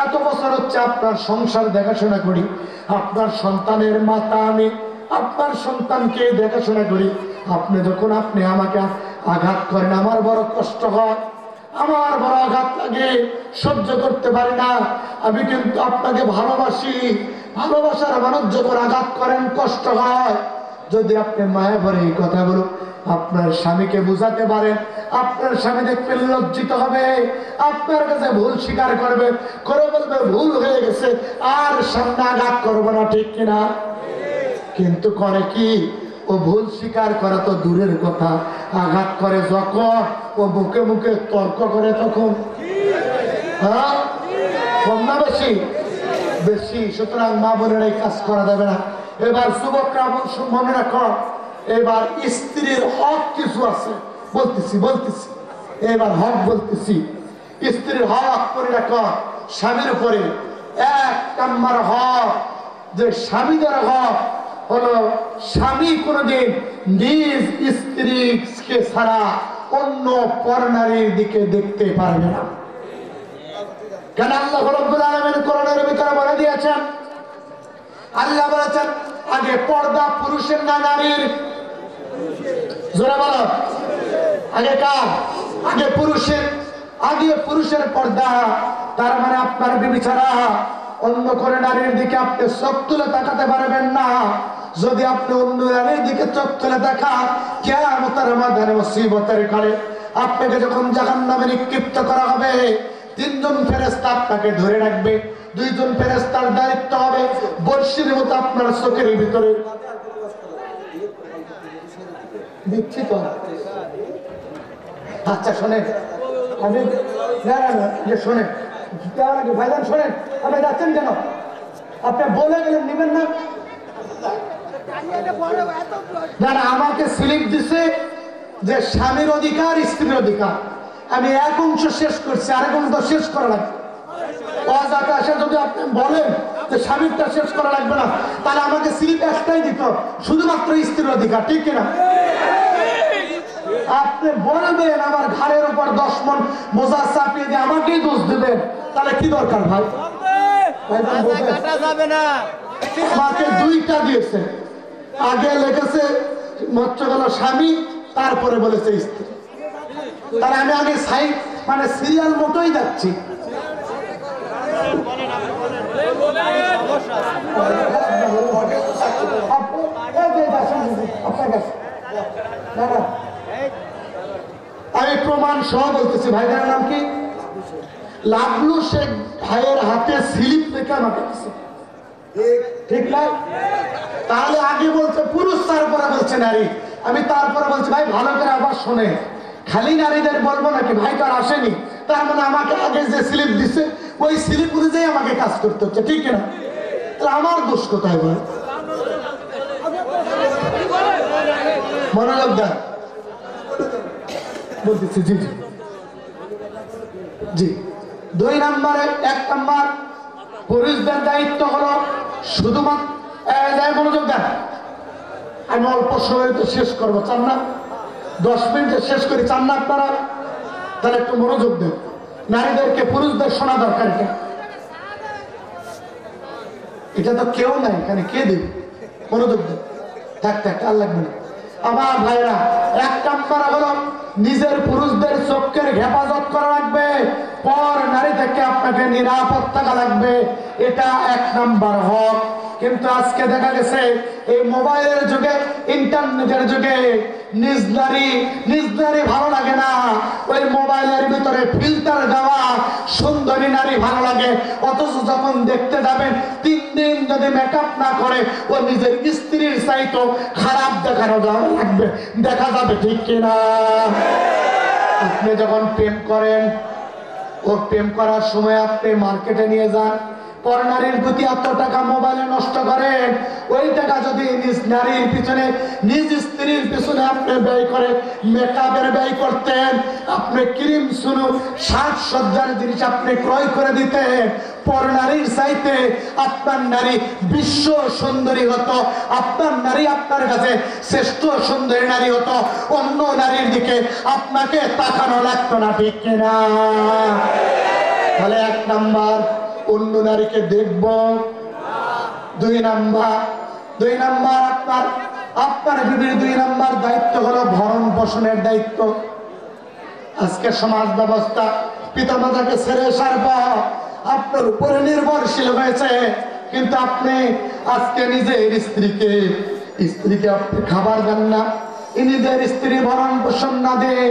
Speaker 1: এত বছর হচ্ছে আপনার সংসার দেখাশোনা করি, আপনার সন্তানের মাতা আমি, আপনার সন্তানকে দেখাশোনা করি। আপনি আমাকে আঘাত করেন, আমার বড় কষ্ট হয়, আমার বড় আঘাত লাগে, সহ্য করতে পারি না। আমি কিন্তু আপনাকে ভালোবাসি, ভালোবাসার মানুষ যখন আঘাত করেন কষ্ট হয়। যদি আপনি মায়া ভরে এই কথাগুলো আপনার স্বামীকে বুঝাতে পারেন, আপনার স্বামী দেখবেন লজ্জিত হবে, আপনার কাছে ভুল স্বীকার করবে, করে বলবে ভুল হয়ে গেছে, আর সামনে আঘাত করবো না, ঠিক কিনা? কিন্তু করে কি, ও ভুল স্বীকার করা তো দূরের কথা, আঘাত করে যখন, ও মুখে মুখে তর্ক করে তখন। হ্যাঁ, কম না বেশি? বেশি। সুতরাং মা বোনের এই কাজ করা যাবে না। এবার যুবকরা মনে রাখো, এবার স্ত্রীর হক কিছু আছে, বলতেছি এবার হক বলতেছি। স্ত্রীর হক করে রাখো, স্বামীর উপরে এক নাম্বার হক যে স্বামীদের হক হলো স্বামী কোনদিন নিজ স্ত্রীকে ছাড়া অন্য পরনারীর দিকে দেখতে পারবে না। কেন আল্লাহ রাব্বুল আলামিন কোরআনের ভিতরে বলে দিয়েছেন, আল্লাহ বলেছেন আগে পর্দা পুরুষের না নারীর? জোরে বলো, আগে কার? আগে পুরুষের। আগে পুরুষের পর্দা, তার মানে আপনার বিবি ছাড়া অন্য করে নারীর দিকে আপনি চোখ তুলে তাকাতে পারবেন না। যদি আপনি অন্য নারীর দিকে চোখ তুলে তাকান, কিয়ামতের ময়দানে মুসিবতের কালে আপনাকে যখন জাহান্নামে নিক্ষিপ্ত করা হবে, 3 জন ফেরেশতা আপনাকে ধরে রাখবে। 2 জন ফেরেশতার দায়িত্ব হবে বর্ষির মতো আপনার চোখের ভিতরে দিচ্ছি তো। আচ্ছা শোনেন, আমি না শোনেন ভাইজান, শোনেন আপনি যাচ্ছেন কেন? আপনি বলে গেলেন নিবেন না? না, আমাকে স্লিপ দিছে যে স্বামীর অধিকার স্ত্রীর অধিকার। আমি এক অংশ শেষ করছি, আরেক অংশ শেষ করা লাগবে। অজাতে আসে যদি আপনি বলেন যে স্বামীরটা শেষ করা লাগবে না, তাহলে আমাকে স্লিপ একটাই দিত, শুধুমাত্র স্ত্রীর অধিকার, ঠিক কিনা? আপনি বলবেন আমার ঘাড়ের উপর 10 মণ বোঝা চাপিয়ে দিয়ে আমাকেই দোষ দেবেন, তাহলে কি দরকার ভাই? আমাকে 2টা দিয়েছে, আগে লিখেছে মৎস্যগলা স্বামী, তারপরে বলেছে স্ত্রী। তাহলে আমি আগে সাইড মানে সিরিয়াল মতোই যাচ্ছি। আমি প্রমাণ সহ বলতেছি। ভাইদের নাম কি? লাবলু শেখ ভাইয়ের হাতে স্লিপ রেখে আমাকে দিচ্ছে, ঠিক না? তাহলে আগে বলছে পুরুষ, তারপরে বলছে নারী। আমি তারপরে বলছি ভাই ভালো করে আবার শোনে, খালি নারীদের বলবো নাকি? ভাই তো আর আসেনি, তার মানে আমাকে আগে যে স্লিপ দিছে ওই স্লিপ অনুযায়ী আমাকে কাজ করতে হচ্ছে, ঠিক না? তাহলে আমার দোষ কোথায় বল? মনোযোগ দেন, বলতেছি। জি জি জি 2 নম্বরে 1 নম্বর পুরুষদের দায়িত্ব হলো শুধুমাত্র, মনোযোগ দেন, আমি অল্প সময় তো শেষ করবো, চান না? 10 মিনিটে শেষ করি, চান না আপনারা? তাহলে একটু মনোযোগ দেন। নারীদেরকে পুরুষদের শোনা দরকার। এটা তো কেউ নাই এখানে, কে দেবে? মনোযোগ দেন, থাক আর লাগবে না। আমার ভাইরা, 1 নম্বর হলো নিজের পুরুষদের চোখের হেফাজত করা লাগবে, পর নারী থেকে আপনাকে নিরাপদ থাকা লাগবে, এটা 1 নম্বর হক। কিন্তু আজকে দেখা গেছে এই মোবাইলের যুগে, ইন্টারনেটের যুগে নিজ নারী ভালো লাগে না, ওই মোবাইলের ভিতরে ফিল্টার দেওয়া সুন্দরী নারী ভালো লাগে। অথচ যখন দেখতে যাবেন 3 দিন যদি মেকআপ না করে ও নিজের স্ত্রীর চাইতো খারাপ দেখা যাবে, ঠিক কিনা? আপনি যখন প্রেম করেন, ও প্রেম করার সময় আপনি মার্কেটে নিয়ে যান, পর নারীর প্রতি এত টাকা মোবাইলে নষ্ট করেন, ওই টাকা যদি নিজ নারীর পিছনে, নিজ স্ত্রীর পিছনে আপনি ব্যয় করে মেকআপের ব্যয় করতেন, আপনি ক্রিম শুনু সাজসজ্জার জিনিস আপনি ক্রয় করে দিতেন, পর নারীর চাইতে আপনার নারী বিশ্ব সুন্দরী হতো, আপনার নারী আপনার কাছে শ্রেষ্ঠ সুন্দরী নারী হতো, অন্য নারীর দিকে আপনাকে তাকানো লাগতো না, ঠিক কিনা? তাহলে 1 নম্বর অন্য নারীকে দেখব। 2 নম্বর আপনার বিবির 2 নম্বর দায়িত্ব হলো ভরণ পোষণের দায়িত্ব। আজকে সমাজ ব্যবস্থা পিতামাতাকে ছেড়ে সারব আপনার উপরে নির্ভরশীল হয়েছে, কিন্তু আপনি আজকে নিজের স্ত্রীকে আপনি খাবার দেন না, নিজের স্ত্রী ভরণ পোষণ না দিয়ে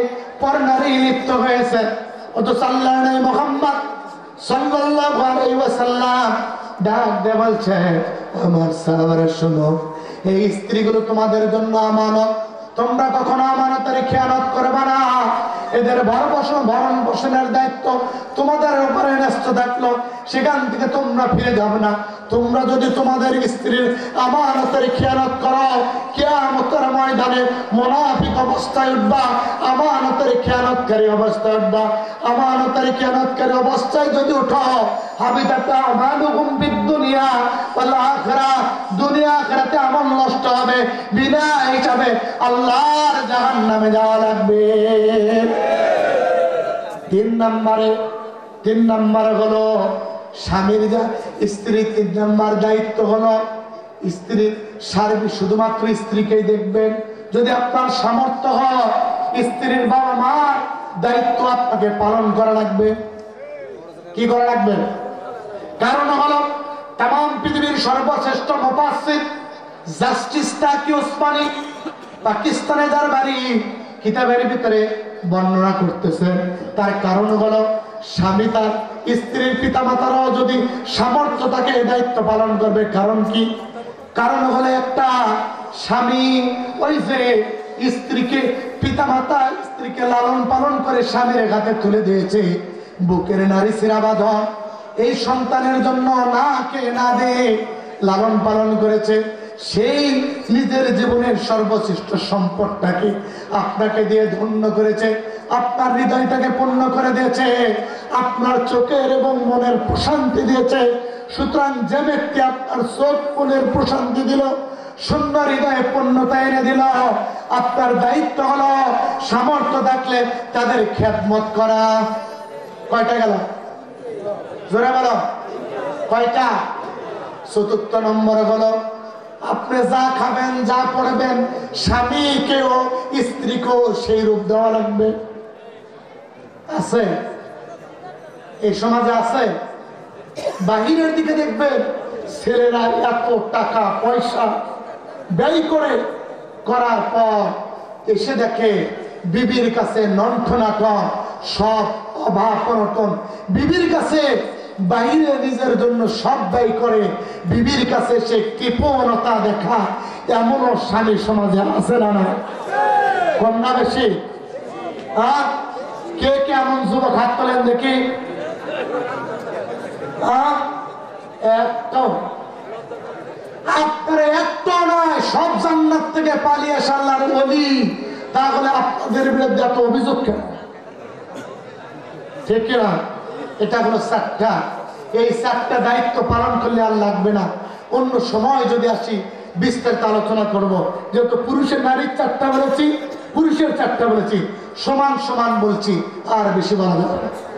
Speaker 1: পর নারী লিপ্ত হয়েছে। অথচ আল্লাহর নবী মুহাম্মদ সাল্লাল্লাহু আলাইহি ওয়াসাল্লাম ডাক দিয়ে বলছে, আমার সাহাবারা শোনো, এই স্ত্রীগুলো তোমাদের জন্য আমানত, তোমরা কখনো আমানতের খেয়ানত করবে না। এদের ভরণ পোষণের দায়িত্ব তোমাদের উপরে ন্যস্ত থাকলো। সেখান থেকে তোমরা ফিরে যাবে না। তোমরা যদি তোমাদের স্ত্রীর আমানতের খেয়ানত করো, কিয়ামতের ময়দানে মুনাফিক অবস্থায় উঠবা, আমানতের খেয়ানতকারী অবস্থায় উঠবা। আমানতের খেয়ানতকারী অবস্থায় যদি উঠো, হাবিতাত আমালুকুম ফিদ দুনিয়া ওয়াল আখিরাহ, দুনিয়া আখিরাতে আমল নষ্ট হবে, বিনা হিসাবে আল্লাহর জাহান্নামে যাওয়া লাগবে। তিন নম্বরে হলো স্বামীর স্ত্রীর 3 নম্বর দায়িত্ব হলো স্ত্রীর সার্বিক, শুধুমাত্র স্ত্রীকেই দেখবেন। যদি আপনার সামর্থ্য হয়, স্ত্রীর বাবা মা দায়িত্ব আপনাকে পালন করা লাগবে। কি করা লাগবে? কারণ হলো তাম পৃথিবীর সর্বশ্রেষ্ঠ মুফাসসির জাস্টিস তাকি ওসমানী পাকিস্তানে যার বাড়ি, কিতাবের ভিতরে বর্ণনা করতেছেন। তার কারণ হলো স্বামী তার স্ত্রীর পিতামাতারাও যদি সামর্থ্য থাকে এই দায়িত্ব পালন করবে। কারণ কি? কারণ হলো একটা স্বামী ওই যে স্ত্রীকে, পিতামাতা স্ত্রীকে লালন পালন করে স্বামীর হাতে তুলে দিয়েছে, বুকের নারী শিরাবাঁধন, এই সন্তানের জন্য না কে না দে লালন পালন করেছে। সেই নিজের জীবনের সর্বশ্রেষ্ঠ সম্পদটাকে আপনাকে দিয়ে ধন্য করেছে, আপনার হৃদয়টাকে পূর্ণ করে দিয়েছে, আপনার চোখের এবং মনের প্রশান্তি দিয়েছে। সুতরাং যে ব্যক্তি আপনার চোখ মনের প্রশান্তি দিল, সুন্দর হৃদয়ে পূর্ণতা এনে দিল, আপনার দায়িত্ব হলো সামর্থ্য থাকলে তাদের খেদমত করা। কয়টা গেল? জোরে বলো কয়টা? 4 নম্বরে হলো আপনি যা খাবেন, যা পড়বেন, স্বামীকেও স্ত্রীকেও সেই রূপ দেওয়া লাগবে। আছে এই সমাজে আছে। বাহিরের দিকে দেখবেন ছেলেরা এত টাকা পয়সা ব্যয় করার পর এসে দেখে বিবির কাছে নন্ঠনাটন, সব অভাব অনটন, বিবির কাছে বাইরে নিজের জন্য সব ব্যয় করে, বিবির কাছে সে কৃপণতা দেখা, এমনও স্বামী সমাজে আছে না? না কম না বেশি? কে কে এমন যুবক হাত তোলেন দেখি। আপনারা একটাও নয়, সব জান্নাত থেকে পালিয়ে আসে আল্লাহর ওলি। তাহলে আপনাদের বিরুদ্ধে এত অভিযোগ কেন? ঠিক না? এটা হলো 4টা। এই 4টা দায়িত্ব পালন করলে আর লাগবে না। অন্য সময় যদি আসি বিস্তারিত আলোচনা করব। যেহেতু পুরুষের নারীর 4টা বলেছি, পুরুষের 4টা বলেছি, সমান সমান বলছি, আর বেশি বলা যাবে না।